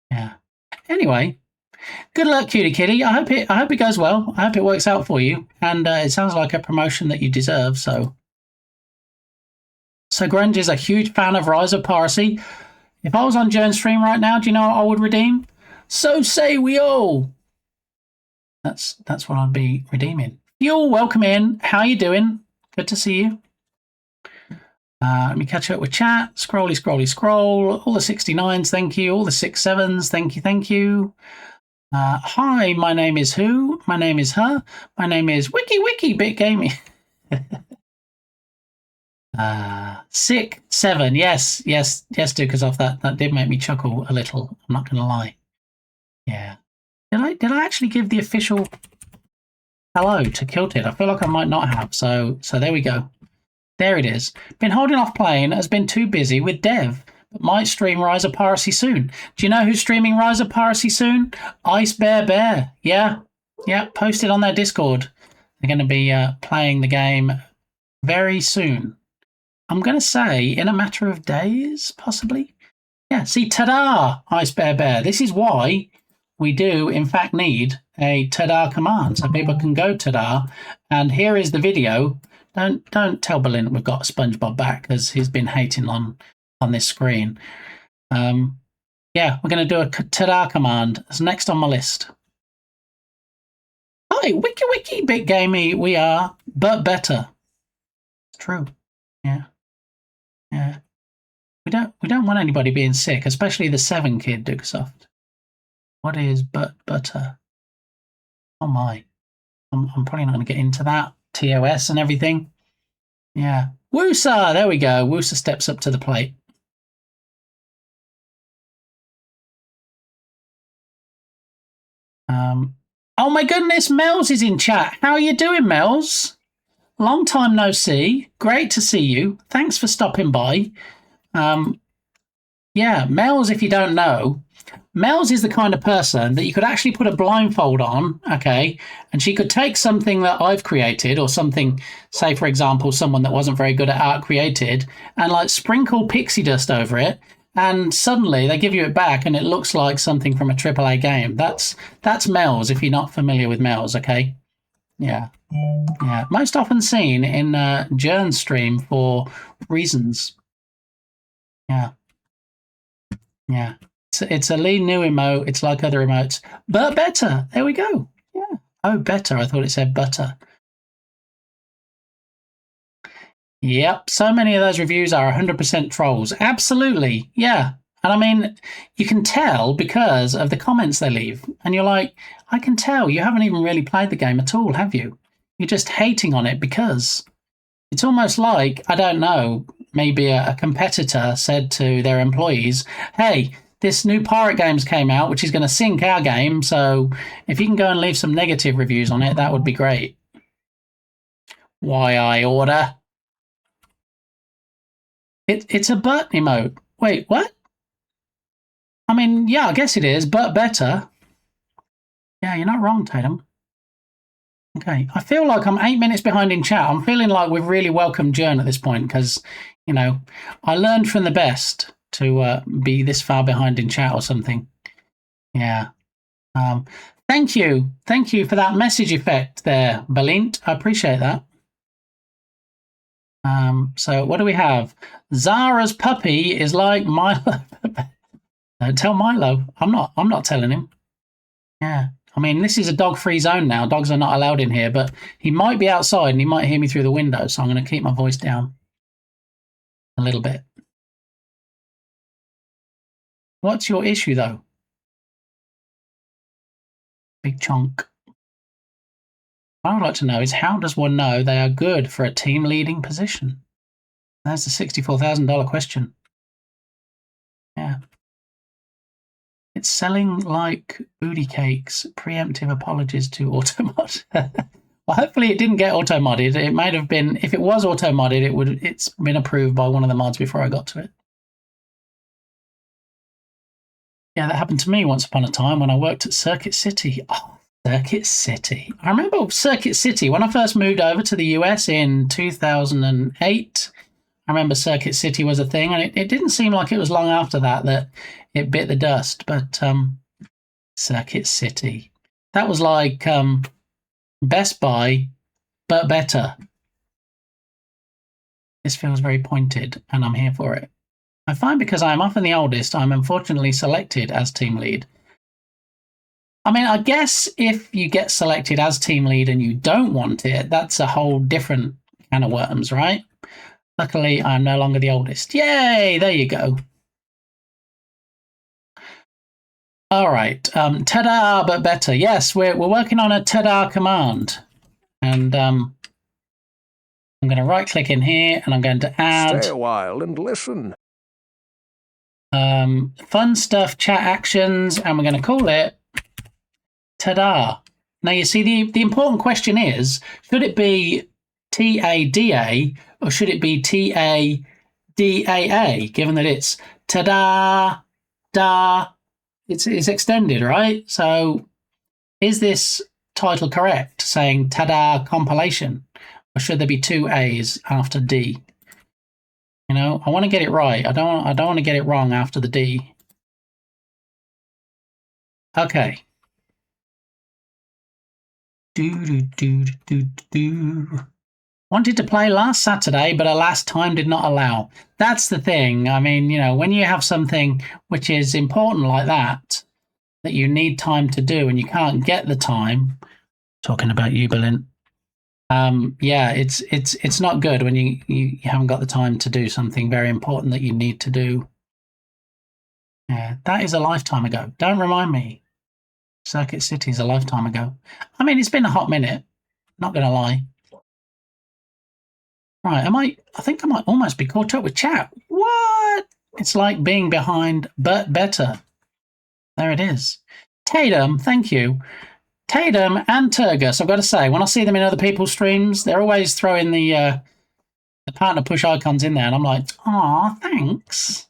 yeah. Anyway, good luck, Cutie Kitty. I hope it goes well. I hope it works out for you. And it sounds like a promotion that you deserve. So Grunge is a huge fan of Rise of Piracy. If I was on Joan's stream right now, do you know what I would redeem? So say we all. That's what I'd be redeeming. Fuel, welcome in. How you doing? Good to see you. Let me catch up with chat. Scroll. All the 69s, thank you. All the 67s, thank you. Hi, my name is who? My name is her. My name is Wiki Bit Gaming. 6, 7. Yes, Dukas that did make me chuckle a little. I'm not gonna lie. Yeah. Did I actually give the official hello to Kilted? I feel like I might not have. So there we go. There it is. Been holding off playing, has been too busy with dev, but might stream Rise of Piracy soon. Do you know who's streaming Rise of Piracy soon? Ice Bear. Yeah, posted on their Discord. They're going to be playing the game very soon. I'm going to say in a matter of days, possibly. Yeah, see, ta-da, Ice Bear. This is why we do, in fact, need a ta-da command, so people can go ta-da. And here is the video. Don't tell Berlin we've got SpongeBob back, because he's been hating on this screen. Yeah, we're going to do a ta-da command. It's next on my list. Hi, Wiki Bit Gamey. We are, but better. It's true. Yeah. We don't want anybody being sick, especially the 7 kid, Dukesoft. What is butter? Oh my. I'm probably not going to get into that. TOS and everything. Yeah. Woosa! There we go. Woosa steps up to the plate. Oh my goodness, Mel's is in chat. How are you doing, Mel's? Long time no see. Great to see you. Thanks for stopping by. Yeah, Mel's, if you don't know, Mel's is the kind of person that you could actually put a blindfold on, okay, and she could take something that I've created, or something, say, for example, someone that wasn't very good at art created, and like sprinkle pixie dust over it, and suddenly they give you it back and it looks like something from a AAA game. That's Mel's, if you're not familiar with Mel's, okay? Yeah. Most often seen in Jern's stream for reasons. Yeah. It's a lean new emote. It's like other emotes, but better. There we go. Yeah. Oh, better. I thought it said butter. Yep. So many of those reviews are 100% trolls. Absolutely. Yeah. And I mean, you can tell because of the comments they leave. And you're like, I can tell you haven't even really played the game at all, have you? You're just hating on it because it's almost like, I don't know, maybe a competitor said to their employees, hey, this new pirate games came out, which is going to sink our game. So if you can go and leave some negative reviews on it, that would be great. Why I order? It's a butt emote. Wait, what? I mean, yeah, I guess it is, but better. Yeah, you're not wrong, Tatum. Okay, I feel like I'm 8 minutes behind in chat. I'm feeling like we've really welcomed Jern at this point because, you know, I learned from the best to be this far behind in chat or something. Yeah. Thank you. Thank you for that message effect there, Balint. I appreciate that. So what do we have? Zara's puppy is like Milo. Don't tell Milo. I'm not telling him. Yeah. I mean, this is a dog-free zone now. Dogs are not allowed in here, but he might be outside and he might hear me through the window, so I'm going to keep my voice down a little bit. What's your issue, though? Big chunk. What I would like to know is how does one know they are good for a team leading position? That's the $64,000 question. Yeah. It's selling like booty cakes. Preemptive apologies to Automod. Well, hopefully it didn't get auto-modded. It might have been, if it was auto-modded, it's been approved by one of the mods before I got to it. Yeah, that happened to me once upon a time when I worked at Circuit City. Oh, Circuit City. I remember Circuit City when I first moved over to the US in 2008. I remember Circuit City was a thing, and it didn't seem like it was long after that it bit the dust. But Circuit City. That was like Best Buy, but better. This feels very pointed, and I'm here for it. I find because I am often the oldest, I'm unfortunately selected as team lead. I mean, I guess if you get selected as team lead and you don't want it, that's a whole different can of worms, right? Luckily, I'm no longer the oldest. Yay! There you go. All right. Ta-da, but better. Yes, we're working on a ta-da command. And I'm going to right-click in here, and I'm going to add... Stay a while and listen. Fun stuff, chat actions, and we're going to call it ta-da. Now, you see, the important question is, should it be T-A-D-A or should it be T-A-D-A-A, given that it's ta-da, da, it's extended, right? So is this title correct, saying ta-da compilation, or should there be two A's after D? You know, I want to get it right. I don't want to get it wrong after the D. Okay. Wanted to play last Saturday, but alas, time did not allow. That's the thing. I mean, you know, when you have something which is important like that you need time to do, and you can't get the time. Talking about you, Balint. Yeah, it's not good when you haven't got the time to do something very important that you need to do. Yeah, that is a lifetime ago. Don't remind me. Circuit City is a lifetime ago. I mean, it's been a hot minute. Not going to lie. Right, I think I might almost be caught up with chat. What? It's like being behind, but better. There it is. Tatum, thank you. Tatum and Turgus, I've got to say, when I see them in other people's streams, they're always throwing the partner push icons in there, and I'm like, aw, thanks.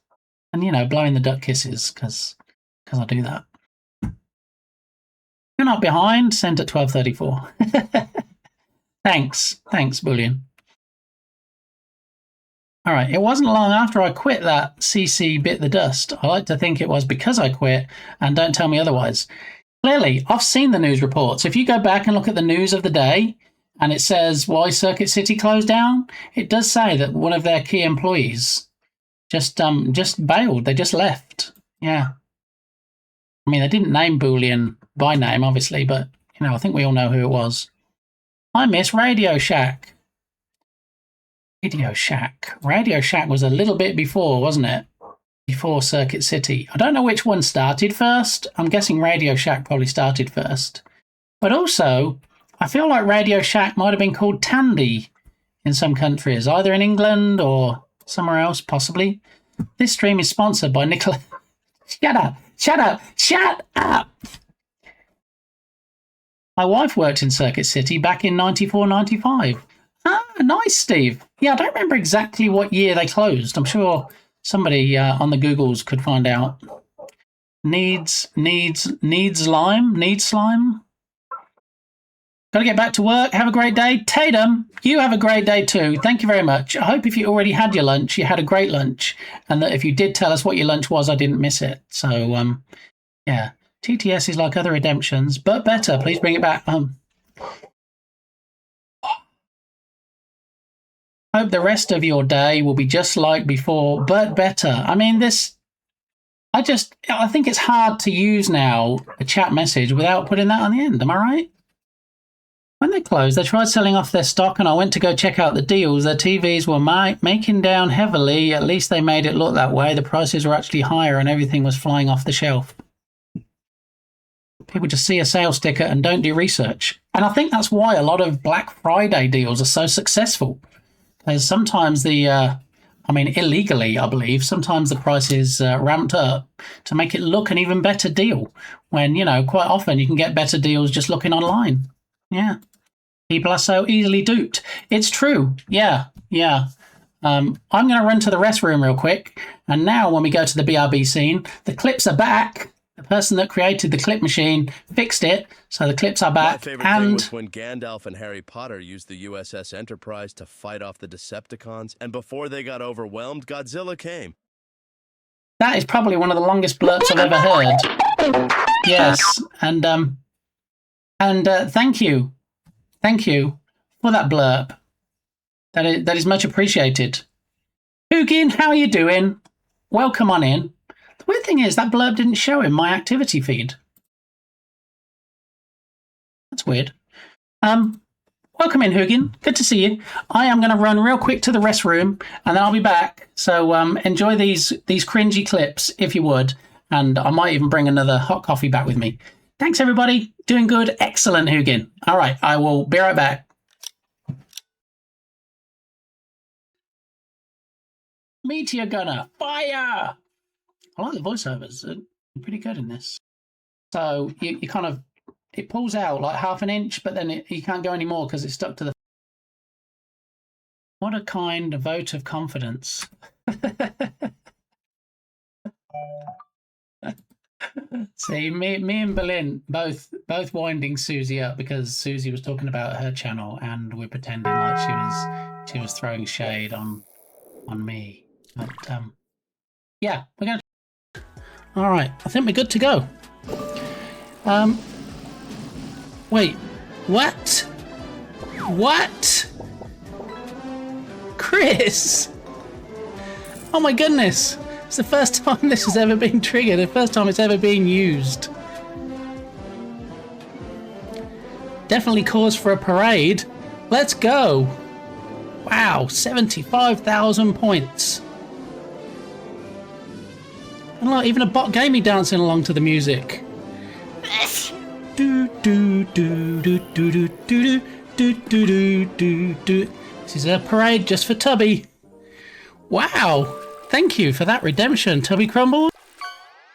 And, you know, blowing the duck kisses, because I do that. You're not behind, sent at 12:34. Thanks, Bullion. All right, it wasn't long after I quit that CC bit the dust. I like to think it was because I quit, and don't tell me otherwise. Clearly, I've seen the news reports. If you go back and look at the news of the day, and it says why Circuit City closed down, it does say that one of their key employees just bailed. They just left. Yeah. I mean, they didn't name Bullion by name, obviously, but, you know, I think we all know who it was. I miss Radio Shack. Radio Shack. Radio Shack was a little bit before, wasn't it? Before Circuit City. I don't know which one started first. I'm guessing Radio Shack probably started first. But also, I feel like Radio Shack might have been called Tandy in some countries, either in England or somewhere else, possibly. This stream is sponsored by Nicola. Shut up! My wife worked in Circuit City back in 94-95. Ah, nice, Steve. Yeah, I don't remember exactly what year they closed. I'm sure somebody on the Googles could find out. Needs slime? Got to get back to work. Have a great day. Tatum, you have a great day too. Thank you very much. I hope if you already had your lunch, you had a great lunch. And that if you did tell us what your lunch was, I didn't miss it. So, yeah. TTS is like other redemptions, but better. Please bring it back. Hope the rest of your day will be just like before, but better. I mean, I think it's hard to use now a chat message without putting that on the end. Am I right? When they closed, they tried selling off their stock and I went to go check out the deals. Their TVs were making down heavily. At least they made it look that way. The prices were actually higher and everything was flying off the shelf. People just see a sales sticker and don't do research. And I think that's why a lot of Black Friday deals are so successful. Because sometimes illegally, I believe, sometimes the price is ramped up to make it look an even better deal. When, quite often you can get better deals just looking online. Yeah. People are so easily duped. It's true. Yeah. I'm going to run to the restroom real quick. And now when we go to the BRB scene, the clips are back. The person that created the clip machine fixed it, so the clips are back. My favorite thing was when Gandalf and Harry Potter used the USS Enterprise to fight off the Decepticons, and before they got overwhelmed, Godzilla came. That is probably one of the longest blurps I've ever heard. Yes, and thank you for that blurb. That is much appreciated. Hugin, how are you doing? Welcome on in. The weird thing is that blurb didn't show in my activity feed. That's weird. Welcome in, Hugin. Good to see you. I am going to run real quick to the restroom, and then I'll be back. So enjoy these cringy clips, if you would. And I might even bring another hot coffee back with me. Thanks, everybody. Doing good. Excellent, Hugin. All right, I will be right back. Meteor Gunner, fire! I like the voiceovers. They're pretty good in this. So you kind of, it pulls out like half an inch, but then you can't go any more because it's stuck to the... What a kind of vote of confidence. See, me and Berlin both winding Susie up because Susie was talking about her channel and we're pretending like she was throwing shade on me. But yeah, we're going to... All right, I think we're good to go. Wait, what? What? Chris! Oh my goodness! It's the first time this has ever been triggered, the first time it's ever been used. Definitely cause for a parade. Let's go! Wow, 75,000 points. And look, even a bot gamey dancing along to the music. Do do do do do do do do do do do. This is a parade just for Tubby. Wow! Thank you for that redemption, Tubby Crumble.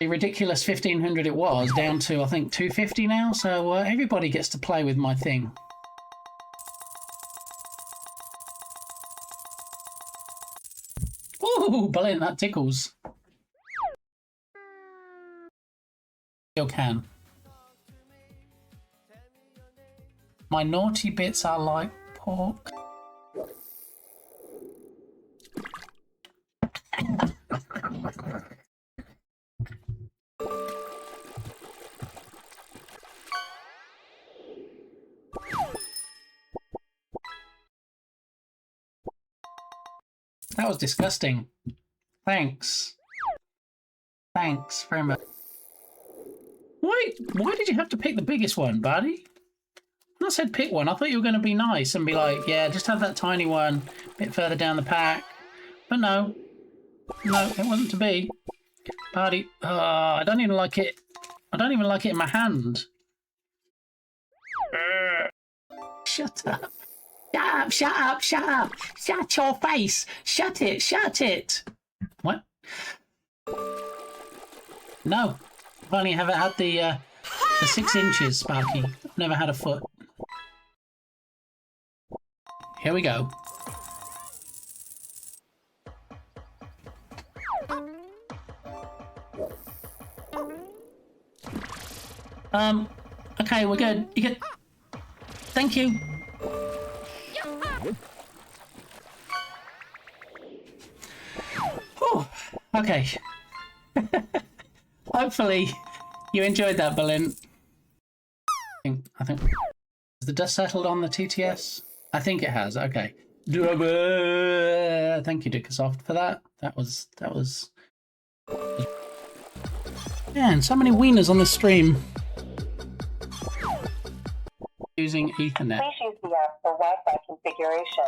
The ridiculous 1500 it was down to I think 250 now. So everybody gets to play with my thing. Ooh, brilliant! That tickles. Still can. My naughty bits are like pork. That was disgusting. Thanks. Thanks very much. Why did you have to pick the biggest one, buddy? When I said pick one, I thought you were going to be nice and be like, yeah, just have that tiny one a bit further down the pack. But no. No, it wasn't to be. Buddy, I don't even like it. I don't even like it in my hand. Shut up. Shut up, shut up, shut up. Shut your face. Shut it, shut it. What? No. I've only ever had the 6 inches, Sparky. I've never had a foot. Here we go. Okay, we're good. You get... Thank you. Whew. Okay. Hopefully you enjoyed that, Berlin. I think has the dust settled on the TTS? I think it has. Okay. Thank you, Dickersoft, for that. That was. Man, so many wieners on the stream. Using Ethernet. Please use the app for Wi-Fi configuration.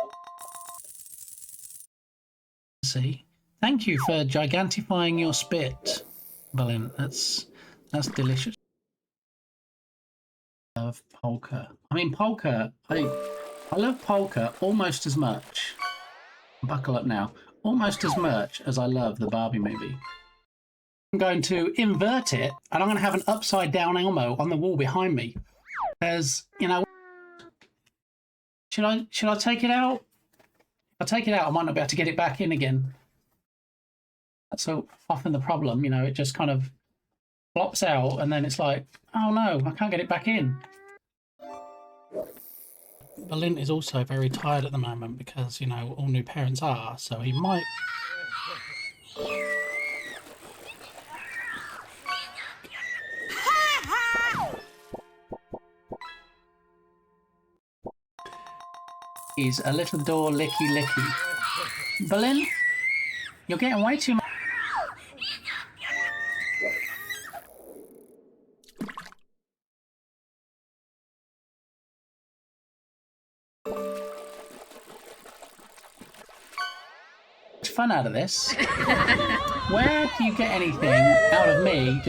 See, thank you for gigantifying your spit, Berlin. That's delicious. Love polka. I mean, polka. I love polka almost as much. Buckle up now. Almost as much as I love the Barbie movie. I'm going to invert it, and I'm going to have an upside down Elmo on the wall behind me. As you know, should I take it out? If I take it out, I might not be able to get it back in again. That's so often the problem, you know. It just kind of flops out, and then it's like, oh no, I can't get it back in. Berlin is also very tired at the moment because, you know, all new parents are, so he might. Is a little door licky. Berlin, you're getting way too much. Fun out of this. Where do you get anything out of me?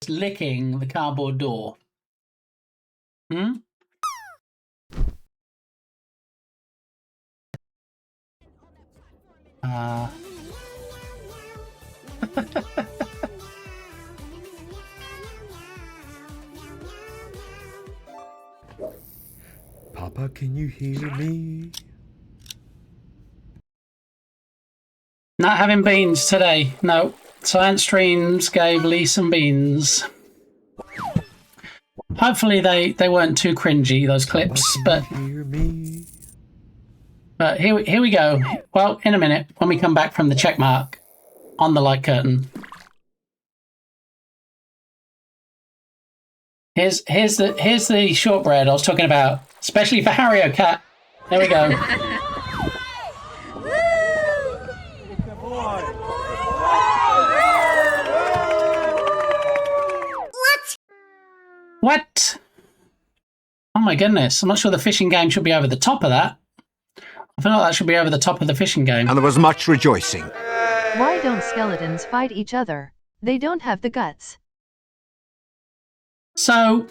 Licking the cardboard door. Papa, can you hear me? Not having beans today. No. Science Streams gave Lee some beans. Hopefully they weren't too cringy, those clips, but here we go. Well, in a minute when we come back from the check mark on the light curtain. Here's the shortbread I was talking about, especially for Hario Cat. There we go. What? Oh my goodness. I'm not sure the fishing game should be over the top of that. I feel like that should be over the top of the fishing game. And there was much rejoicing. Why don't skeletons fight each other? They don't have the guts. So,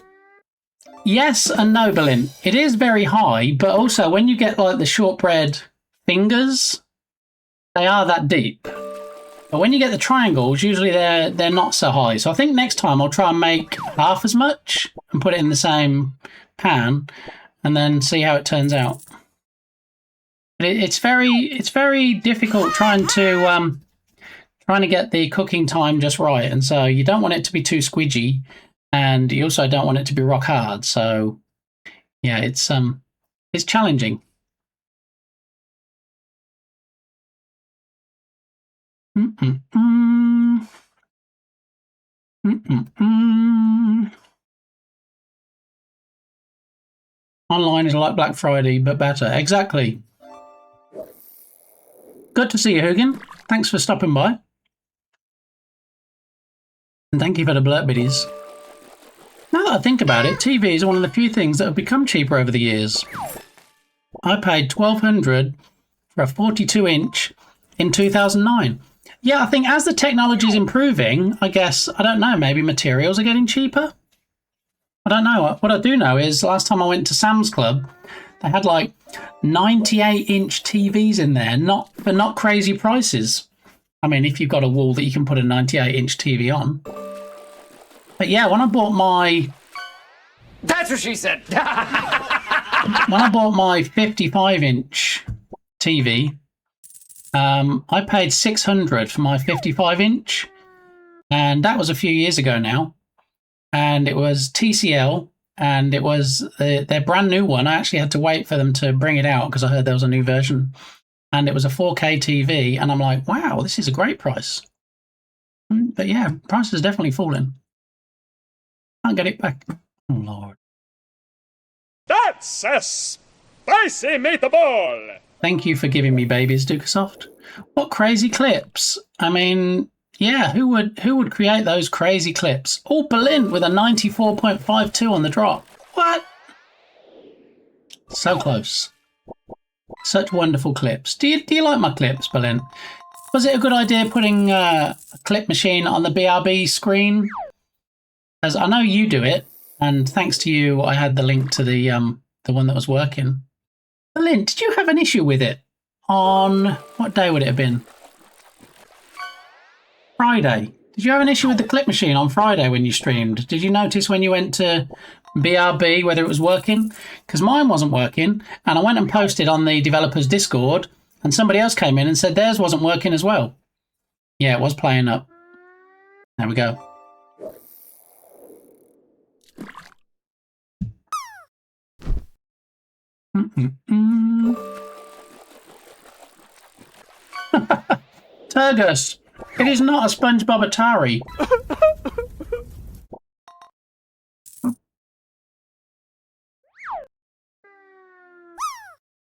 yes and no, Berlin. It is very high, but also when you get like the shortbread fingers, they are that deep. But when you get the triangles, usually they're not so high. So I think next time I'll try and make half as much and put it in the same pan, and then see how it turns out. But it's very difficult trying to get the cooking time just right, and so you don't want it to be too squidgy, and you also don't want it to be rock hard. So yeah, it's challenging. Online is like Black Friday, but better. Exactly. Good to see you, Hugin. Thanks for stopping by. And thank you for the blurb biddies. Now that I think about it, TV is one of the few things that have become cheaper over the years. I paid $1,200 for a 42-inch in 2009. Yeah, I think as the technology is improving, I guess, I don't know, maybe materials are getting cheaper? I don't know. What I do know is last time I went to Sam's Club, they had like 98-inch TVs in there, for not crazy prices. I mean, if you've got a wall that you can put a 98-inch TV on. But yeah, when I bought my... That's what she said! I bought my 55-inch TV, I paid $600 for my 55-inch, and that was a few years ago now. And it was TCL, and it was their brand new one. I actually had to wait for them to bring it out because I heard there was a new version. And it was a 4K TV, and I'm like, wow, this is a great price. But yeah, price has definitely fallen. Can't get it back. Oh, Lord. That's a spicy meatball! Thank you for giving me babies, Dukasoft. What crazy clips. I mean, yeah, who would create those crazy clips? Oh, Berlin with a 94.52 on the drop. What? So close. Such wonderful clips. Do you like my clips, Berlin? Was it a good idea putting a clip machine on the BRB screen? As I know you do it, and thanks to you, I had the link to the one that was working. Berlin, did you have an issue with it on what day would it have been? Friday. Did you have an issue with the clip machine on Friday when you streamed? Did you notice when you went to BRB whether it was working? Because mine wasn't working, and I went and posted on the developers Discord, and somebody else came in and said theirs wasn't working as well. Yeah, it was playing up. There we go. Turgus, it is not a SpongeBob Atari.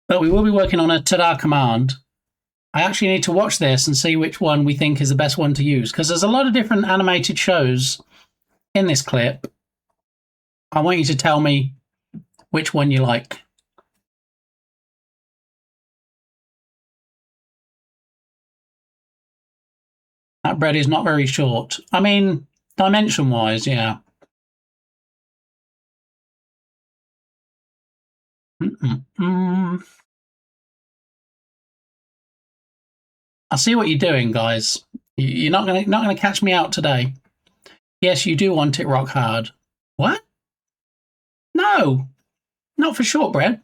But we will be working on a ta-da command. I actually need to watch this and see which one we think is the best one to use, because there's a lot of different animated shows in this clip. I want you to tell me which one you like. That bread is not very short. I mean, dimension-wise, yeah. I see what you're doing, guys. You're not gonna catch me out today. Yes, you do want it rock hard. What? No, not for shortbread.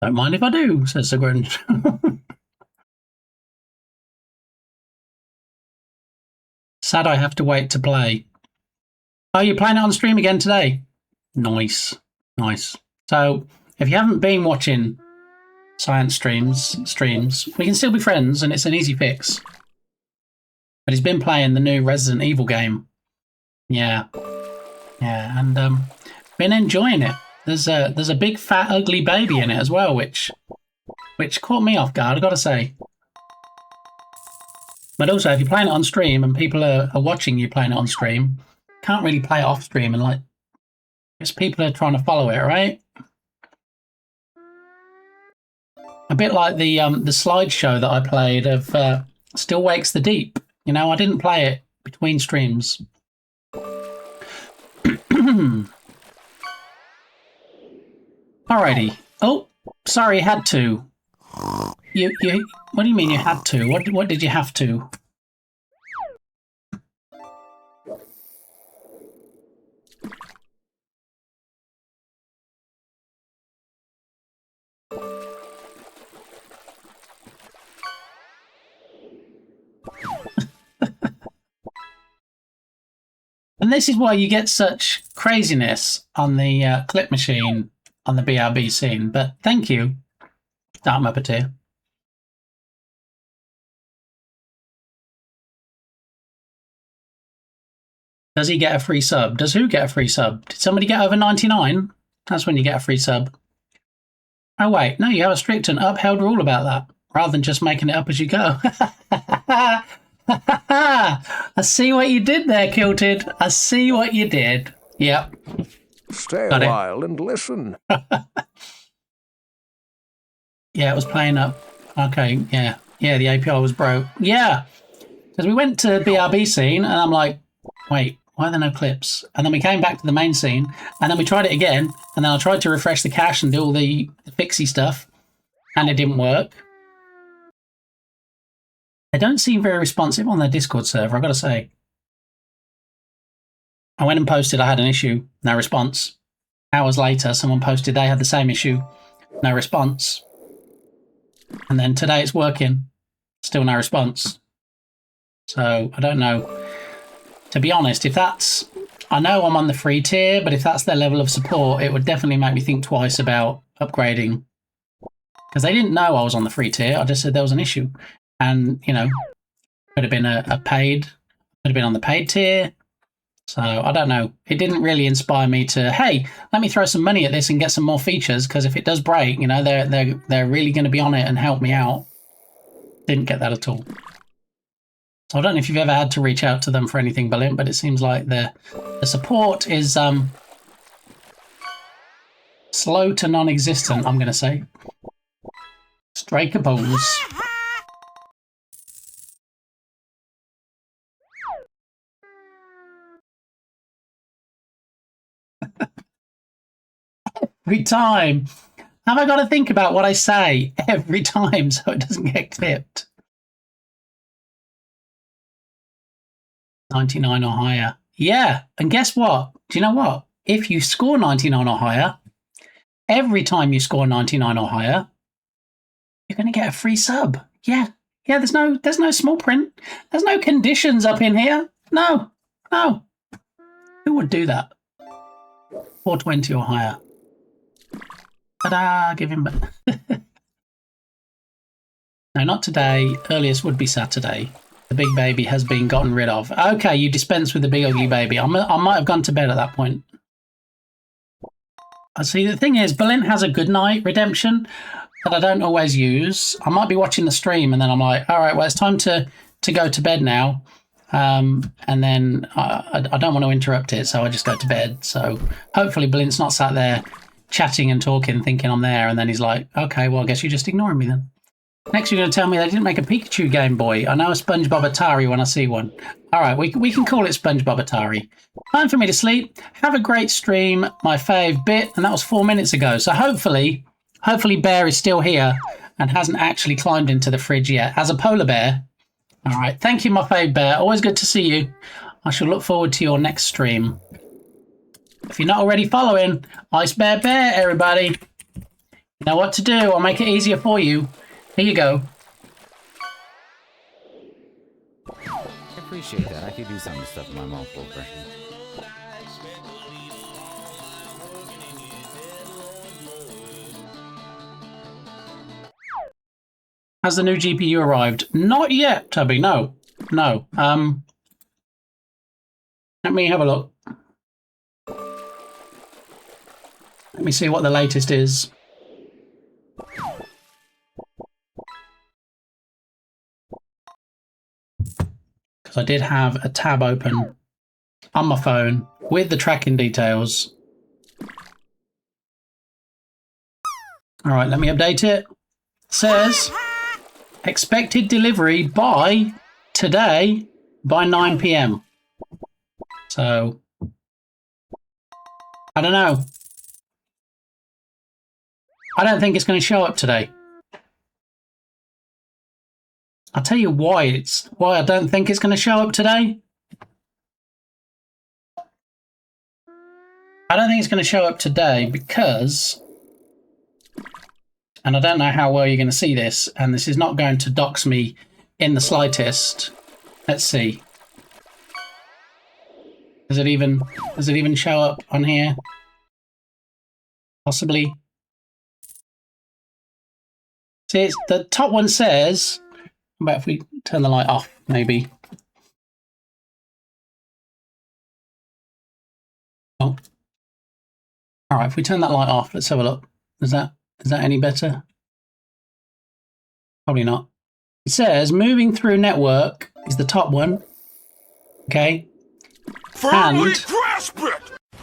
Don't mind if I do, says the Grinch. Sad I have to wait to play. Oh, you're playing it on stream again today? Nice. Nice. So, if you haven't been watching Science streams, we can still be friends, and it's an easy fix. But he's been playing the new Resident Evil game. Yeah. Yeah, and been enjoying it. There's a big, fat, ugly baby in it as well, which caught me off guard, I've got to say. But also, if you're playing it on stream and people are watching you playing it on stream, can't really play it off stream, and like, because people are trying to follow it, right? A bit like the slideshow that I played of Still Wakes the Deep. You know, I didn't play it between streams. Alrighty. Oh, sorry, had to. You. What do you mean you had to? What did you have to? And this is why you get such craziness on the clip machine on the BRB scene. But thank you, Dark Muppeteer. Does he get a free sub? Does who get a free sub? Did somebody get over 99? That's when you get a free sub. Oh, wait. No, you have a strict and upheld rule about that, rather than just making it up as you go. I see what you did there, Kilted. I see what you did. Yep. Stay Got a it. while and listen. Yeah, it was playing up. Okay, yeah. Yeah, the API was broke. Yeah. Because we went to BRB scene, and I'm like, wait, why are there no clips? And then we came back to the main scene, and then we tried it again, and then I tried to refresh the cache and do all the fixie stuff, and it didn't work. They don't seem very responsive on their Discord server, I've got to say. I went and posted I had an issue, no response. Hours later, someone posted they had the same issue, no response. And then today it's working, still no response. So I don't know. To be honest, if that's... I know I'm on the free tier, but if that's their level of support, it would definitely make me think twice about upgrading. Because they didn't know I was on the free tier, I just said there was an issue. And, you know, could have been a paid, could have been on the paid tier. So I don't know. It didn't really inspire me to, hey, let me throw some money at this and get some more features, because if it does break, you know, they're really going to be on it and help me out. Didn't get that at all. So I don't know if you've ever had to reach out to them for anything, Berlin, but it seems like the support is slow to non-existent, I'm going to say. Strike a pose. Every time. Have I got to think about what I say every time so it doesn't get clipped? 99 or higher. Yeah, and guess what? Do you know what? If you score 99 or higher, every time you score 99 or higher, you're going to get a free sub. Yeah. Yeah, there's no small print. There's no conditions up in here. No. Who would do that? 420 or higher. Ta-da, give him back. No, not today. Earliest would be Saturday. The big baby has been gotten rid of. Okay, you dispense with the big ugly baby. I might have gone to bed at that point. I see. The thing is, Berlin has a good night redemption that I don't always use. I might be watching the stream and then I'm like, all right, well, it's time to go to bed now. And then I don't want to interrupt it, so I just go to bed. So hopefully Berlin's not sat there chatting and talking, thinking I'm there, and then he's like, okay, well, I guess you're just ignoring me then. Next, you're going to tell me they didn't make a Pikachu Game Boy. I know a SpongeBob Atari when I see one. All right, we can call it SpongeBob Atari. Time for me to sleep. Have a great stream, my fave bit, and that was 4 minutes ago. So hopefully Bear is still here and hasn't actually climbed into the fridge yet, as a polar bear. All right, thank you, my fave Bear. Always good to see you. I shall look forward to your next stream. If you're not already following, Ice Bear Bear, everybody. You know what to do. I'll make it easier for you. Here you go. I appreciate that. I could do some of the stuff in my multiple version. Has the new GPU arrived? Not yet, Tubby. No. Let me have a look. Let me see what the latest is. Because I did have a tab open on my phone with the tracking details. All right, let me update it. It says expected delivery by today by 9 PM. So, I don't know. I don't think it's going to show up today. I'll tell you why I don't think it's going to show up today. I don't think it's going to show up today because, and I don't know how well you're going to see this, and this is not going to dox me in the slightest. Let's see. Does it even show up on here? Possibly. See, the top one says, how about if we turn the light off, maybe? Oh. All right, if we turn that light off, let's have a look. Is that any better? Probably not. It says moving through network is the top one. Okay. Firmly grasp it!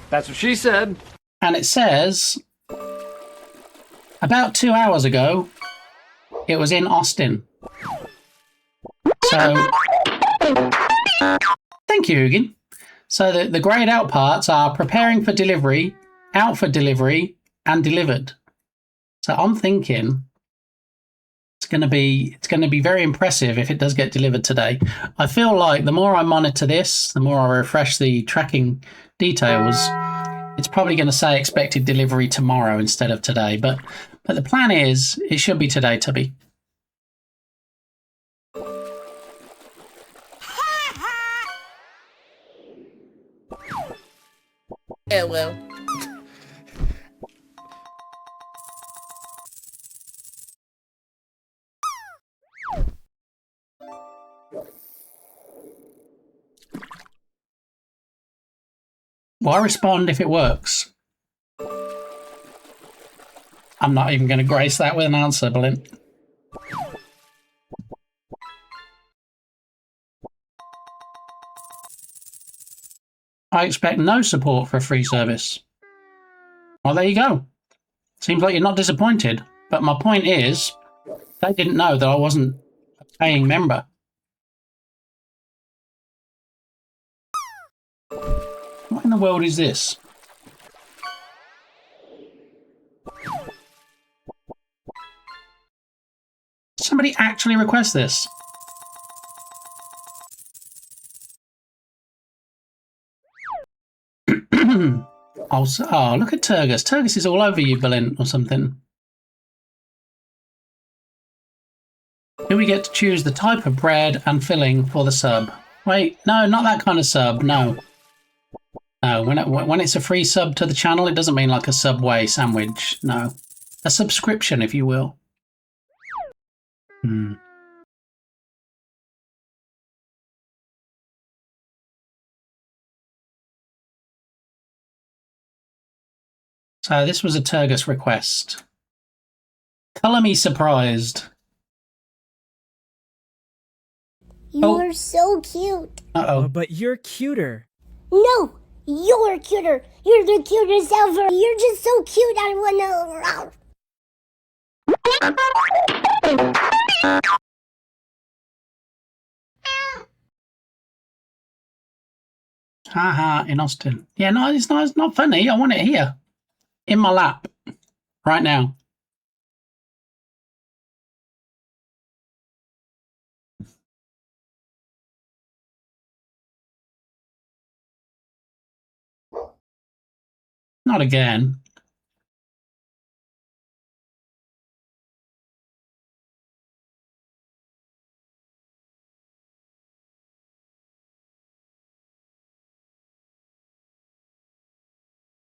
That's what she said. And it says about 2 hours ago, it was in Austin. So, thank you, Hugin. So the grayed out parts are preparing for delivery, out for delivery, and delivered. So I'm thinking it's going to be very impressive if it does get delivered today. I feel like the more I monitor this, the more I refresh the tracking details, it's probably going to say expected delivery tomorrow instead of today. But the plan is it should be today, Tubby. Yeah, well. Why respond if it works? I'm not even going to grace that with an answer, Blint. I expect no support for a free service. Well, there you go. Seems like you're not disappointed. But my point is, they didn't know that I wasn't a paying member. What in the world is this? Somebody actually request this? Oh, look at Turgus. Turgus is all over you, Berlin, or something. Do we get to choose the type of bread and filling for the sub? Wait, no, not that kind of sub, no. No, when it's a free sub to the channel, it doesn't mean like a Subway sandwich, no. A subscription, if you will. So this was a Turgus request. Colour me surprised. You're so cute. Uh-oh. But you're cuter. No, you're cuter. You're the cutest ever. You're just so cute. I wanna. Haha, in Austin. Yeah, no, it's not funny. I want it here. In my lap. Right now. Not again.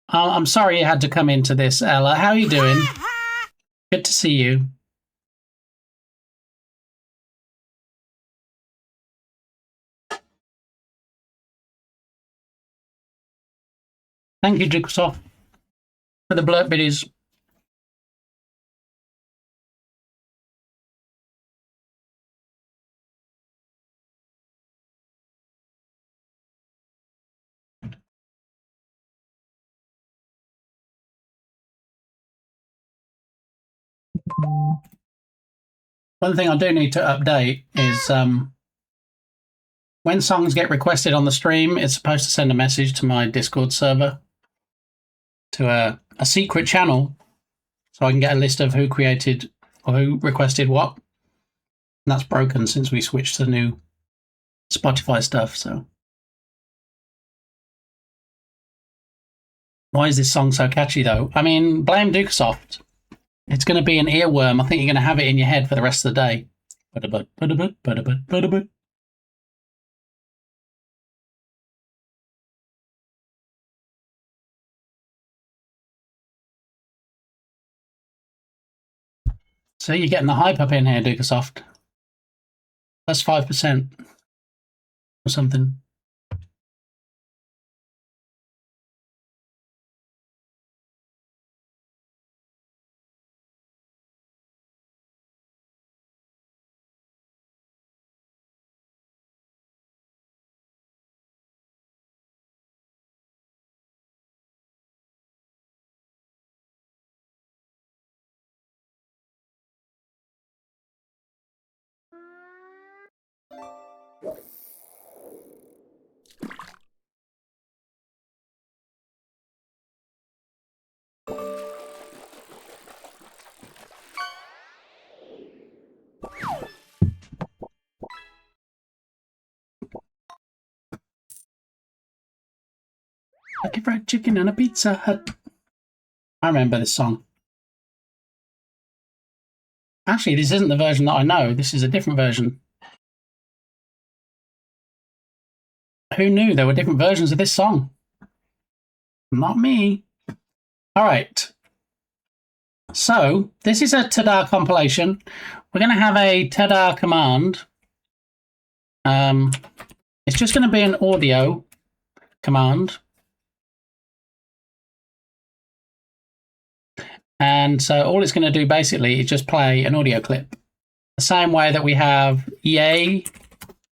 I'm sorry you had to come into this, Ella. How are you doing? Good to see you. Thank you, Jigsaw, for the blurb biddies. One thing I do need to update is when songs get requested on the stream, it's supposed to send a message to my Discord server to a secret channel so I can get a list of who created or who requested what. And that's broken since we switched to new Spotify stuff. So why is this song so catchy though? I mean, blame Dukesoft. It's going to be an earworm. I think you're going to have it in your head for the rest of the day. But. So you're getting the hype up in here, Dukesoft. Plus 5% or something. Kentucky Fried Chicken and a Pizza Hut. I remember this song. Actually, this isn't the version that I know. This is a different version. Who knew there were different versions of this song? Not me. All right. So, this is a ta-da compilation. We're going to have a ta-da command. It's just going to be an audio command. And so all it's going to do basically is just play an audio clip. The same way that we have yay.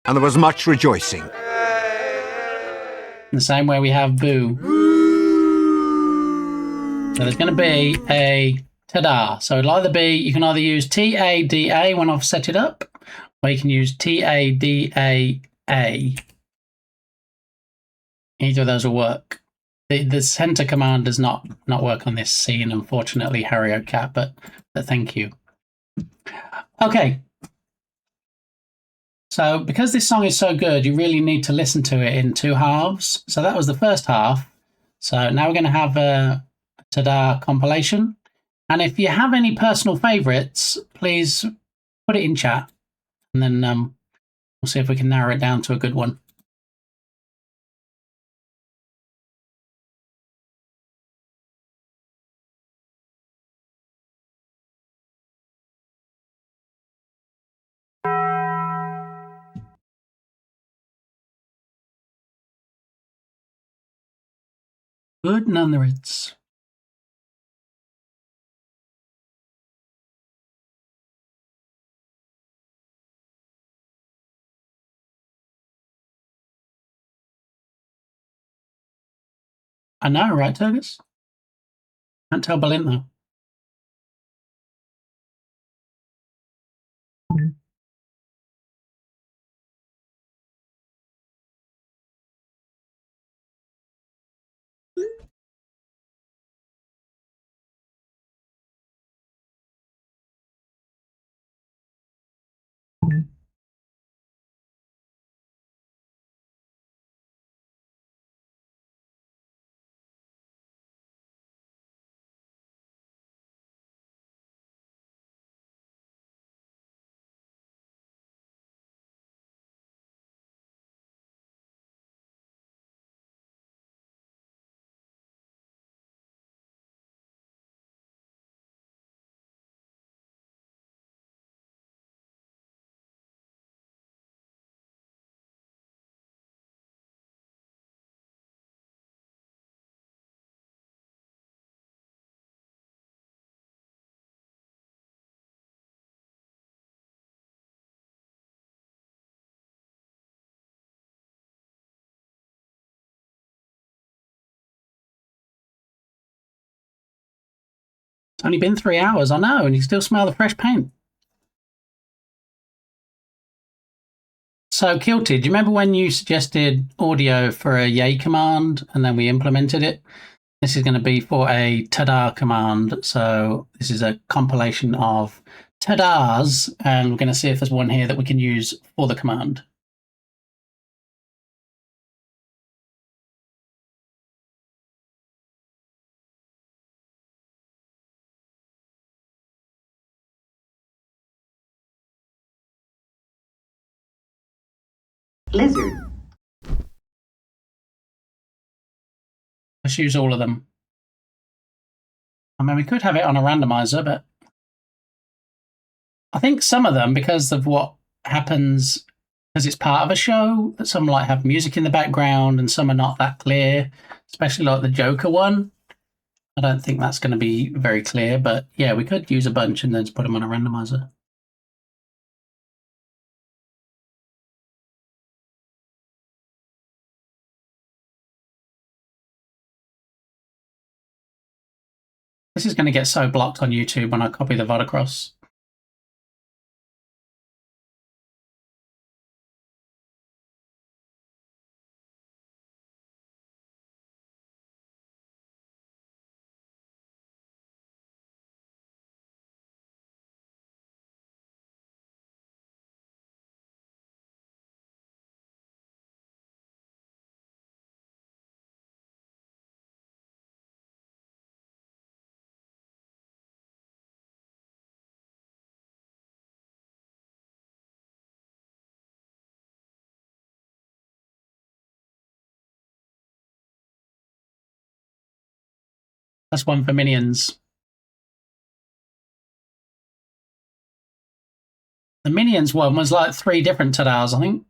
And there was much rejoicing. The same way we have boo. So there's going to be a ta-da. So it'll either be, you can either use T-A-D-A when I've set it up, or you can use T-A-D-A-A. Either of those will work. The center command does not work on this scene, unfortunately, Harry Cat, but thank you. Okay. So because this song is so good, you really need to listen to it in two halves. So that was the first half. So now we're going to have a ta-da compilation. And if you have any personal favorites, please put it in chat. And then we'll see if we can narrow it down to a good one. Good nonetheless. I know, right, Turgus? Can't tell Balint though. It's only been 3 hours, I know, and you still smell the fresh paint. So, Kilted, do you remember when you suggested audio for a yay command and then we implemented it? This is going to be for a ta-da command. So this is a compilation of ta-das, and we're going to see if there's one here that we can use for the command. Lizard. Let's use all of them. I mean, we could have it on a randomizer, but I think some of them, because of what happens, because it's part of a show, that some like have music in the background and some are not that clear, especially like the Joker one. I don't think that's going to be very clear, but yeah, we could use a bunch and then just put them on a randomizer. This is going to get so blocked on YouTube when I copy the VOD across. That's one for Minions. The Minions one was like 3 different Tadars, I think.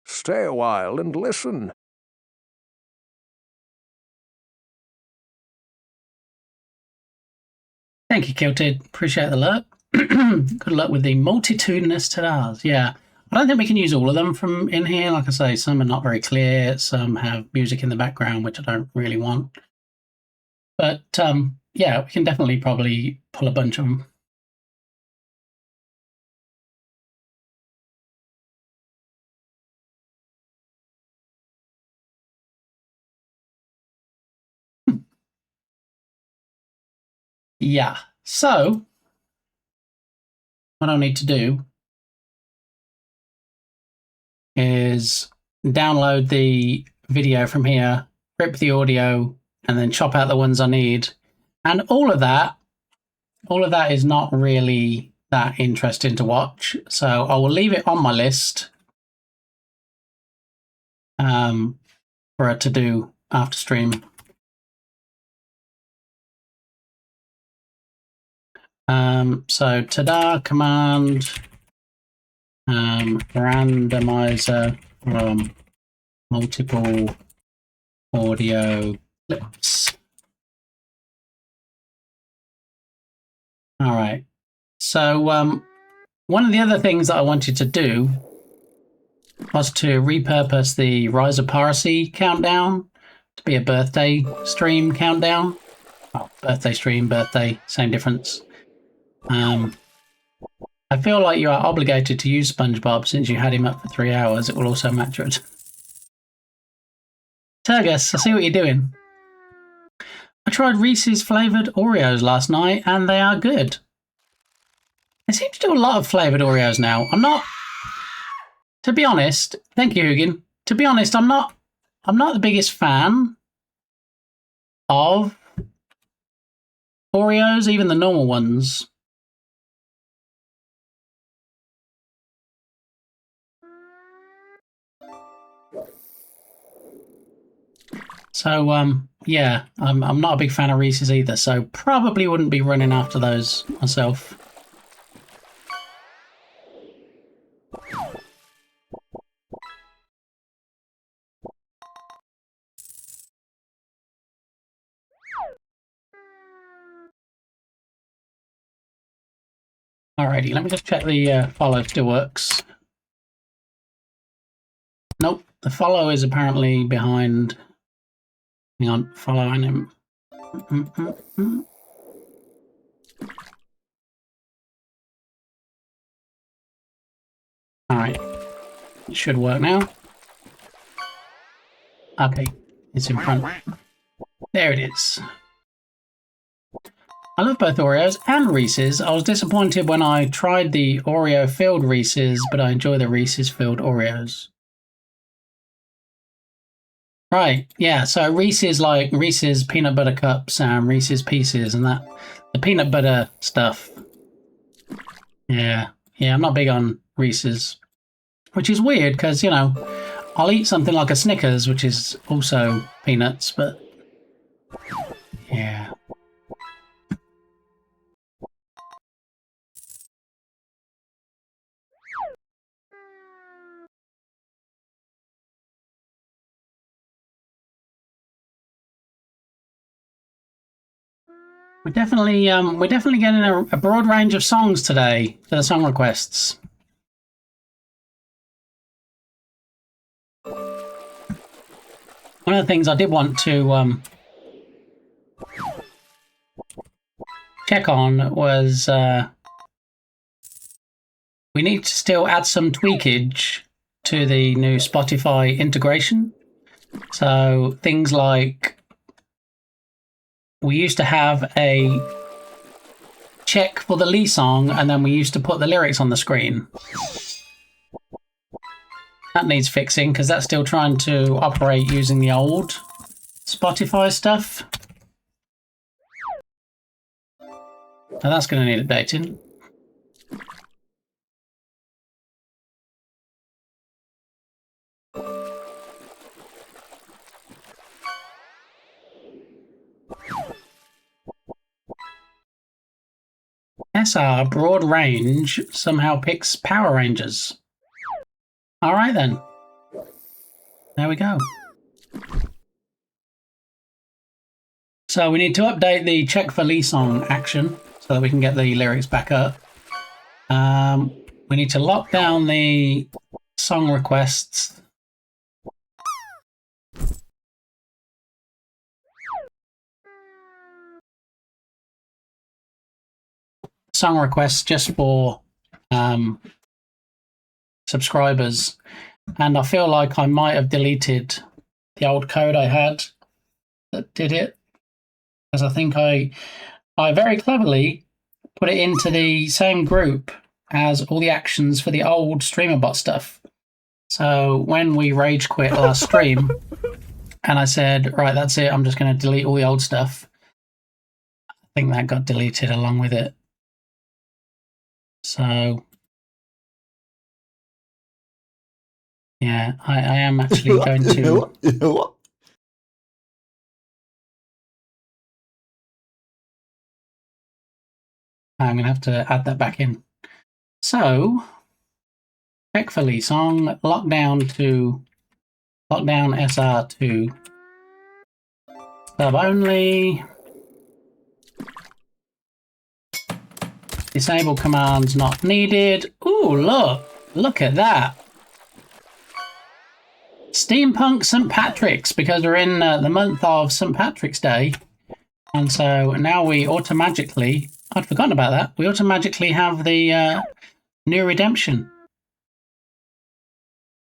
Stay a while and listen. Thank you, Kilted. Appreciate the alert. Good luck with the multitudinous Tadars. Yeah. I don't think we can use all of them from in here. Like I say, some are not very clear. Some have music in the background, which I don't really want. But, yeah, we can definitely probably pull a bunch of them. Yeah. So, what I need to do is download the video from here, rip the audio, and then chop out the ones I need. And all of that is not really that interesting to watch. So I will leave it on my list for it to do after stream. So Tadar command randomizer from multiple audio clips. All right. So one of the other things that I wanted to do was to repurpose the Rise of Piracy countdown to be a birthday stream countdown. Oh, birthday stream, birthday, same difference. I feel like you are obligated to use SpongeBob since you had him up for 3 hours. It will also match it. Turgus, I see what you're doing. I tried Reese's flavoured Oreos last night and they are good. They seem to do a lot of flavoured Oreos now. I'm not, to be honest, thank you, Hugin. To be honest, I'm not the biggest fan of Oreos, even the normal ones. So, yeah, I'm not a big fan of Reese's either, so probably wouldn't be running after those myself. Alrighty, let me just check the follow still works. Nope, the follow is apparently behind. Hang on, following him. Alright, it should work now. Okay, it's in front. There it is. I love both Oreos and Reese's. I was disappointed when I tried the Oreo-filled Reese's, but I enjoy the Reese's-filled Oreos. Right, yeah, so Reese's like Reese's Peanut Butter Cups and Reese's Pieces and that. The peanut butter stuff. Yeah, I'm not big on Reese's. Which is weird because, you know, I'll eat something like a Snickers, which is also peanuts, but yeah. We're definitely getting a broad range of songs today for the song requests. One of the things I did want to check on was we need to still add some tweakage to the new Spotify integration. So things like we used to have a check for the Lee song, and then we used to put the lyrics on the screen. That needs fixing because that's still trying to operate using the old Spotify stuff. And that's going to need updating. SR broad range somehow picks Power Rangers. All right then. There we go. So we need to update the check for Lee song action so that we can get the lyrics back up. We need to lock down the song requests. Song requests just for subscribers, and I feel like I might have deleted the old code I had that did it, because I think I very cleverly put it into the same group as all the actions for the old StreamerBot stuff. So when we rage quit last stream and I said, right, that's it, I'm just going to delete all the old stuff, I think that got deleted along with it. So yeah, I am actually going to I'm going to have to add that back in. So check for Lee song, lockdown SR to sub only. Disable commands not needed. Ooh, look at that. Steampunk St. Patrick's, because we're in the month of St. Patrick's Day. And so now we automatically, I'd forgotten about that, we automatically have the new redemption.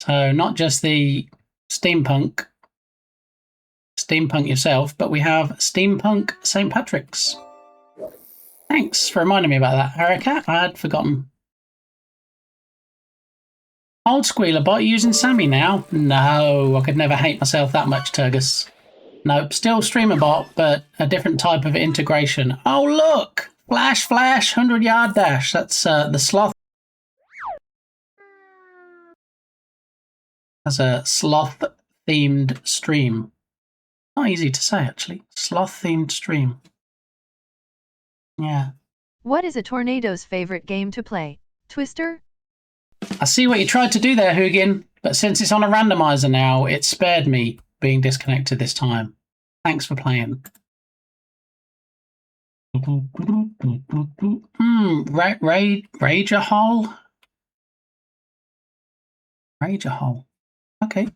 So not just the steampunk yourself, but we have Steampunk St. Patrick's. Thanks for reminding me about that, Erica. I had forgotten. Old Squealer bot using Sammy now? No, I could never hate myself that much, Turgus. Nope, still streamer bot, but a different type of integration. Oh, look! Flash, 100-yard dash. That's the sloth. That's a sloth-themed stream. Not easy to say, actually. Sloth-themed stream. Yeah. What is a tornado's favorite game to play? Twister? I see what you tried to do there, Hugin, but since it's on a randomizer now, it spared me being disconnected this time. Thanks for playing. Rager Hole? Rager Hole. Okay.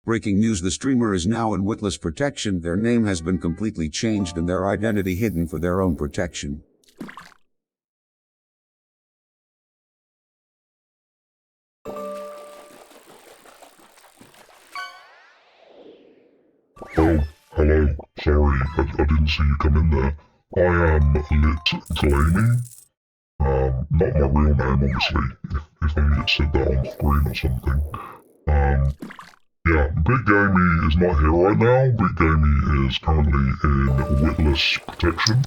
Breaking news: the streamer is now in witness protection. Their name has been completely changed and their identity hidden for their own protection. Oh, hello. Sorry, I didn't see you come in there. I am Lit Glamey. Not my real name, obviously. If only it said that on screen or something. Yeah, Big Gamey is not here right now. Big Gamey is currently in witless protection.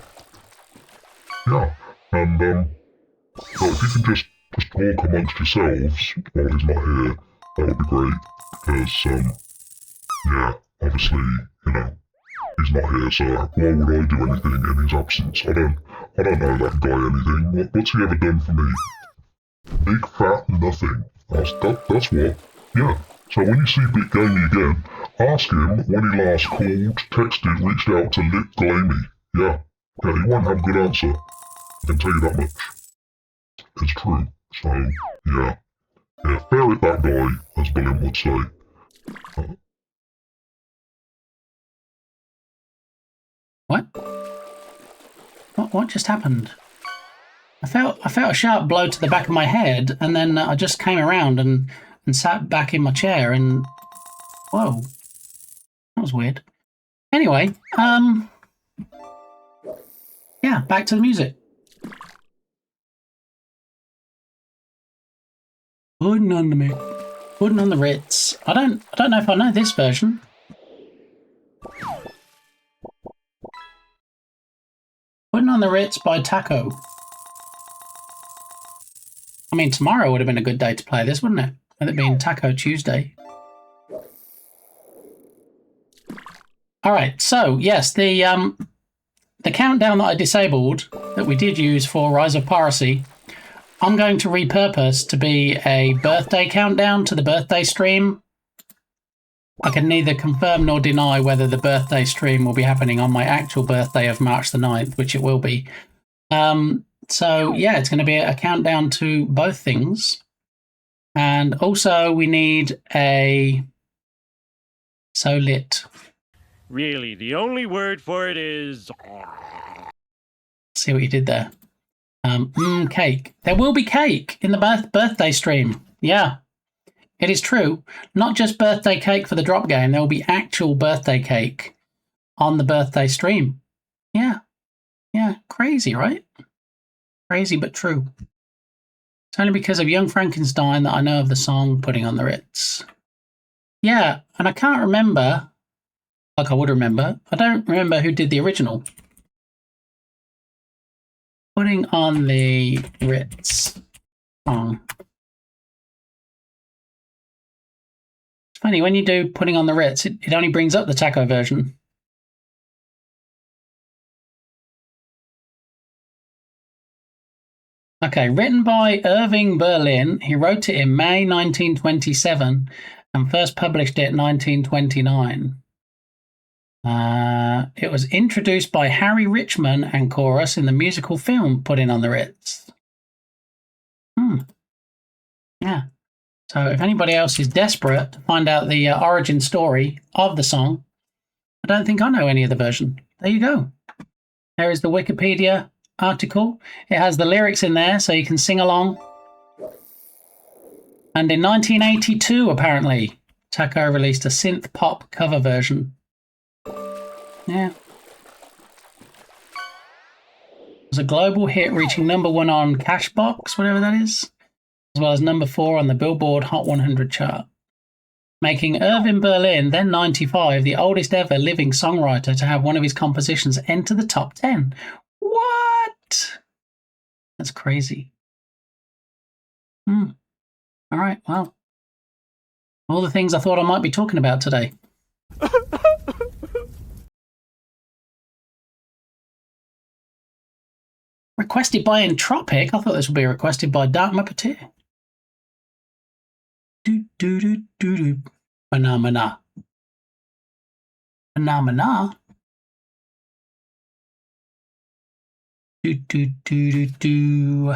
Yeah, and so if you can just talk amongst yourselves while he's not here, that would be great. Because yeah, obviously, you know, he's not here, so why would I do anything in his absence? I don't know that guy anything. What's he ever done for me? Big fat nothing. That's what. Yeah. So when you see Big Gamey again, Ask him when he last called, texted, reached out to Lit Glamey. Yeah, he won't have a good answer. I can tell you that much. It's true. So, yeah. Yeah, ferret that guy, as William would say. What? What just happened? I felt a sharp blow to the back of my head, and then I just came around and sat back in my chair, and whoa, that was weird. Anyway, yeah, back to the music. Pudding on the Ritz. I don't know if I know this version. Pudding on the Ritz by Taco. I mean, tomorrow would have been a good day to play this, wouldn't it? With it being Taco Tuesday. All right, so yes, the countdown that I disabled that we did use for Rise of Piracy, I'm going to repurpose to be a birthday countdown to the birthday stream. I can neither confirm nor deny whether the birthday stream will be happening on my actual birthday of March the 9th, which it will be. So, yeah, it's going to be a countdown to both things. And also, we need a So Lit. Really, the only word for it is... See what you did there. Cake. There will be cake in the birthday stream. Yeah, it is true. Not just birthday cake for the drop game. There will be actual birthday cake on the birthday stream. Yeah. Yeah, crazy, right? Crazy, but true. It's only because of Young Frankenstein that I know of the song Pudding on the Ritz. Yeah, and I can't remember, like I would remember, I don't remember who did the original. Pudding on the Ritz song. It's funny, when you do Pudding on the Ritz, it only brings up the Taco version. Okay, written by Irving Berlin. He wrote it in May 1927 and first published it in 1929. It was introduced by Harry Richman and chorus in the musical film Pudding on the Ritz. Yeah. So if anybody else is desperate to find out the origin story of the song, I don't think I know any of the version. There you go. There is the Wikipedia article. It has the lyrics in there so you can sing along. And in 1982, apparently, Taco released a synth pop cover version. Yeah. It was a global hit, reaching #1 on Cashbox, whatever that is, as well as #4 on the Billboard Hot 100 chart, making Irving Berlin, then 95, the oldest ever living songwriter to have one of his compositions enter the top 10. What? That's crazy. All right, well, all the things I thought I might be talking about today. Requested by Entropic. I thought this would be requested by Dark Muppeteer. Do do do do do. Phenomena. Phenomena. Do do do do do.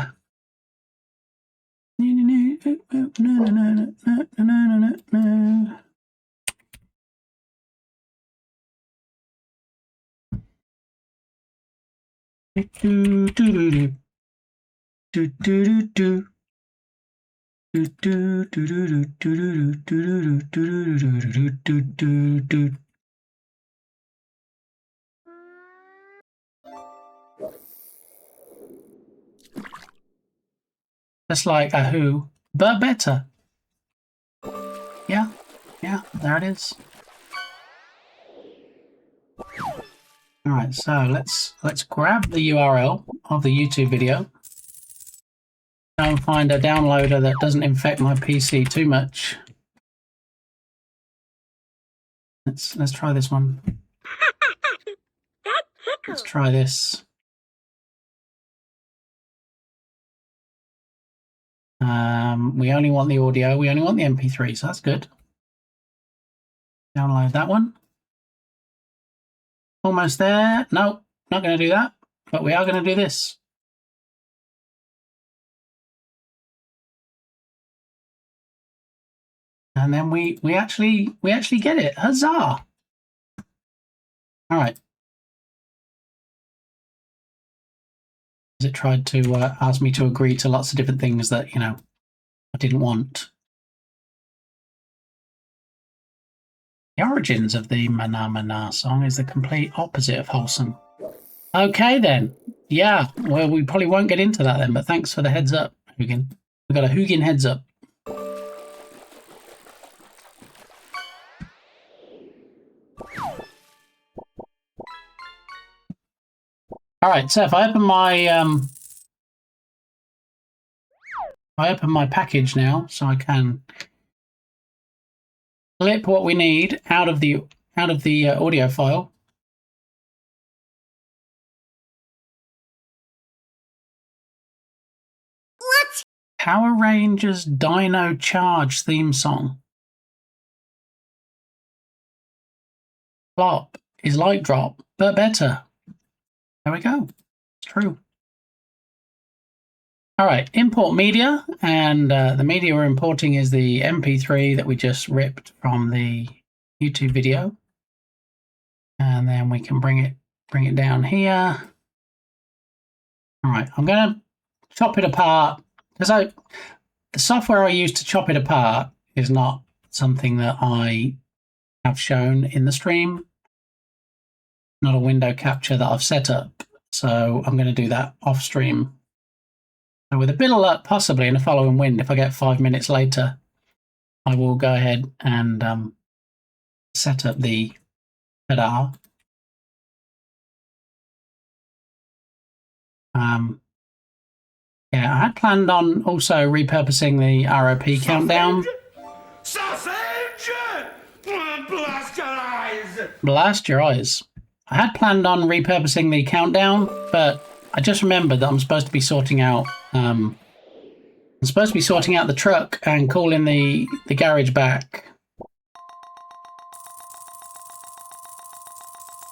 Do do do do do do do. Do do do do do do do do do do do. Just like a Who, but better. Yeah, yeah, there it is. All right, so let's grab the URL of the YouTube video and find a downloader that doesn't infect my PC too much. Let's try this one. Let's try this. We only want the audio. We only want the MP3, so that's good. Download that one. Almost there. Nope, not going to do that. But we are going to do this. And then we actually get it. Huzzah! All right. It tried to ask me to agree to lots of different things that, you know, I didn't want. The origins of the Mana Mana song is the complete opposite of wholesome. Okay then. Yeah, well, we probably won't get into that then, but thanks for the heads up, Hugin. We got a Hugin heads up. All right, so if I open my package now, so I can clip what we need out of the audio file. What? Power Rangers Dino Charge theme song. Flop is like drop, but better. There we go. It's true. All right, import media, and the media we're importing is the MP3 that we just ripped from the YouTube video, and then we can bring it down here. All right, I'm going to chop it apart because the software I use to chop it apart is not something that I have shown in the stream. Not a window capture that I've set up, so I'm going to do that off stream. So with a bit of luck, possibly in the following wind, if I get 5 minutes later, I will go ahead and set up the ta-da. Yeah, I had planned on also repurposing the ROP countdown. Sausage! Blast your eyes! Blast your eyes. I had planned on repurposing the countdown, but I just remembered that I'm supposed to be sorting out the truck and calling the garage back,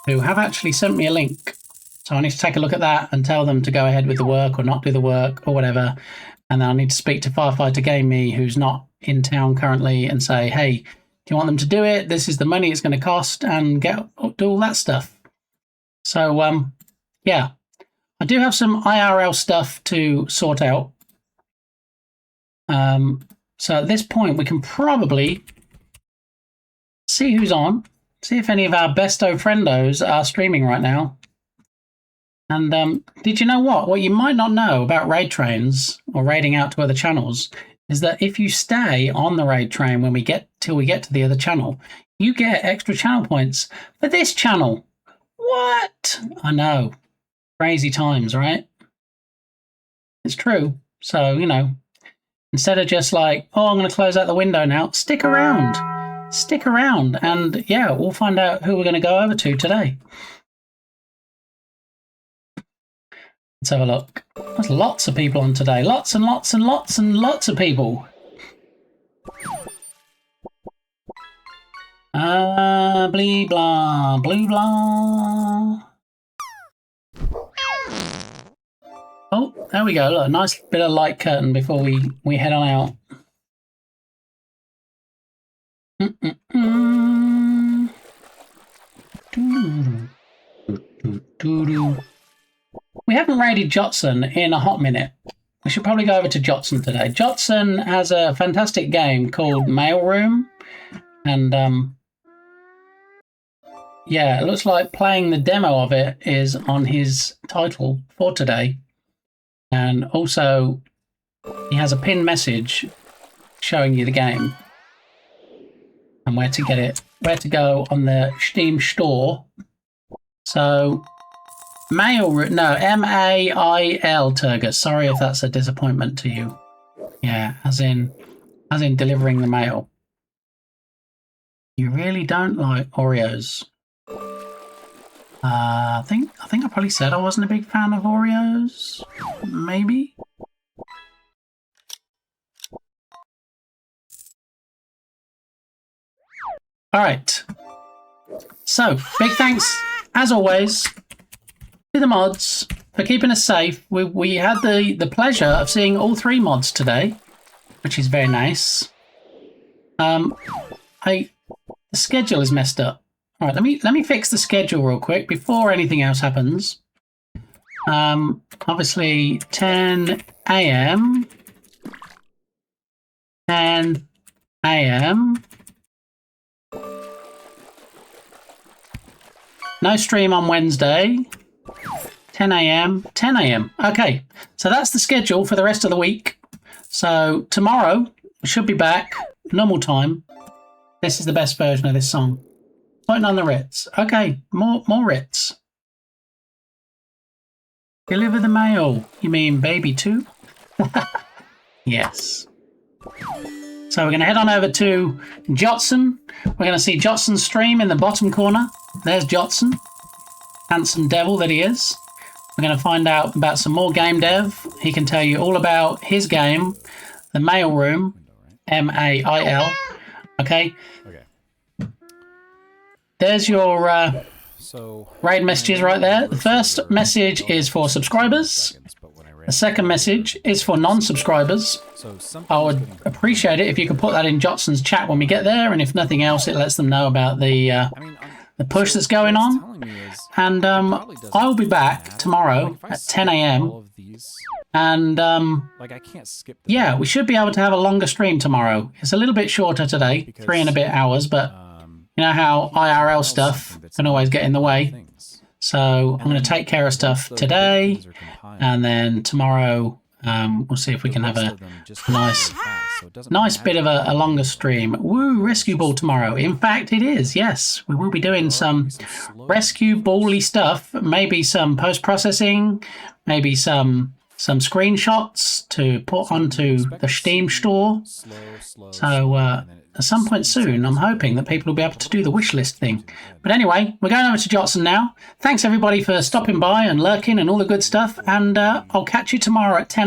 who have actually sent me a link. So I need to take a look at that and tell them to go ahead with the work or not do the work or whatever. And then I need to speak to Firefighter Game Me, who's not in town currently, and say, hey, do you want them to do it? This is the money it's going to cost, and do all that stuff. So, yeah, I do have some IRL stuff to sort out. So at this point, we can probably see who's on, see if any of our besto friendos are streaming right now. And did you know what? What you might not know about raid trains or raiding out to other channels is that if you stay on the raid train when we get to the other channel, you get extra channel points for this channel. What? I know. Crazy times, right? It's true. So, you know, instead of just like, oh, I'm going to close out the window now, stick around. Stick around. And yeah, we'll find out who we're going to go over to today. Let's have a look. There's lots of people on today. Lots and lots and lots and lots of people. Blee blah, blue blah. Oh, there we go. Look, a nice bit of light curtain before we head on out. We haven't raided Jotson in a hot minute. We should probably go over to Jotson today. Jotson has a fantastic game called Mailroom, and yeah, it looks like playing the demo of it is on his title for today. And also, he has a pinned message showing you the game and where to get it, where to go on the Steam store. So, M-A-I-L, Turgus. Sorry if that's a disappointment to you. Yeah, as in delivering the mail. You really don't like Oreos. I think I probably said I wasn't a big fan of Oreos. Maybe. All right. So, big thanks, as always, to the mods for keeping us safe. We had the pleasure of seeing all 3 mods today, which is very nice. The schedule is messed up. All right, let me fix the schedule real quick before anything else happens. Obviously 10 a.m. 10 a.m. No stream on Wednesday. 10 a.m. 10 a.m. Okay, so that's the schedule for the rest of the week. So tomorrow we should be back normal time. This is the best version of this song. Putting on the Ritz. Okay, more Ritz. Deliver the mail. You mean baby too? Yes. So we're going to head on over to Jotson. We're going to see Jotson's stream in the bottom corner. There's Jotson. Handsome devil that he is. We're going to find out about some more game dev. He can tell you all about his game, The Mail Room. M-A-I-L. Okay. There's your raid messages right there. The first message is for subscribers. The second message is for non-subscribers. I would appreciate it if you could put that in Jotson's chat when we get there, and if nothing else, it lets them know about the push that's going on. And I'll be back tomorrow at 10 a.m. And yeah, we should be able to have a longer stream tomorrow. It's a little bit shorter today, 3 and a bit hours, but you know how IRL stuff can always get in the way. So I'm going to take care of stuff today, and then tomorrow we'll see if we can have a nice bit of a longer stream. Woo, rescue ball tomorrow. In fact, it is. Yes, we will be doing some rescue ball-y stuff. Maybe some post-processing. Maybe some screenshots to put onto the Steam store. So at some point soon, I'm hoping that people will be able to do the wish list thing. But anyway, we're going over to Jotson now. Thanks everybody for stopping by and lurking and all the good stuff. And I'll catch you tomorrow at 10.